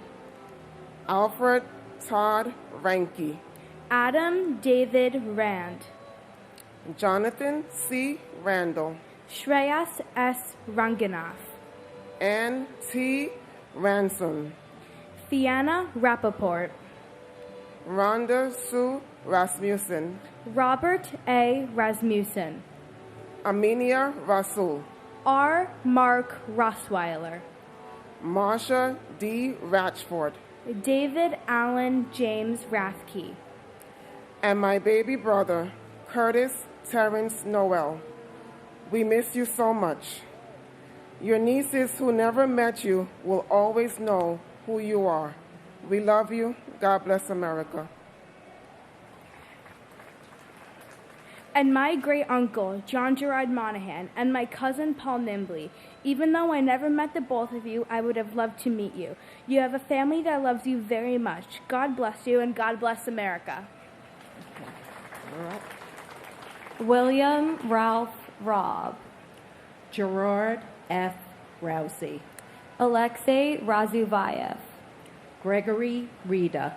Alfred Todd Ranke. Adam David Rand. Jonathan C. Randall. Shreyas S. Ranganath. Ann T. Ransom. Fianna Rappaport. Rhonda Sue Rasmussen. Robert A. Rasmussen. Aminia Rasul. R. Mark Rossweiler. Marsha D. Ratchford. David Allen James Rathke. And my baby brother, Curtis Terrence Noel. We miss you so much. Your nieces who never met you will always know who you are. We love you. God bless America. And my great-uncle, John Gerard Monahan, and my cousin, Paul Nimbley. Even though I never met the both of you, I would have loved to meet you. You have a family that loves you very much. God bless you, and God bless America. William Ralph Robb. Gerard F. Rousey. Alexei Razuvayev. Gregory Rita.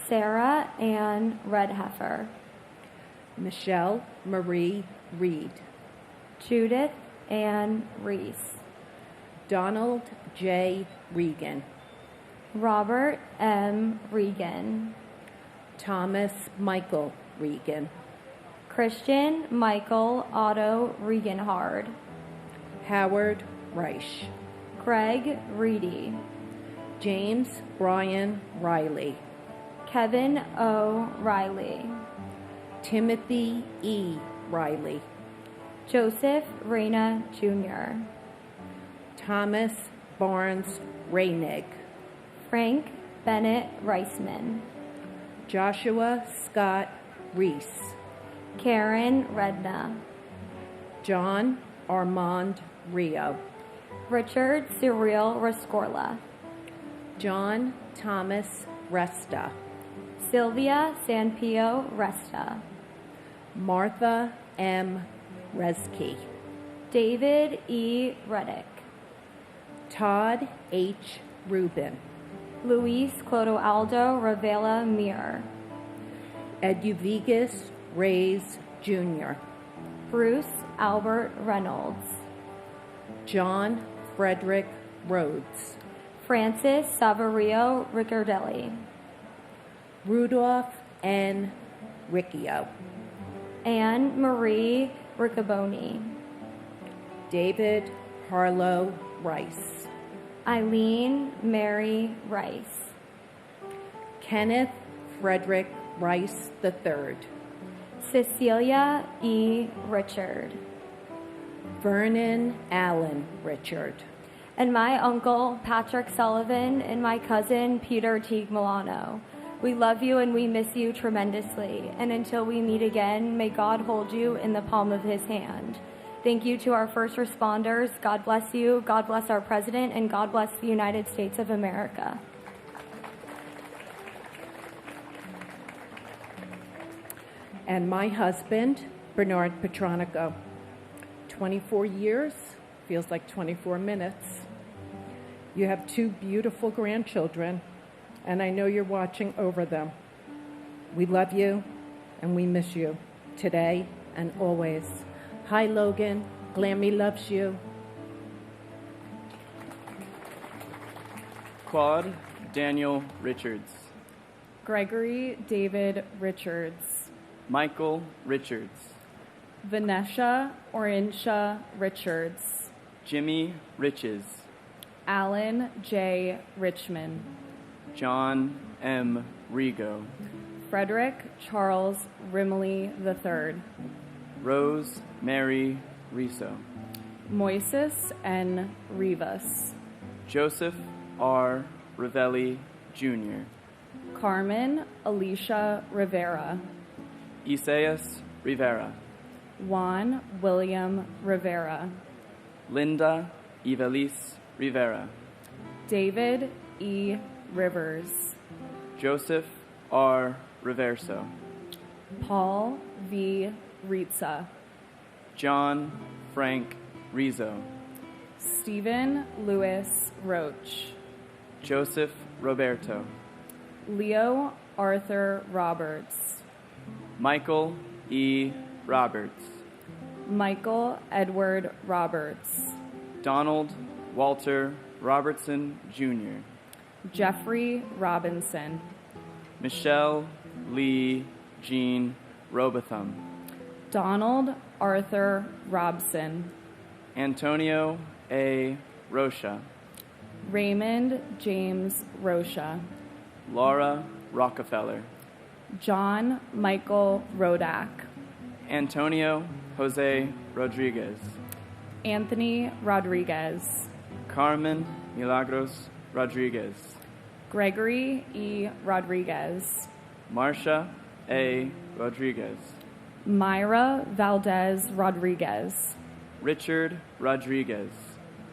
Sarah Ann Redheffer. Michelle Marie Reed. Judith Ann Reese. Donald J. Regan. Robert M. Regan. Thomas Michael Regan. Christian Michael Otto Regenhard. Howard Reich. Craig Reedy. James Brian Riley. Kevin O. Riley. Timothy E. Riley. Joseph Reyna Jr. Thomas Barnes Rainig. Frank Bennett Reisman. Joshua Scott Reese. Karen Redna. John Armand Rio. Richard Cyril Rescorla. John Thomas Resta, Sylvia Sanpio Resta, Martha M. Reski, David E. Reddick, Todd H. Rubin, Luis Clodoaldo Ravela Mir, Eduviges Reyes Jr., Bruce Albert Reynolds, John Frederick Rhodes, Francis Saverio Riccardelli, Rudolph N. Riccio, Anne Marie Riccaboni, David Harlow Rice, Eileen Mary Rice, Kenneth Frederick Rice III, Cecilia E. Richard, Vernon Allen Richard, and my uncle Patrick Sullivan and my cousin Peter Teague Milano. We love you and we miss you tremendously. And until we meet again, may God hold you in the palm of his hand. Thank you to our first responders. God bless you. God bless our president, and God bless the United States of America. And my husband, Bernard Petronico. 24 years, feels like 24 minutes. You have 2 beautiful grandchildren, and I know you're watching over them. We love you, and we miss you today and always. Hi, Logan. Glammy loves you. Claude Daniel Richards, Gregory David Richards, Michael Richards, Vanessa Orinsha Richards, Jimmy Riches, Alan J. Richmond, John M. Rigo, Frederick Charles Rimley III, Rose Mary Riso, Moises N. Rivas, Joseph R. Ravelli Jr., Carmen Alicia Rivera, Isaias Rivera, Juan William Rivera, Linda Ivelisse Rivera, David E. Rivers, Joseph R. Reverso, Paul V. Ritza, John Frank Rizzo, Stephen Louis Roach, Joseph Roberto, Leo Arthur Roberts, Michael E. Roberts, Michael Edward Roberts, Donald Walter Robertson Jr., Jeffrey Robinson, Michelle Lee Jean Robotham, Donald Arthur Robson, Antonio A. Rocha, Raymond James Rocha, Laura Rockefeller, John Michael Rodak, Antonio Jose Rodriguez, Anthony Rodriguez, Carmen Milagros Rodriguez, Gregory E. Rodriguez, Marcia A. Rodriguez, Myra Valdez Rodriguez, Richard Rodriguez,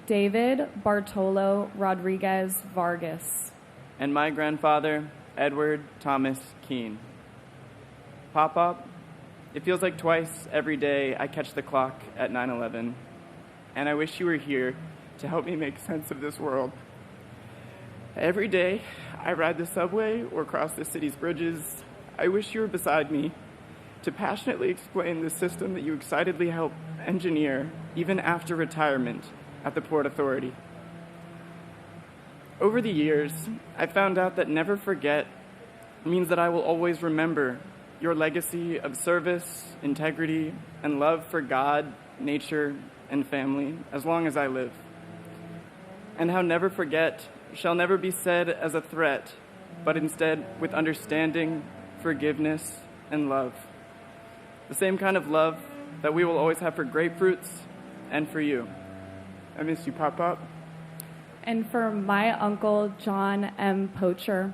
David Bartolo Rodriguez Vargas, and my grandfather, Edward Thomas Keene. Pop-Up, it feels like twice every day I catch the clock at 9/11, and I wish you were here to help me make sense of this world. Every day I ride the subway or cross the city's bridges, I wish you were beside me to passionately explain the system that you excitedly help engineer even after retirement at the Port Authority. Over the years, I found out that never forget means that I will always remember your legacy of service, integrity, and love for God, nature, and family as long as I live. And how never forget shall never be said as a threat, but instead with understanding, forgiveness, and love. The same kind of love that we will always have for grapefruits and for you. I miss you, Pop-Up. and for my uncle, John M. Poacher.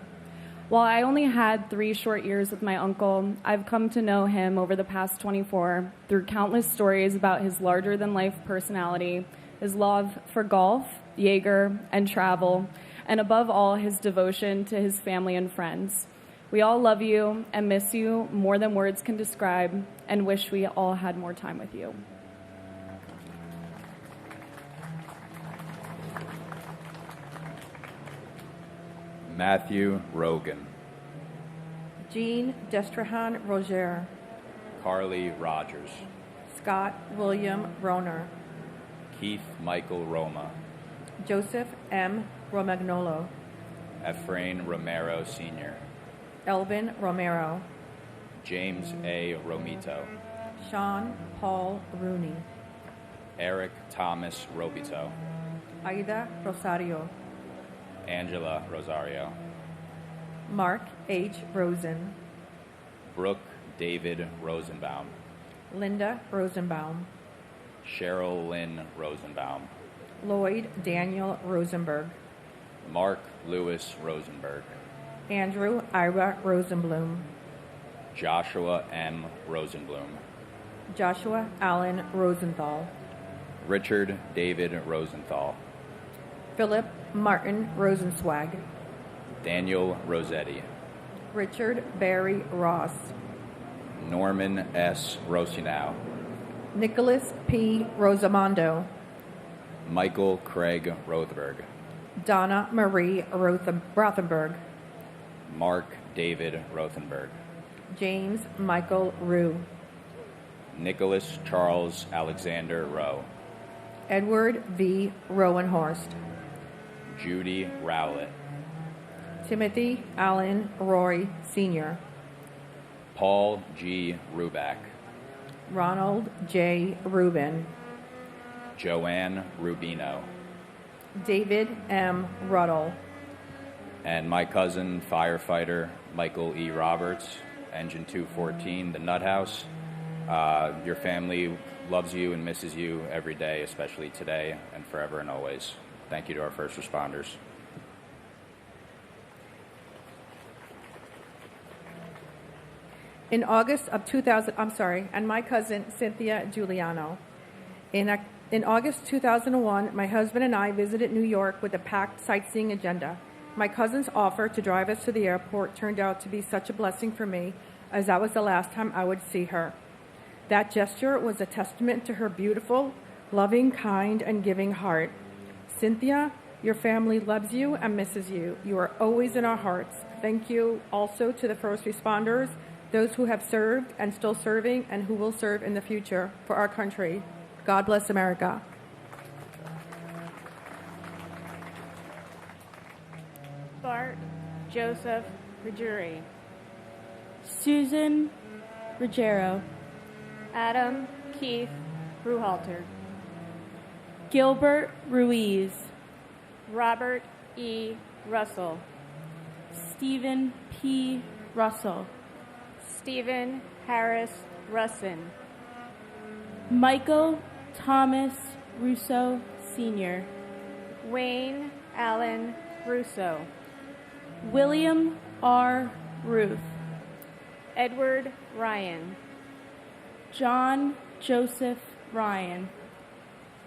While I only had 3 short years with my uncle, I've come to know him over the past 24 through countless stories about his larger-than-life personality, his love for golf, Jaeger, and travel, and above all, his devotion to his family and friends. We all love you and miss you more than words can describe, and wish we all had more time with you. Matthew Rogan. Jean Destrahan Roger. Carly Rogers. Scott William Roner. Keith Michael Roma. Joseph M. Romagnolo. Efrain Romero Sr. Elvin Romero. James A. Romito. Sean Paul Rooney. Eric Thomas Robito. Aida Rosario. Angela Rosario. Mark H. Rosen. Brooke David Rosenbaum. Linda Rosenbaum. Cheryl Lynn Rosenbaum. Lloyd Daniel Rosenberg. Mark Lewis Rosenberg. Andrew Ira Rosenblum. Joshua M. Rosenblum. Joshua Allen Rosenthal. Richard David Rosenthal. Philip Martin Rosenswag. Daniel Rossetti. Richard Barry Ross. Norman S. Rosinow. Nicholas P. Rosamondo. Michael Craig Rothberg. Donna Marie Rothenberg. Mark David Rothenberg. James Michael Rue. Nicholas Charles Alexander Rowe. Edward V. Rowenhorst. Judy Rowlett. Timothy Allen Roy Sr. Paul G. Ruback. Ronald J. Rubin. Joanne Rubino. David M. Ruddle. And my cousin, firefighter Michael E. Roberts, Engine 214, the Nut House. Your family loves you and misses you every day, especially today and forever and always. Thank you to our first responders. In August of 2000, and my cousin Cynthia Giuliano. In August 2001, my husband and I visited New York with a packed sightseeing agenda. My cousin's offer to drive us to the airport turned out to be such a blessing for me, as that was the last time I would see her. That gesture was a testament to her beautiful, loving, kind, and giving heart. Cynthia, your family loves you and misses you. You are always in our hearts. Thank you also to the first responders, those who have served and still serving and who will serve in the future for our country. God bless America. Bart Joseph Ruggieri. Susan Ruggiero. Adam Keith Ruhalter. Gilbert Ruiz. Robert E. Russell. Stephen P. Russell. Stephen Harris Russin. Michael Thomas Russo Sr. Wayne Allen Russo. William R. Ruth. Edward Ryan. John Joseph Ryan.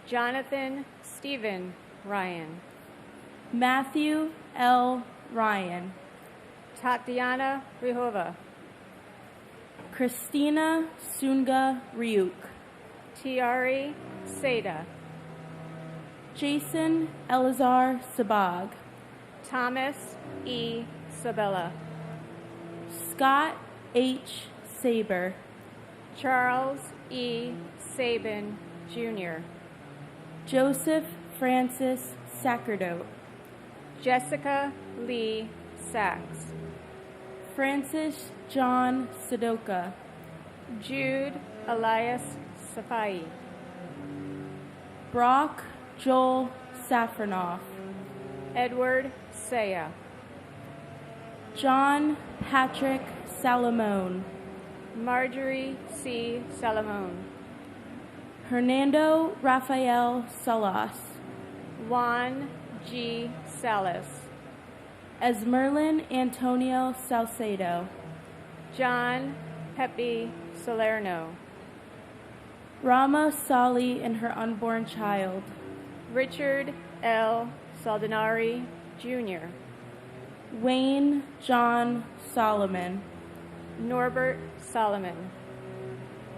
Jonathan Stephen Ryan. Matthew L. Ryan. Tatiana Rihova. Christina Sunga Ryuk. Tiari Seda. Jason Elazar Sabag. Thomas E. Sabella. Scott H. Saber. Charles E. Sabin, Jr. Joseph Francis Sacerdote. Jessica Lee Sachs. Francis John Sudoka. Jude Elias Safai. Brock Joel Safranoff. Edward Saya. John Patrick Salamone. Marjorie C. Salamone. Hernando Rafael Salas. Juan G. Salas. Esmerlin Antonio Salcedo. John Pepe Salerno. Rama Sali and her unborn child. Richard L. Saldinari Jr., Wayne John Solomon, Norbert Solomon,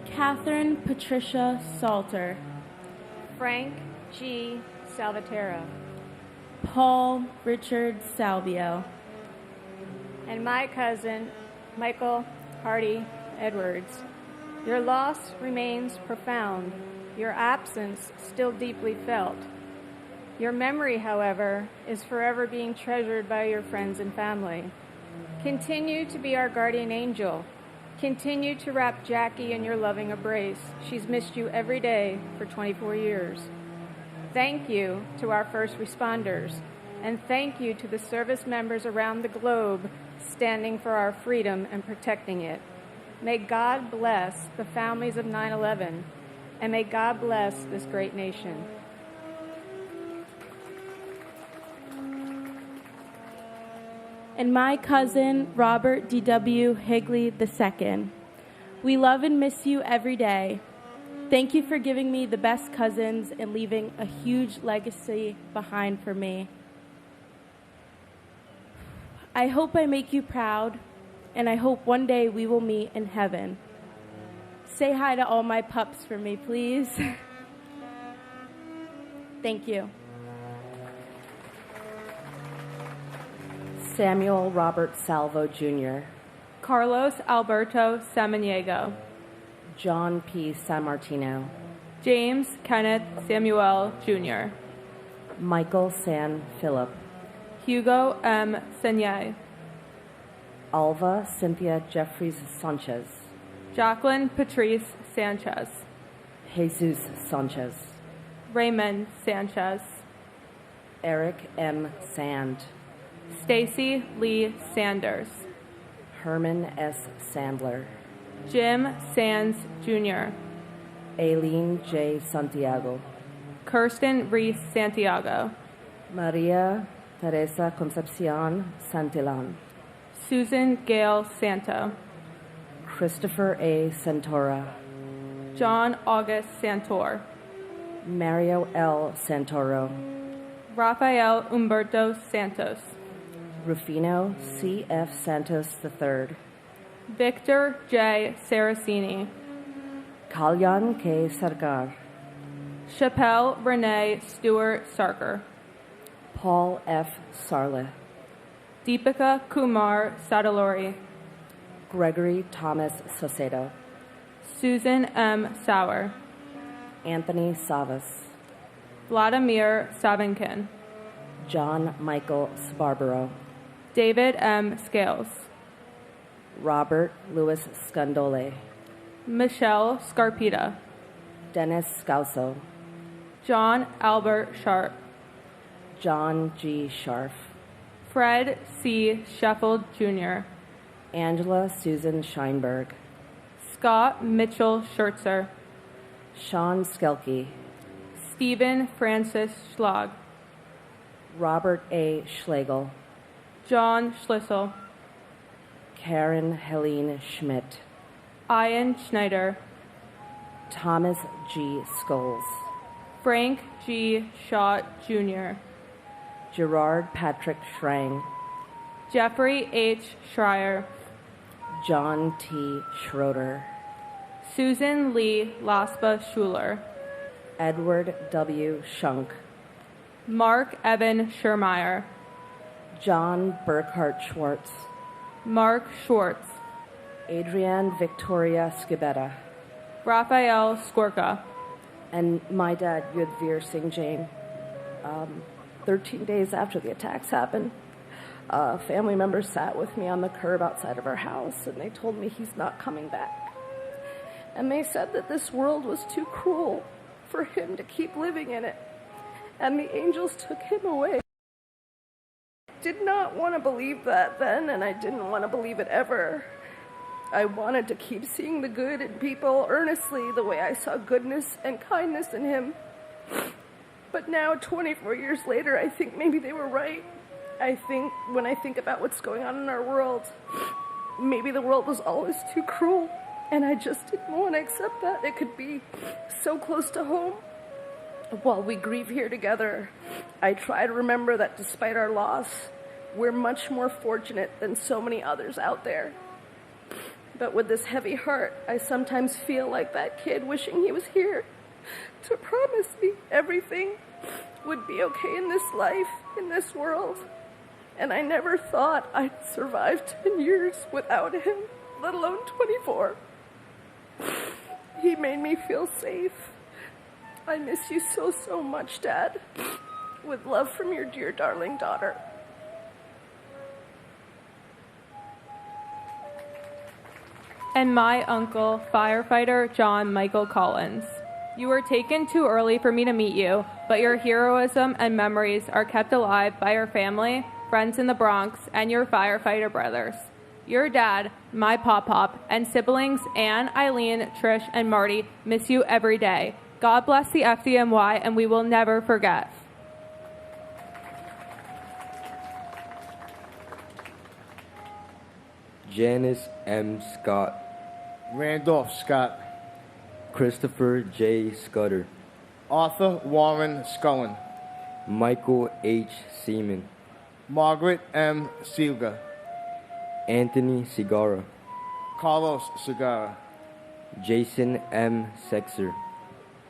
Catherine Patricia Salter, Frank G. Salvatierra, Paul Richard Salvio, and my cousin, Michael Hardy Edwards. Your loss remains profound, your absence still deeply felt. Your memory, however, is forever being treasured by your friends and family. Continue to be our guardian angel. Continue to wrap Jackie in your loving embrace. She's missed you every day for 24 years. Thank you to our first responders, and thank you to the service members around the globe standing for our freedom and protecting it. May God bless the families of 9/11, and may God bless this great nation. and my cousin, Robert D.W. Higley II. We love and miss you every day. Thank you for giving me the best cousins and leaving a huge legacy behind for me. I hope I make you proud, and I hope one day we will meet in heaven. Say hi to all my pups for me, please. Thank you. Samuel Robert Salvo, Jr. Carlos Alberto Samaniego. John P. Sammartino. James Kenneth Samuel, Jr. Michael San Philip. Hugo M. Senier. Alva Cynthia Jeffries Sanchez. Jacqueline Patrice Sanchez. Jesus Sanchez. Raymond Sanchez. Eric M. Sand. Stacy Lee Sanders. Herman S. Sandler. Jim Sands, Jr. Aileen J. Santiago. Kirsten Reese Santiago. Maria Teresa Concepcion Santillan. Susan Gale Santo. Christopher A. Santora. John August Santor. Mario L. Santoro. Rafael Humberto Santos. Rufino C. F. Santos III. Victor J. Saraceni. Kalyan K. Sarkar. Chappelle Renee Stewart Sarker. Paul F. Sarle. Deepika Kumar Sadalori. Gregory Thomas Saucedo. Susan M. Sauer. Anthony Savas. Vladimir Savinkin. John Michael Sbarbaro. David M. Scales. Robert Louis Scandole. Michelle Scarpita. Dennis Scauso. John Albert Sharp. John G. Scharf. Fred C. Sheffield, Jr. Angela Susan Scheinberg. Scott Mitchell Schertzer. Sean Skelke. Stephen Francis Schlag. Robert A. Schlegel. John Schlissel. Karen Helene Schmidt. Ian Schneider. Thomas G. Scholes. Frank G. Schott, Jr. Gerard Patrick Schrang. Jeffrey H. Schreier. John T. Schroeder. Susan Lee Laspa Schuler. Edward W. Shunk. Mark Evan Schermeyer. John Burkhart Schwartz. Mark Schwartz. Adrienne Victoria Skibetta. Raphael Skorka. And my dad, Yudhvir Singh Jain. 13 days after the attacks happened, family members sat with me on the curb outside of our house, and they told me he's not coming back. And they said that this world was too cruel for him to keep living in it, and the angels took him away. Did not want to believe that then, and I didn't want to believe it ever. I wanted to keep seeing the good in people earnestly the way I saw goodness and kindness in him. But now, 24 years later, I think maybe they were right. When I think about what's going on in our world, maybe the world was always too cruel, and I just didn't want to accept that. It could be so close to home. While we grieve here together, I try to remember that despite our loss, we're much more fortunate than so many others out there. But with this heavy heart, I sometimes feel like that kid wishing he was here to promise me everything would be okay in this life, in this world. And I never thought I'd survive 10 years without him, let alone 24. He made me feel safe. I miss you so, so much, Dad. With love from your dear darling daughter. And my uncle, firefighter John Michael Collins. You were taken too early for me to meet you, but your heroism and memories are kept alive by your family, friends in the Bronx, and your firefighter brothers. Your dad, my pop-pop, and siblings Ann, Eileen, Trish, and Marty miss you every day. God bless the FDNY, and we will never forget. Janice M. Scott. Randolph Scott. Christopher J. Scudder. Arthur Warren Scullen. Michael H. Seaman. Margaret M. Seelga. Anthony Segarra. Carlos Segarra. Jason M. Sexer.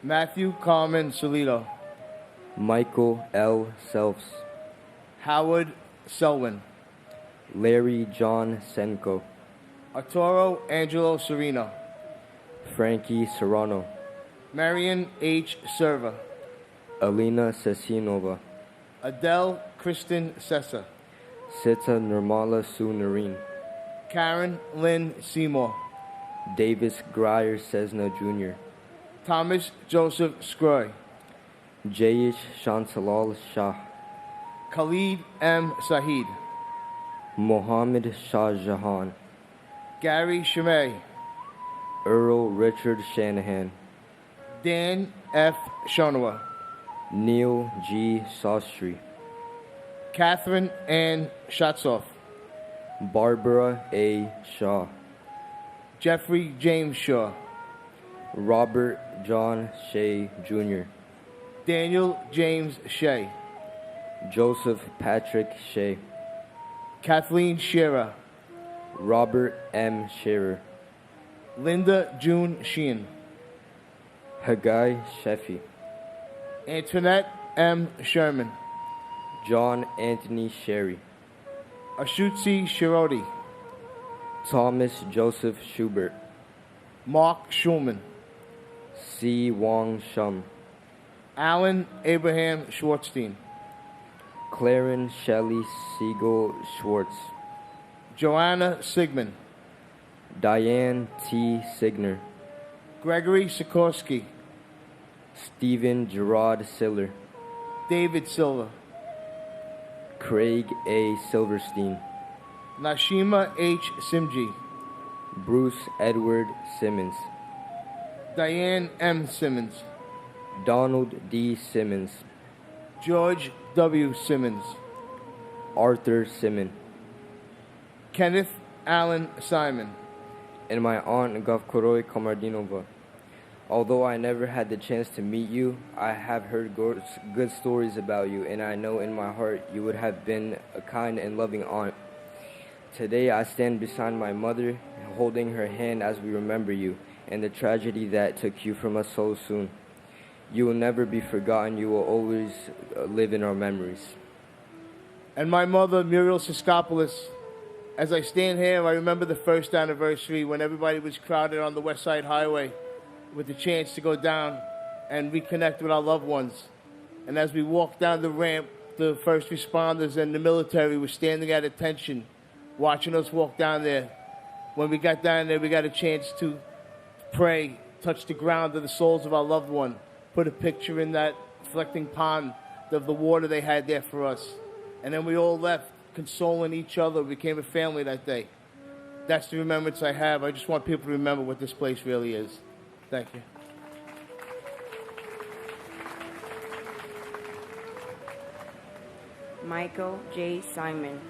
Matthew Carmen Solito. Michael L. Selfs. Howard Selwyn. Larry John Senko. Arturo Angelo Serino. Frankie Serrano. Marion H. Serva. Alina Sesinova. Adele Kristen Sessa. Sita Nirmala Sunareen. Karen Lynn Seymour. Davis Grier Cessna Jr. Thomas Joseph Scroy. Jayish Shantalal Shah. Khalid M. Sahid. Mohammed Shah Jahan. Gary Shemay. Earl Richard Shanahan. Dan F. Shonowa. Neil G. Sastry. Catherine Ann Shatzoff. Barbara A. Shaw. Jeffrey James Shaw. Robert John Shea Jr. Daniel James Shea. Joseph Patrick Shea. Kathleen Shearer. Robert M. Shearer. Linda June Sheehan. Haggai Sheffy. Antoinette M. Sherman. John Anthony Sherry. Ashutsi Shiroti. Thomas Joseph Schubert. Mark Schulman. C. Wong Shum. Alan Abraham Schwartzstein. Claren Shelley Siegel Schwartz. Joanna Sigmund. Diane T. Signer. Gregory Sikorsky. Stephen Gerard Siller. David Silva. Craig A. Silverstein. Nashima H. Simji. Bruce Edward Simmons. Diane M. Simmons. Donald D. Simmons. George W. Simmons. Arthur Simmons. Kenneth Allen Simon. And my aunt Gavkoroi Komardinova. Although I never had the chance to meet you, I have heard good stories about you, and I know in my heart you would have been a kind and loving aunt. Today I stand beside my mother, holding her hand as we remember you and the tragedy that took you from us so soon. You will never be forgotten. You will always live in our memories. And my mother, Muriel Siskopoulos. As I stand here, I remember the first anniversary when everybody was crowded on the West Side Highway with the chance to go down and reconnect with our loved ones. And as we walked down the ramp, the first responders and the military were standing at attention, watching us walk down there. When we got down there, we got a chance to pray, touch the ground of the souls of our loved one, put a picture in that reflecting pond of the water they had there for us. And then we all left consoling each other. We became a family that day. That's the remembrance I have. I just want people to remember what this place really is. Thank you. Michael J. Simon.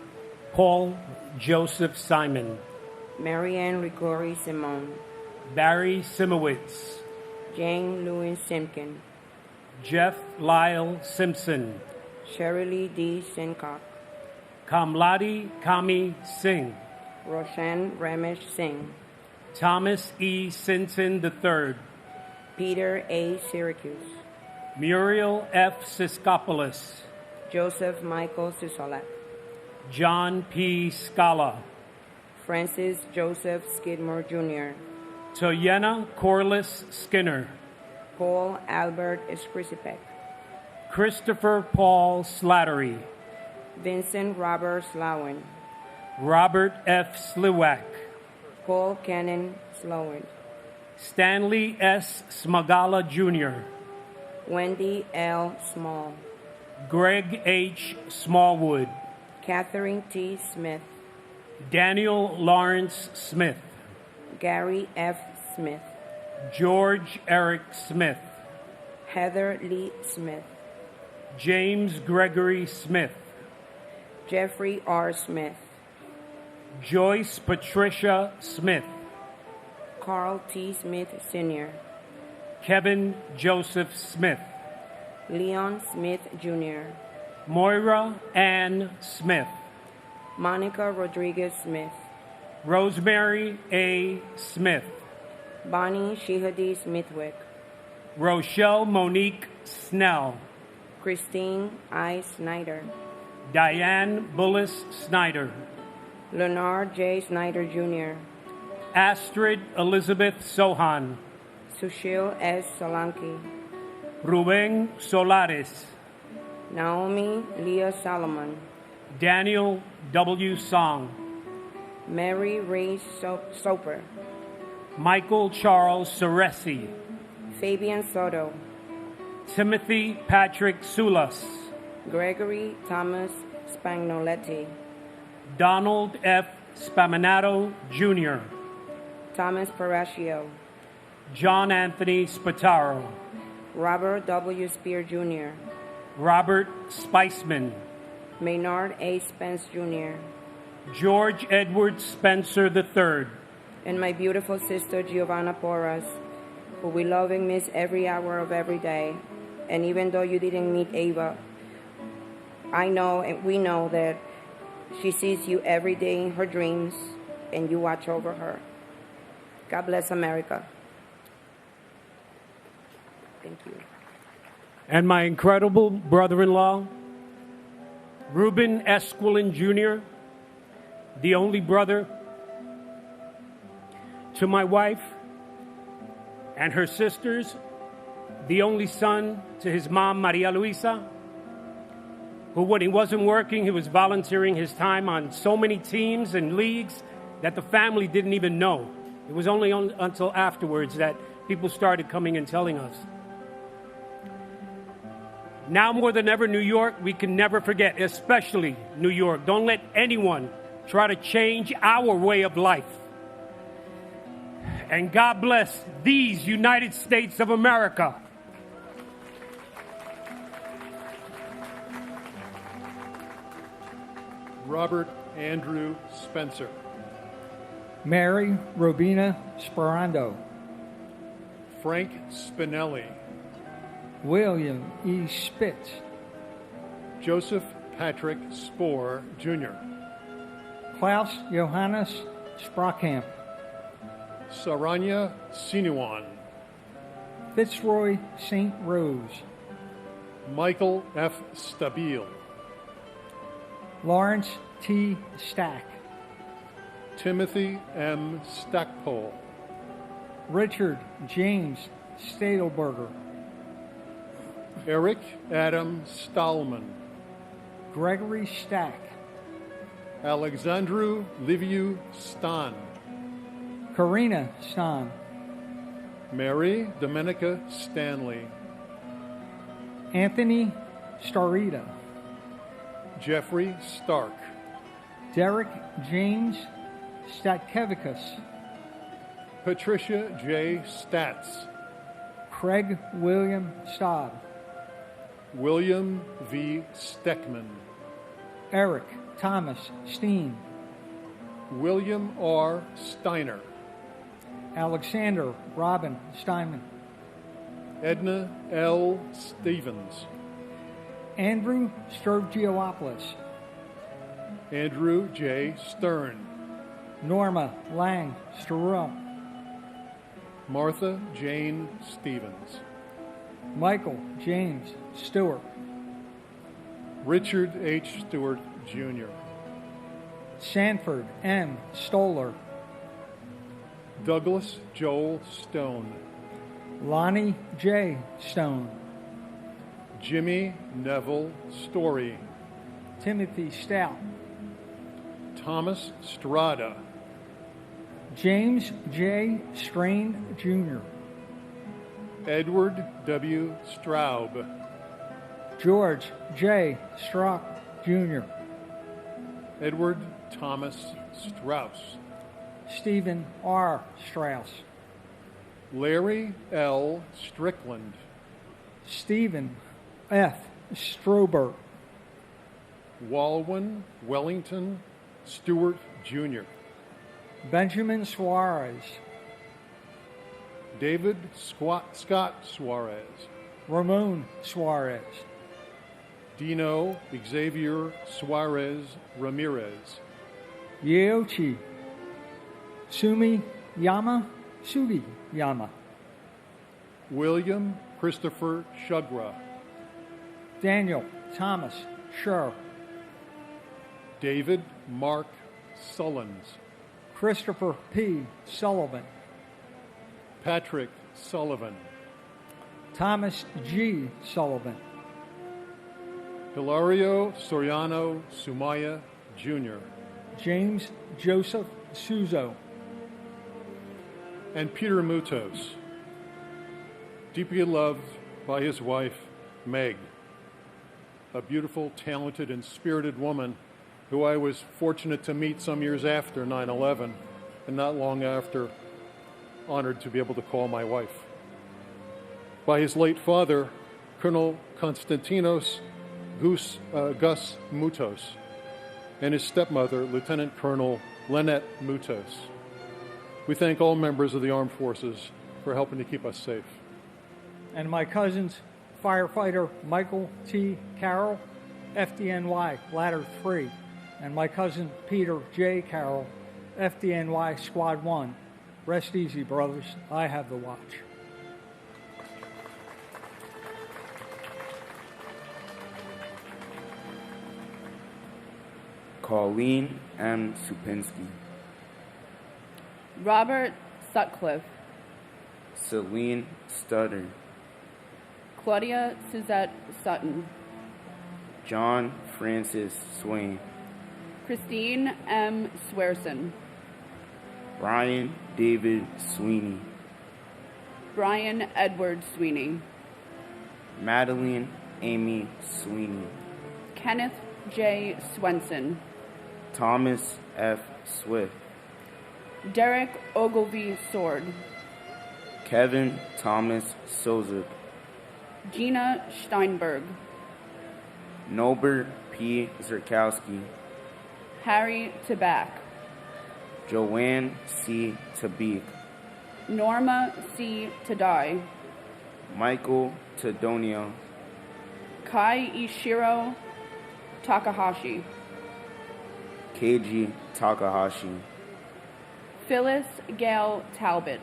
Paul Joseph Simon. Marianne Rigori Simone. Barry Simowitz. Jane Lewin Simkin. Jeff Lyle Simpson. Shirley D. Sincock, Kamladi Kami Singh, Roshan Ramesh Singh, Thomas E. Sinton III, Peter A. Syracuse, Muriel F. Siskopoulos, Joseph Michael Sisolak, John P. Scala, Francis Joseph Skidmore Jr., Toyena Corliss Skinner, Paul Albert Skrisipek, Christopher Paul Slattery, Vincent Robert Slowen, Robert F. Sliwak, Paul Cannon Slowen, Stanley S. Smagala Jr., Wendy L. Small, Greg H. Smallwood, Catherine T. Smith, Daniel Lawrence Smith, Gary F. Smith, George Eric Smith, Heather Lee Smith, James Gregory Smith, Jeffrey R. Smith, Joyce Patricia Smith, Carl T. Smith Sr., Kevin Joseph Smith, Leon Smith Jr., Moira Ann Smith, Monica Rodriguez Smith, Rosemary A. Smith, Bonnie Shihadi Smithwick, Rochelle Monique Snell, Christine I. Snyder, Diane Bullis Snyder, Leonard J. Snyder Jr., Astrid Elizabeth Sohan, Sushil S. Solanki, Ruben Solares, Naomi Leah Solomon, Daniel W. Song, Mary Ray Soper, Michael Charles Ceresi, Fabian Soto, Timothy Patrick Sulas, Gregory Thomas Spagnoletti, Donald F. Spaminato Jr., Thomas Parascio, John Anthony Spataro, Robert W. Spear Jr., Robert Spiceman, Maynard A. Spence Jr., George Edward Spencer III, and my beautiful sister Giovanna Porras, who we love and miss every hour of every day. And even though you didn't meet Ava, I know and we know that she sees you every day in her dreams and you watch over her. God bless America. Thank you. and my incredible brother-in-law, Ruben Esquilin Jr., the only brother to my wife, and her sisters, the only son to his mom, Maria Luisa, who when he wasn't working, he was volunteering his time on so many teams and leagues that the family didn't even know. It was only until afterwards that people started coming and telling us. Now more than ever, New York, we can never forget, especially New York. Don't let anyone try to change our way of life. And God bless these United States of America. Robert Andrew Spencer. Mary Robina Sperando. Frank Spinelli. William E. Spitz. Joseph Patrick Spohr, Jr. Klaus Johannes Sprockamp. Saranya Sinuan. Fitzroy St. Rose. Michael F. Stabile. Lawrence T. Stack. Timothy M. Stackpole. Richard James Stadelberger. Eric Adam Stallman. Gregory Stack. Alexandru Liviu Stan. Karina Stan. Mary Domenica Stanley. Anthony Starita. Jeffrey Stark. Derek James Statkevicius. Patricia J. Statz. Craig William Staub. William V. Steckman. Eric Thomas Steen. William R. Steiner. Alexander Robin Steinman. Edna L. Stevens. Andrew Sturgiopoulos, Andrew J. Stern, Norma Lang Sturrell, Martha Jane Stevens, Michael James Stewart, Richard H. Stewart, Jr., Sanford M. Stoller, Douglas Joel Stone, Lonnie J. Stone, Jimmy Neville Story, Timothy Stout, Thomas Strada, James J. Strain, Jr., Edward W. Straub, George J. Strock, Jr., Edward Thomas Strauss, Stephen R. Strauss, Larry L. Strickland, Stephen F. Strobert, Walwyn Wellington Stewart, Jr., Benjamin Suarez, David Scott Suarez, Ramon Suarez, Dino Xavier Suarez Ramirez, Yeochi Sumi Yama, Sugi Yama, William Christopher Shugra, Daniel Thomas Scher, David Mark Sullins, Christopher P. Sullivan, Patrick Sullivan, Thomas G. Sullivan, Hilario Soriano Sumaya, Jr., James Joseph Suzo, and Peter Mutos, deeply loved by his wife, Meg, a beautiful, talented, and spirited woman who I was fortunate to meet some years after 9/11, and not long after, honored to be able to call my wife. By his late father, Colonel Konstantinos Gus Mutos, and his stepmother, Lieutenant Colonel Lynette Mutos. We thank all members of the armed forces for helping to keep us safe. and my cousins, firefighter Michael T. Carroll, FDNY Ladder 3, and my cousin Peter J. Carroll, FDNY Squad 1. Rest easy, brothers. I have the watch. Colleen M. Supinski, Robert Sutcliffe, Celine Stutter, Claudia Suzette Sutton, John Francis Swain, Christine M. Swearson, Brian David Sweeney, Brian Edward Sweeney, Madeline Amy Sweeney, Kenneth J. Swenson, Thomas F. Swift, Derek Ogilvie Sword, Kevin Thomas Sozuk, Gina Steinberg, Norbert P. Zerkowski, Harry Tabak, Joanne C. Tabik, Norma C. Tadai, Michael Tadonio, Kai Ishiro Takahashi, Keiji Takahashi, Phyllis Gail Talbot,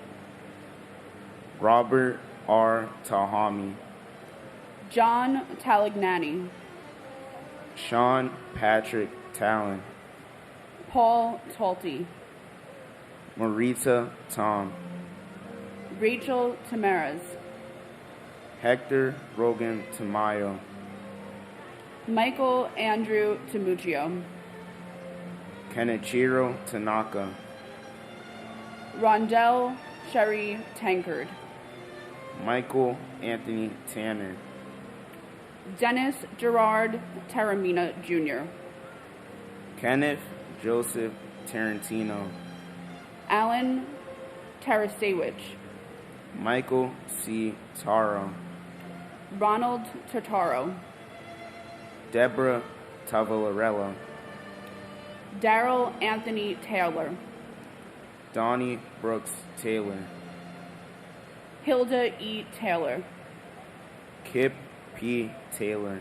Robert R. Tahami, John Talagnani, Sean Patrick Talon, Paul Talty, Marita Tom, Rachel Tamaras, Hector Rogan Tamayo, Michael Andrew Tamuccio, Kenichiro Tanaka, Rondell Sherry Tankard, Michael Anthony Tanner, Dennis Gerard Taramina Jr., Kenneth Joseph Tarantino, Alan Tarasewicz, Michael C. Taro, Ronald Totaro, Deborah Tavalarella, Daryl Anthony Taylor, Donnie Brooks Taylor, Hilda E. Taylor, Kip P. Taylor,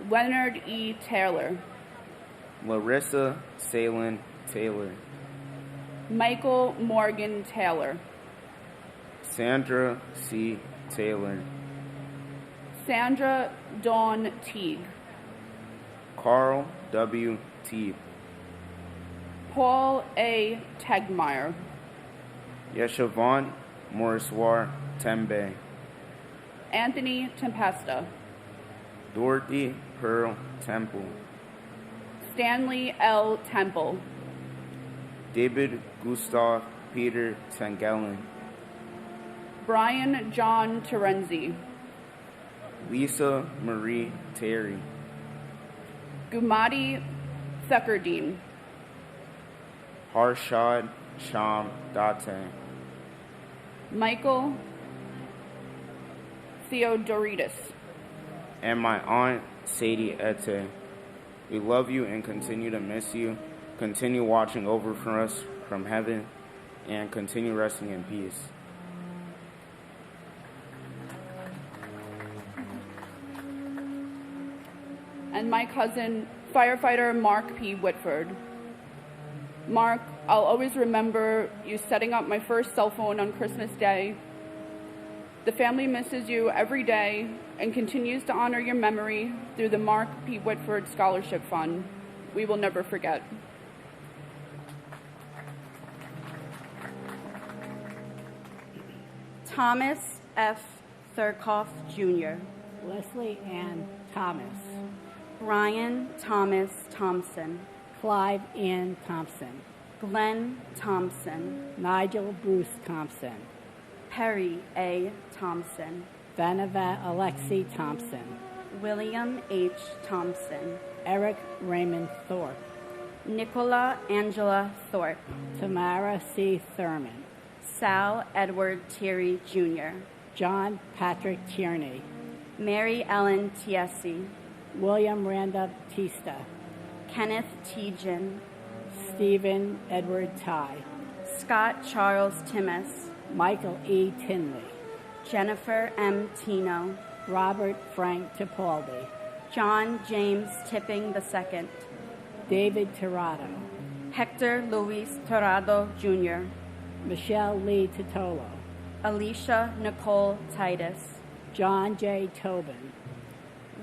Leonard E. Taylor, Larissa Salen Taylor, Michael Morgan Taylor, Sandra C. Taylor, Sandra Dawn Teague, Carl W. Teague, Paul A. Tegmeyer, Yeshavon Moriswar Tembe, Anthony Tempesta, Dorothy Pearl Temple, Stanley L. Temple, David Gustav Peter Tangelen, Brian John Terenzi, Lisa Marie Terry, Gumati Thekerdine, Harshad Sham Date, Michael Theodoridis, and my aunt Sadie Ete. We love you and continue to miss you. Continue watching over for us from heaven and continue resting in peace. and my cousin, firefighter Mark P. Whitford. Mark, I'll always remember you setting up my first cell phone on Christmas Day. The family misses you every day and continues to honor your memory through the Mark P. Whitford Scholarship Fund. We will never forget. Thomas F. Thurkoff, Jr. Leslie Ann Thomas. Brian Thomas Thompson. Clive Ann Thompson. Glenn Thompson. Nigel Bruce Thompson. Perry A. Thompson. Vanavat Alexi Thompson. William H. Thompson. Eric Raymond Thorpe. Nicola Angela Thorpe. Tamara C. Thurman. Sal Edward Thierry, Jr. John Patrick Tierney. Mary Ellen Tiesi. William Randolph Tista. Kenneth Tejan. Stephen Edward Ty. Scott Charles Timmis. Michael E. Tinley. Jennifer M. Tino. Robert Frank Tipaldi. John James Tipping II. David Tirado. Hector Luis Torrado, Jr. Michelle Lee Titolo. Alicia Nicole Titus. John J. Tobin.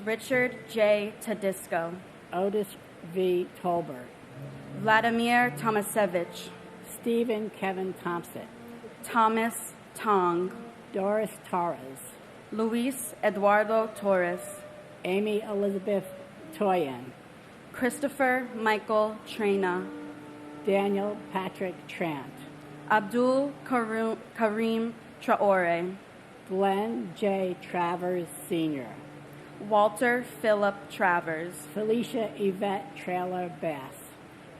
Richard J. Tedisco. Otis V. Tolbert. Vladimir Tomasevich. Stephen Kevin Thompson. Thomas Tong. Doris Torres. Luis Eduardo Torres. Amy Elizabeth Toyen. Christopher Michael Trena. Daniel Patrick Trant. Abdul Karim Traore. Glenn J. Travers Sr. Walter Philip Travers. Felicia Yvette Trailer Bass.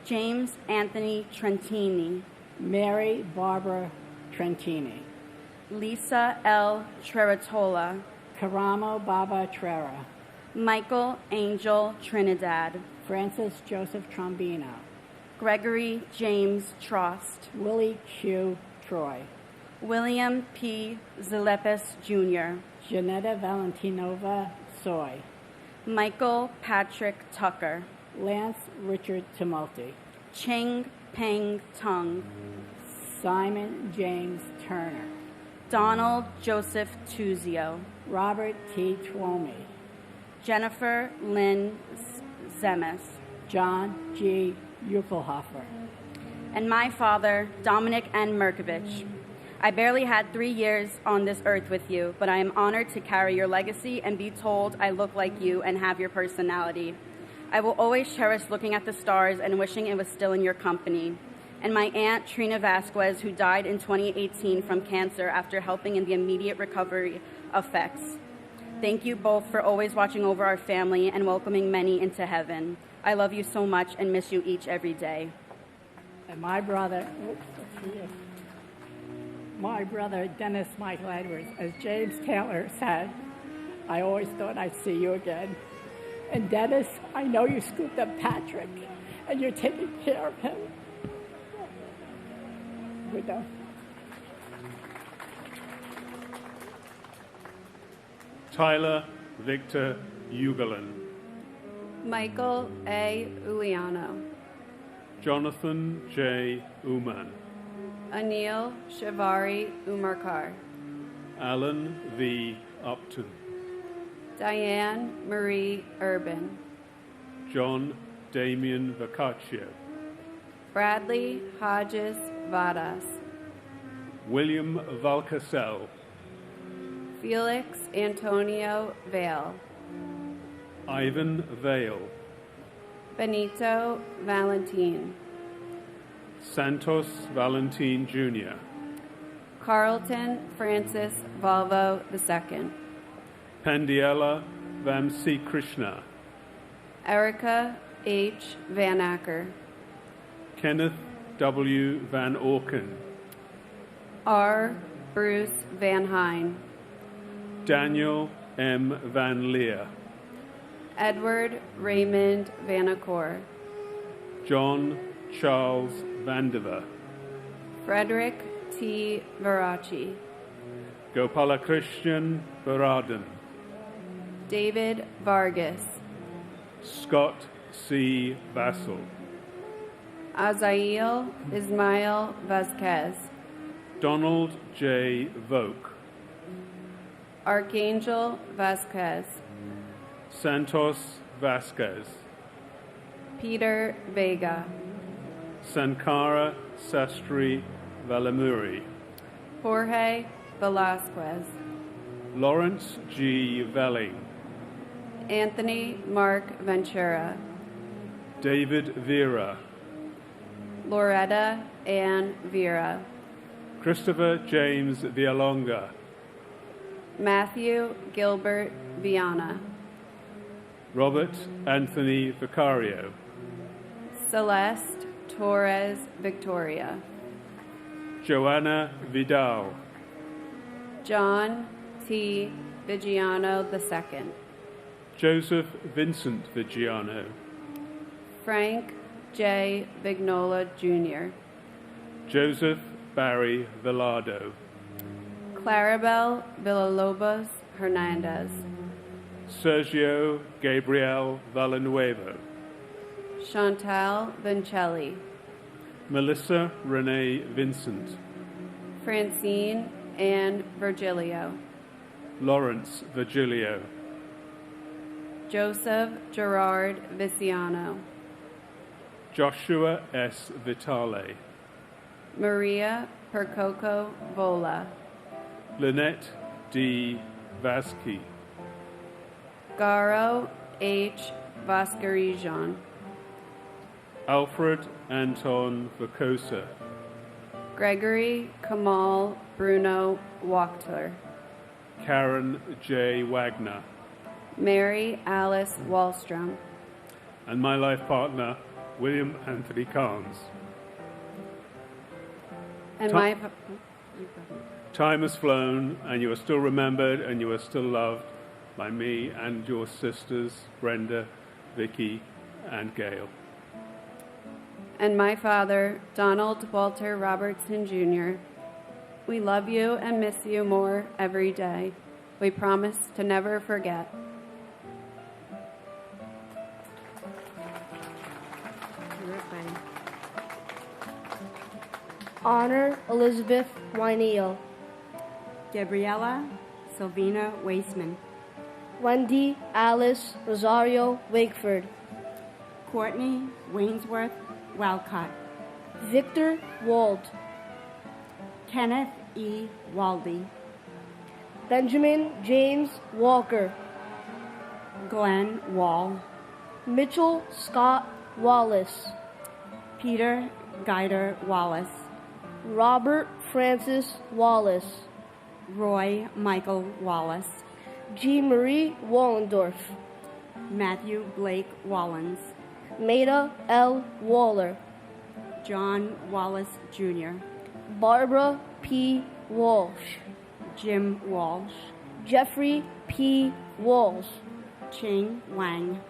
James Anthony Trentini. Mary Barbara Trentini. Lisa L. Treratola. Karamo Baba Trera. Michael Angel Trinidad. Francis Joseph Trombino. Gregory James Trost. Willie Q. Troy. William P. Zilepis, Jr. Janetta Valentinova Soy. Michael Patrick Tucker. Lance Richard Tumulty. Cheng Peng Tung. Simon James Turner. Donald Joseph Tuzio. Robert T. Twomey. Jennifer Lynn Zemes. John G. Uckelhofer. And my father, Dominic N. Merkovich. I barely had 3 years on this earth with you, but I am honored to carry your legacy and be told I look like you and have your personality. I will always cherish looking at the stars and wishing it was still in your company. And my aunt, Trina Vasquez, who died in 2018 from cancer after helping in the immediate recovery effects. Thank you both for always watching over our family and welcoming many into heaven. I love you so much and miss you each every day. And my brother, Dennis Michael Edwards, as James Taylor said, I always thought I'd see you again. And Dennis, I know you scooped up Patrick, and you're taking care of him. We're done. Tyler Victor Ugelin. Michael A. Uliano, Jonathan J. Uman, Anil Shivari Umarkar, Alan V. Upton, Diane Marie Urban, John Damian Boccaccio, Bradley Hodges Vadas, William Valcasel, Felix Antonio Vale, Ivan Vale, Benito Valentin, Santos Valentin Jr., Carlton Francis Volvo II, Pandiela Vamsi Krishna, Erica H. Van Acker, Kenneth W. Van Orken, R. Bruce Van Hine, Daniel M. Van Leer, Edward Raymond Vanacore, John Charles Vandiver, Frederick T. Varachi, Gopalakrishnan Baradan, David Vargas, Scott C. Vassell, Azael Ismail Vasquez, Donald J. Voke, Archangel Vasquez, Santos Vasquez, Peter Vega, Sankara Sastry Valamuri, Jorge Velasquez, Lawrence G. Velling, Anthony Mark Ventura, David Vera, Loretta Ann Vera, Christopher James Vialonga, Matthew Gilbert Viana, Robert Anthony Vicario, Celeste Torres Victoria, Joanna Vidal, John T. Vigiano II, Joseph Vincent Vigiano, Frank J. Vignola Jr., Joseph Barry Velado, Clarabelle Villalobos Hernandez, Sergio Gabriel Villanueva, Chantal Vincelli, Melissa Renee Vincent, Francine Ann Virgilio, Lawrence Virgilio, Joseph Gerard Viciano, Joshua S. Vitale, Maria Percoco Vola, Lynette D. Vasky, Garo H. Vaskarijan, Alfred Anton Vacosa, Gregory Kamal Bruno Wachter, Karen J. Wagner, Mary Alice Wallstrom, and my life partner, William Anthony Carnes. and Time has flown, and you are still remembered, and you are still loved by me and your sisters, Brenda, Vicky, and Gail. and my father, Donald Walter Robertson Jr. We love you and miss you more every day. We promise to never forget. Honor Elizabeth Wyneel, Gabriella Sylvina Waisman, Wendy Alice Rosario Wakeford, Courtney Wainsworth Walcott, Victor Wald, Kenneth E. Waldy, Benjamin James Walker, Glenn Wall, Mitchell Scott Wallace, Peter Guider Wallace, Robert Francis Wallace, Roy Michael Wallace, G. Marie Wallendorf, Matthew Blake Wallens, Maida L. Waller, John Wallace Jr., Barbara P. Walsh, Jim Walsh, Jeffrey P. Walsh, Ching Wang,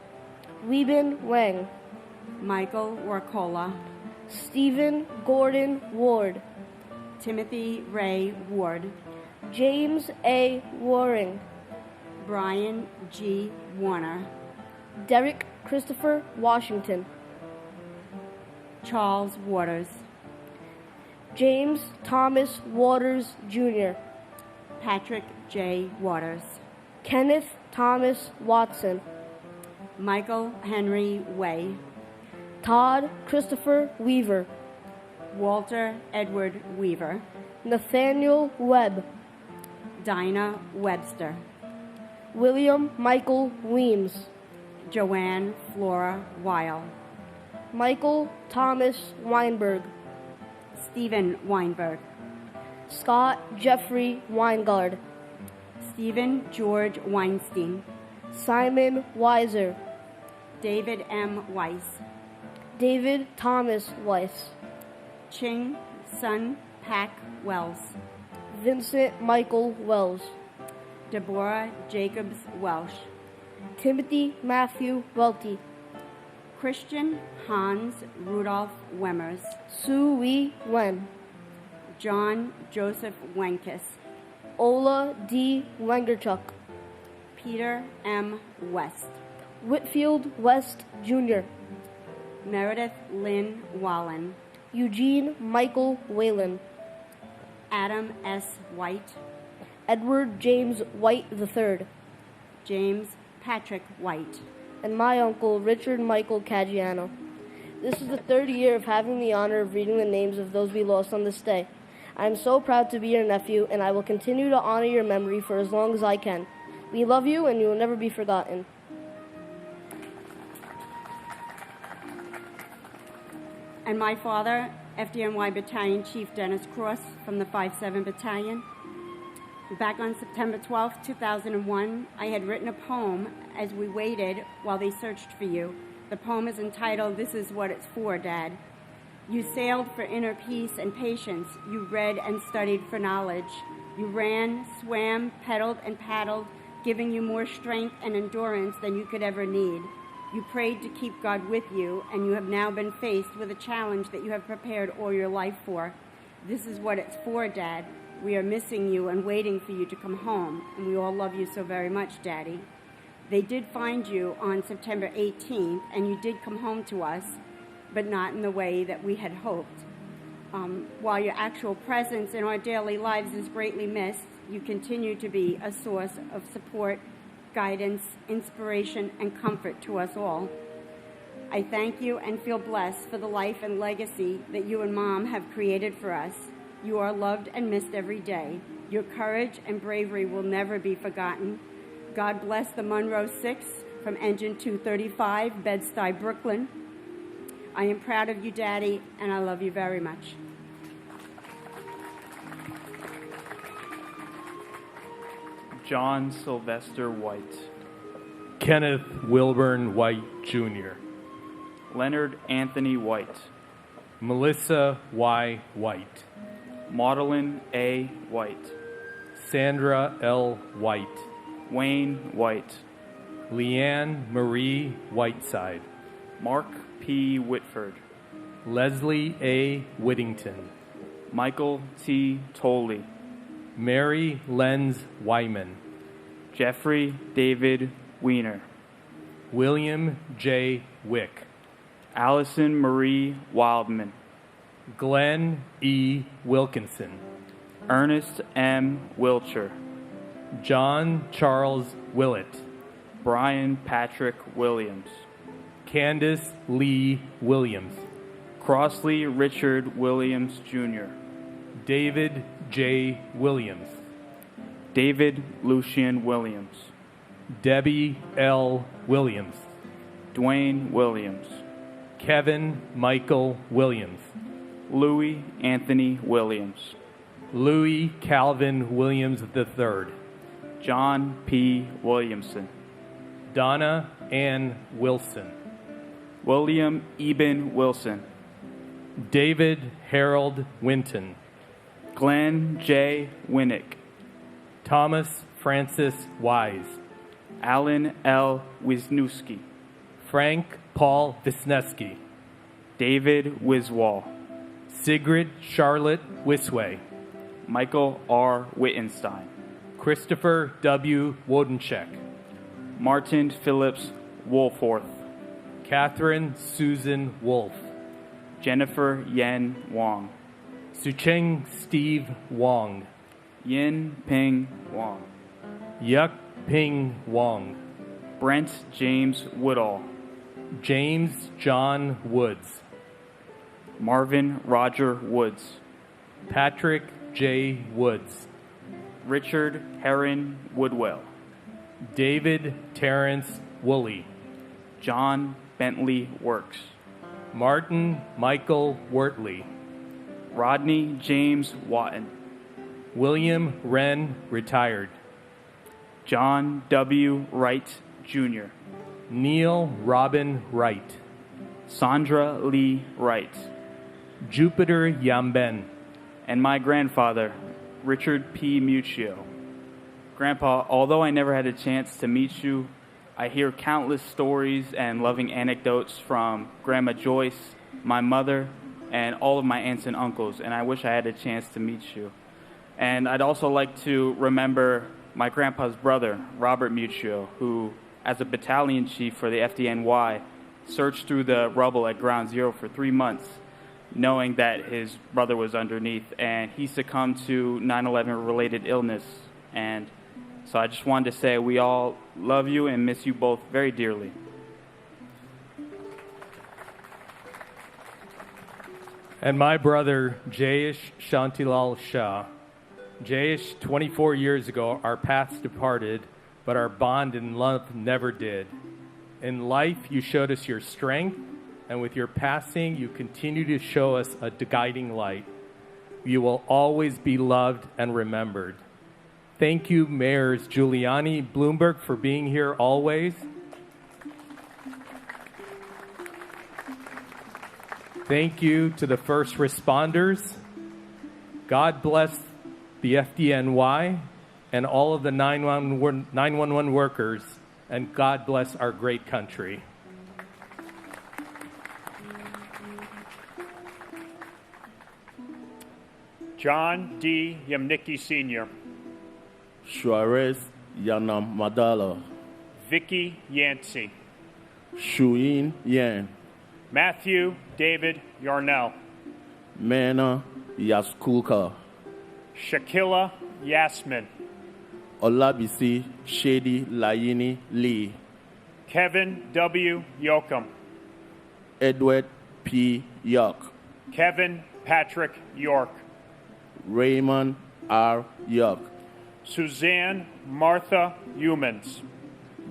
Weibin Wang, Michael Warcola, Stephen Gordon Ward, Timothy Ray Ward, James A. Waring, Brian G. Warner, Derek Christopher Washington, Charles Waters, James Thomas Waters Jr., Patrick J. Waters, Kenneth Thomas Watson, Michael Henry Way, Todd Christopher Weaver, Walter Edward Weaver, Nathaniel Webb, Dinah Webster, William Michael Weems, Joanne Flora Weil, Michael Thomas Weinberg, Stephen Weinberg, Scott Jeffrey Weingard, Stephen George Weinstein, Simon Weiser, David M. Weiss, David Thomas Weiss, Ching Sun Pak Wells, Vincent Michael Wells, Deborah Jacobs Welsh, Timothy Matthew Welty, Christian Hans Rudolph Wemmers, Sue Wee Wen, John Joseph Wenkus, Ola D. Wengerchuk, Peter M. West, Whitfield West Jr., Meredith Lynn Wallen, Eugene Michael Whalen, Adam S. White, Edward James White III, James Patrick White, and my uncle Richard Michael Caggiano. This is the third year of having the honor of reading the names of those we lost on this day. I am so proud to be your nephew, and I will continue to honor your memory for as long as I can. We love you, and you will never be forgotten. And my father, FDNY Battalion Chief Dennis Cross from the 5-7 Battalion. Back on September 12, 2001, I had written a poem as we waited while they searched for you. The poem is entitled, "This Is What It's For, Dad." You sailed for inner peace and patience. You read and studied for knowledge. You ran, swam, pedaled, and paddled, giving you more strength and endurance than you could ever need. You prayed to keep God with you, and you have now been faced with a challenge that you have prepared all your life for. This is what it's for, Dad. We are missing you and waiting for you to come home, and we all love you so very much, Daddy. They did find you on September 18th, and you did come home to us, but not in the way that we had hoped. While your actual presence in our daily lives is greatly missed, you continue to be a source of support, guidance, inspiration, and comfort to us all. I thank you and feel blessed for the life and legacy that you and Mom have created for us. You are loved and missed every day. Your courage and bravery will never be forgotten. God bless the Monroe 6 from Engine 235, Bed-Stuy, Brooklyn. I am proud of you, Daddy, and I love you very much. John Sylvester White, Kenneth Wilburn White, Jr., Leonard Anthony White, Melissa Y. White, Maudlin A. White, Sandra L. White, Wayne White, Leanne Marie Whiteside, Mark P. Whitford, Leslie A. Whittington, Michael T. Tolley, Mary Lenz Wyman, Jeffrey David Weiner, William J. Wick, Allison Marie Wildman, Glenn E. Wilkinson, Ernest M. Wilcher, John Charles Willett, Brian Patrick Williams, Candace Lee Williams, Crossley Richard Williams, Jr., David J. Williams, David Lucian Williams, Debbie L. Williams, Dwayne Williams, Kevin Michael Williams, Louis Anthony Williams, Louis Calvin Williams III, John P. Williamson, Donna Ann Wilson, William Eben Wilson, David Harold Winton, Glenn J. Winnick, Thomas Francis Wise, Alan L. Wisniewski, Frank Paul Wisniewski, David Wiswall, Sigrid Charlotte Wisway, Michael R. Wittenstein, Christopher W. Wodencheck, Martin Phillips Woolforth. Catherine Susan Wolf. Jennifer Yen Wong. Sucheng Steve Wong. Yin Ping Wong. Yuk Ping Wong. Brent James Woodall. James John Woods. Marvin Roger Woods. Patrick J. Woods. Richard Heron Woodwell. David Terrence Woolley. John Bentley Works. Martin Michael Wortley. Rodney James Watton. William Wren, retired. John W. Wright, Jr. Neil Robin Wright. Sandra Lee Wright. Jupiter Yamben. And my grandfather, Richard P. Muccio. Grandpa, although I never had a chance to meet you, I hear countless stories and loving anecdotes from Grandma Joyce, my mother, and all of my aunts and uncles, and I wish I had a chance to meet you. And I'd also like to remember my grandpa's brother, Robert Muccio, who, as a battalion chief for the FDNY, searched through the rubble at Ground Zero for 3 months, knowing that his brother was underneath, and he succumbed to 9/11 related illness. And so I just wanted to say we all love you and miss you both very dearly. And my brother, Jayesh Shantilal Shah. Jayesh, 24 years ago, our paths departed, but our bond in love never did. In life, you showed us your strength, and with your passing, you continue to show us a guiding light. You will always be loved and remembered. Thank you, Mayors Giuliani, Bloomberg, for being here always. Thank you to the first responders. God bless the FDNY and all of the 911 workers, and God bless our great country. John D. Yamnicki Sr. Suarez Yanam Madala. Vicky Yancey. Shuyin Yan. Matthew David Yarnell. Mena Yaskulka. Shakila Yasmin. Olabisi Shady Layini Lee. Kevin W. Yoakum. Edward P. York. Kevin Patrick York. Raymond R. York. Suzanne Martha Humans.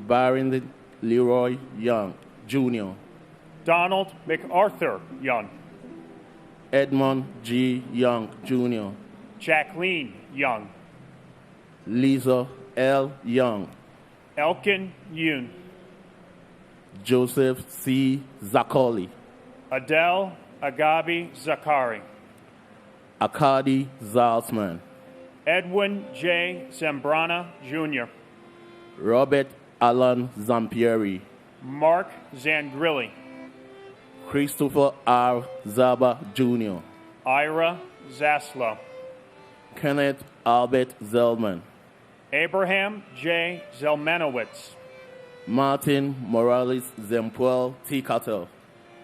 Baron Leroy Young, Jr. Donald MacArthur Young. Edmund G. Young, Jr. Jacqueline Young. Lisa L. Young. Elkin Yoon. Joseph C. Zakoli. Adele Agabi Zakari. Akadi Zalsman. Edwin J. Zambrana, Jr. Robert Alan Zampieri. Mark Zangrilli. Christopher R. Zaba, Jr. Ira Zaslow. Kenneth Albert Zellman. Abraham J. Zelmanowitz. Martin Morales Zempuel Tikatel.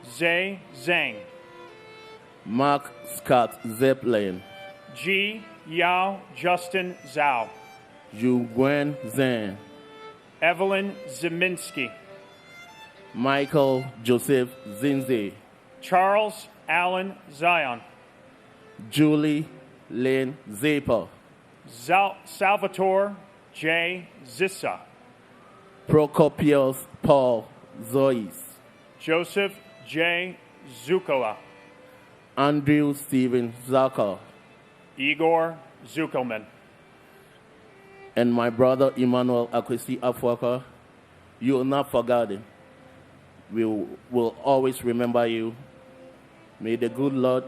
Zay Zhang. Mark Scott Zeppelin. G. Yao Justin Zhao. Yu Gwen Zhang. Evelyn Zeminski. Michael Joseph Zinze. Charles Allen Zion. Julie Lynn Zappa. Salvatore J. Zissa. Procopius Paul Zois. Joseph J. Zukola. Andrew Stephen Zaka. Igor Zuckelman. And my brother Emmanuel Akwesi Afwaka, you are not forgotten. We will always remember you. May the good Lord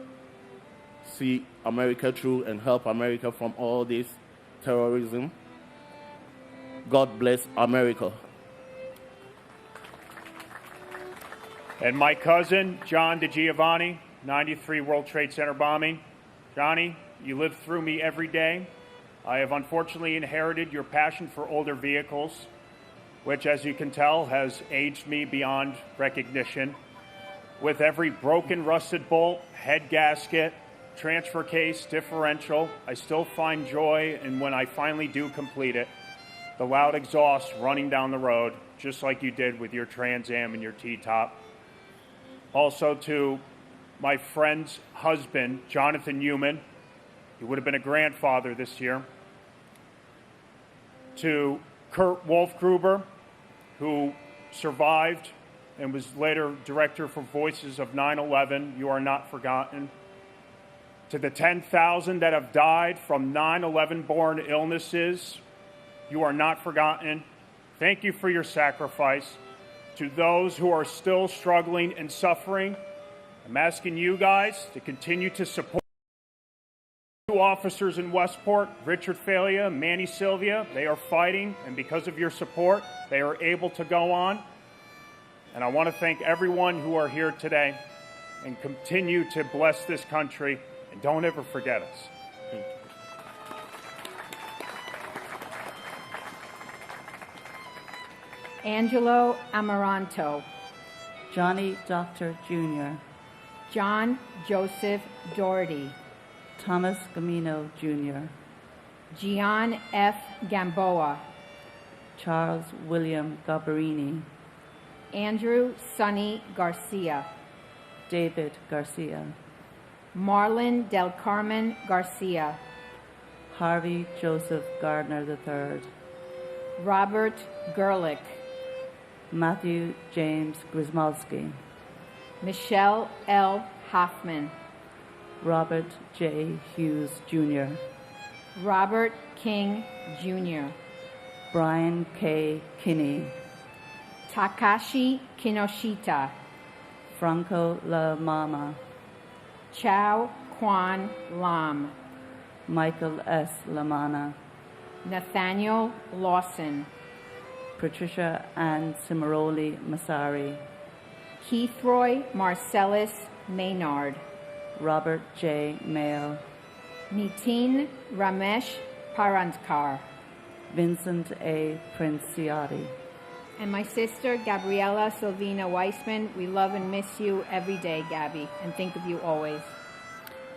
see America through and help America from all this terrorism. God bless America. And my cousin, John DiGiovanni, 93 World Trade Center bombing. Johnny, you live through me every day. I have unfortunately inherited your passion for older vehicles. which, as you can tell, has aged me beyond recognition. With every broken, rusted bolt, head gasket, transfer case, differential, I still find joy in when I finally do complete it. The loud exhaust running down the road, just like you did with your Trans Am and your T-top. Also to my friend's husband, Jonathan Heumann. He would have been a grandfather this year. To Kurt Wolfgruber, who survived and was later director for Voices of 9/11. You are not forgotten. To the 10,000 that have died from 9/11-born illnesses, you are not forgotten. Thank you for your sacrifice. To those who are still struggling and suffering, I'm asking you guys to continue to support two officers in Westport, Richard Falia, Manny Sylvia. They are fighting, and because of your support, they are able to go on. And I want to thank everyone who are here today and continue to bless this country, and don't ever forget us. Thank you. Angelo Amaranto. Johnny Doctor Jr. John Joseph Doherty. Thomas Gamino Jr. Gian F. Gamboa. Charles William Gabarini. Andrew Sonny Garcia. David Garcia. Marlon Del Carmen Garcia. Harvey Joseph Gardner III. Robert Gerlich. Matthew James Grismalski. Michelle L. Hoffman. Robert J. Hughes Jr. Robert King Jr. Brian K. Kinney. Takashi Kinoshita. Franco La Mama. Chow Quan Lam. Michael S. Lamana. Nathaniel Lawson. Patricia Ann Cimaroli Masari. Keithroy Marcellus Maynard. Robert J. Mayo. Nitin Ramesh Parantkar. Vincent A. Princiati. And my sister, Gabriella Silvina Weissman. We love and miss you every day, Gabby, and think of you always.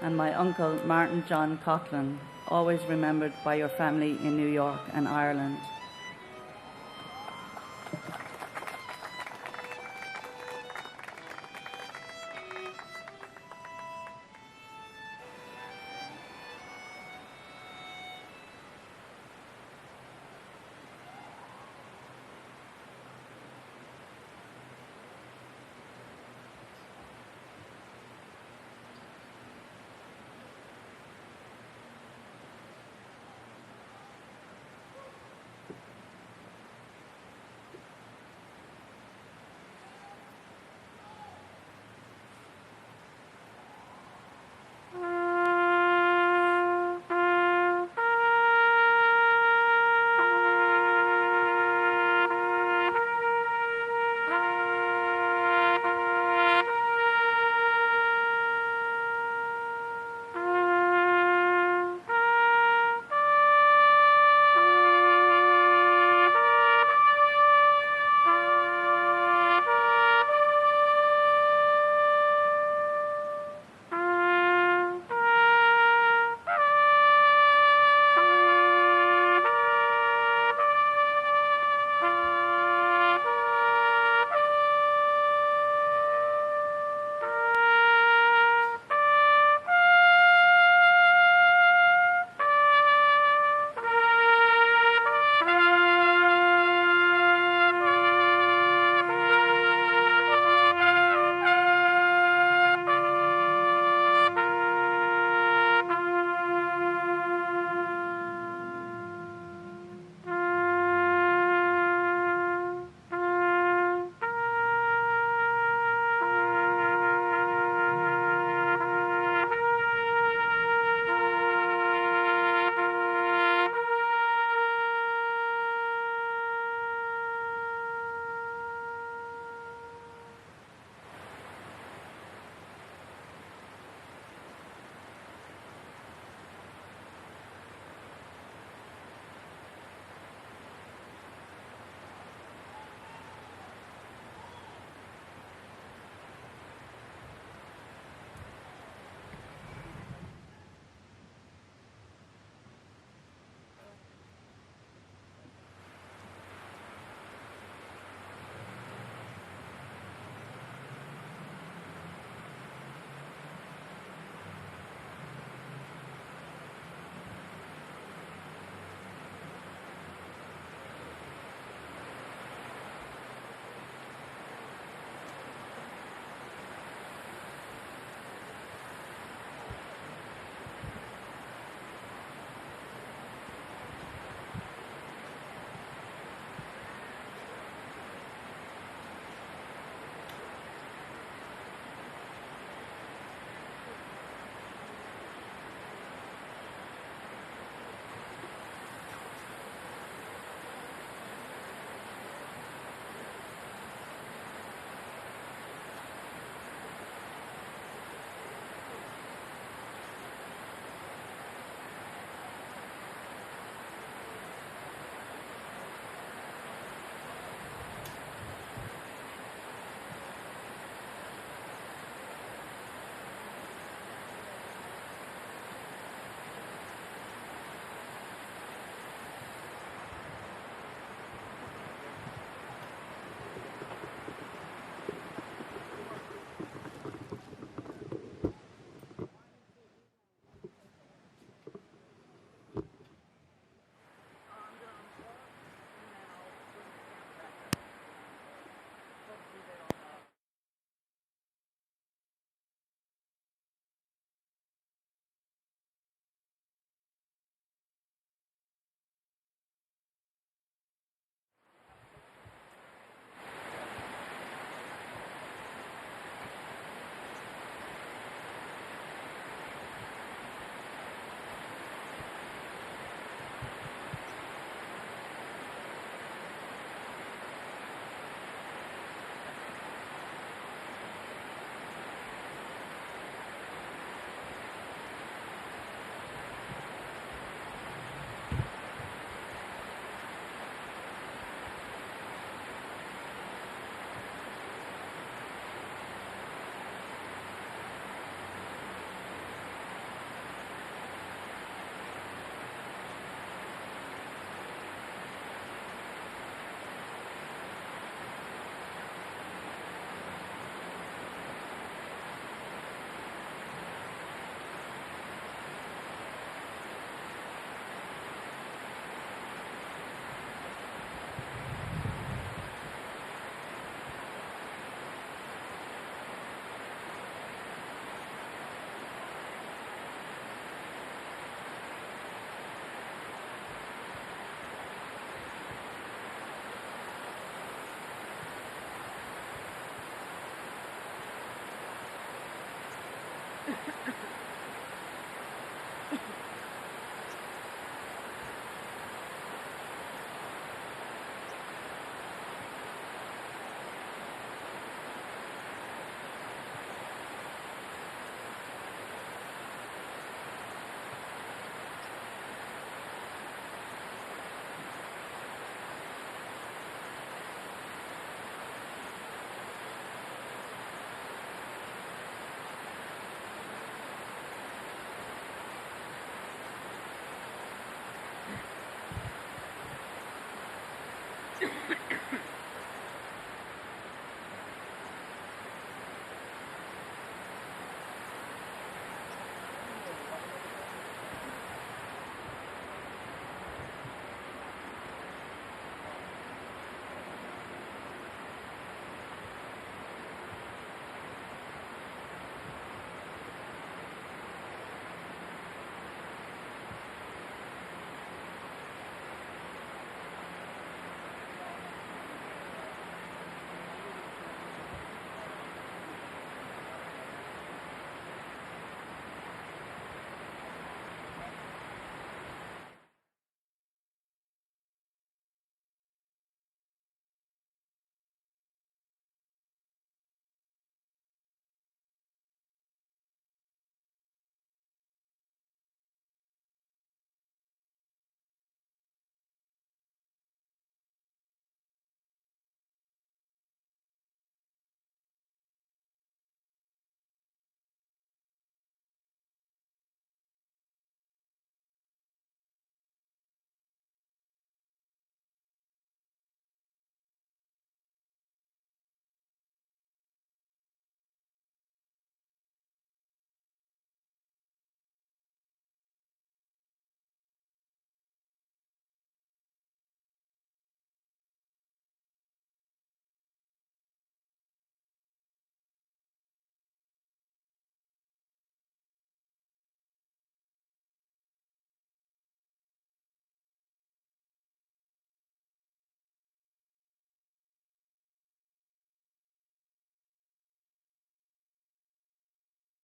And my uncle, Martin John Coughlin, always remembered by your family in New York and Ireland.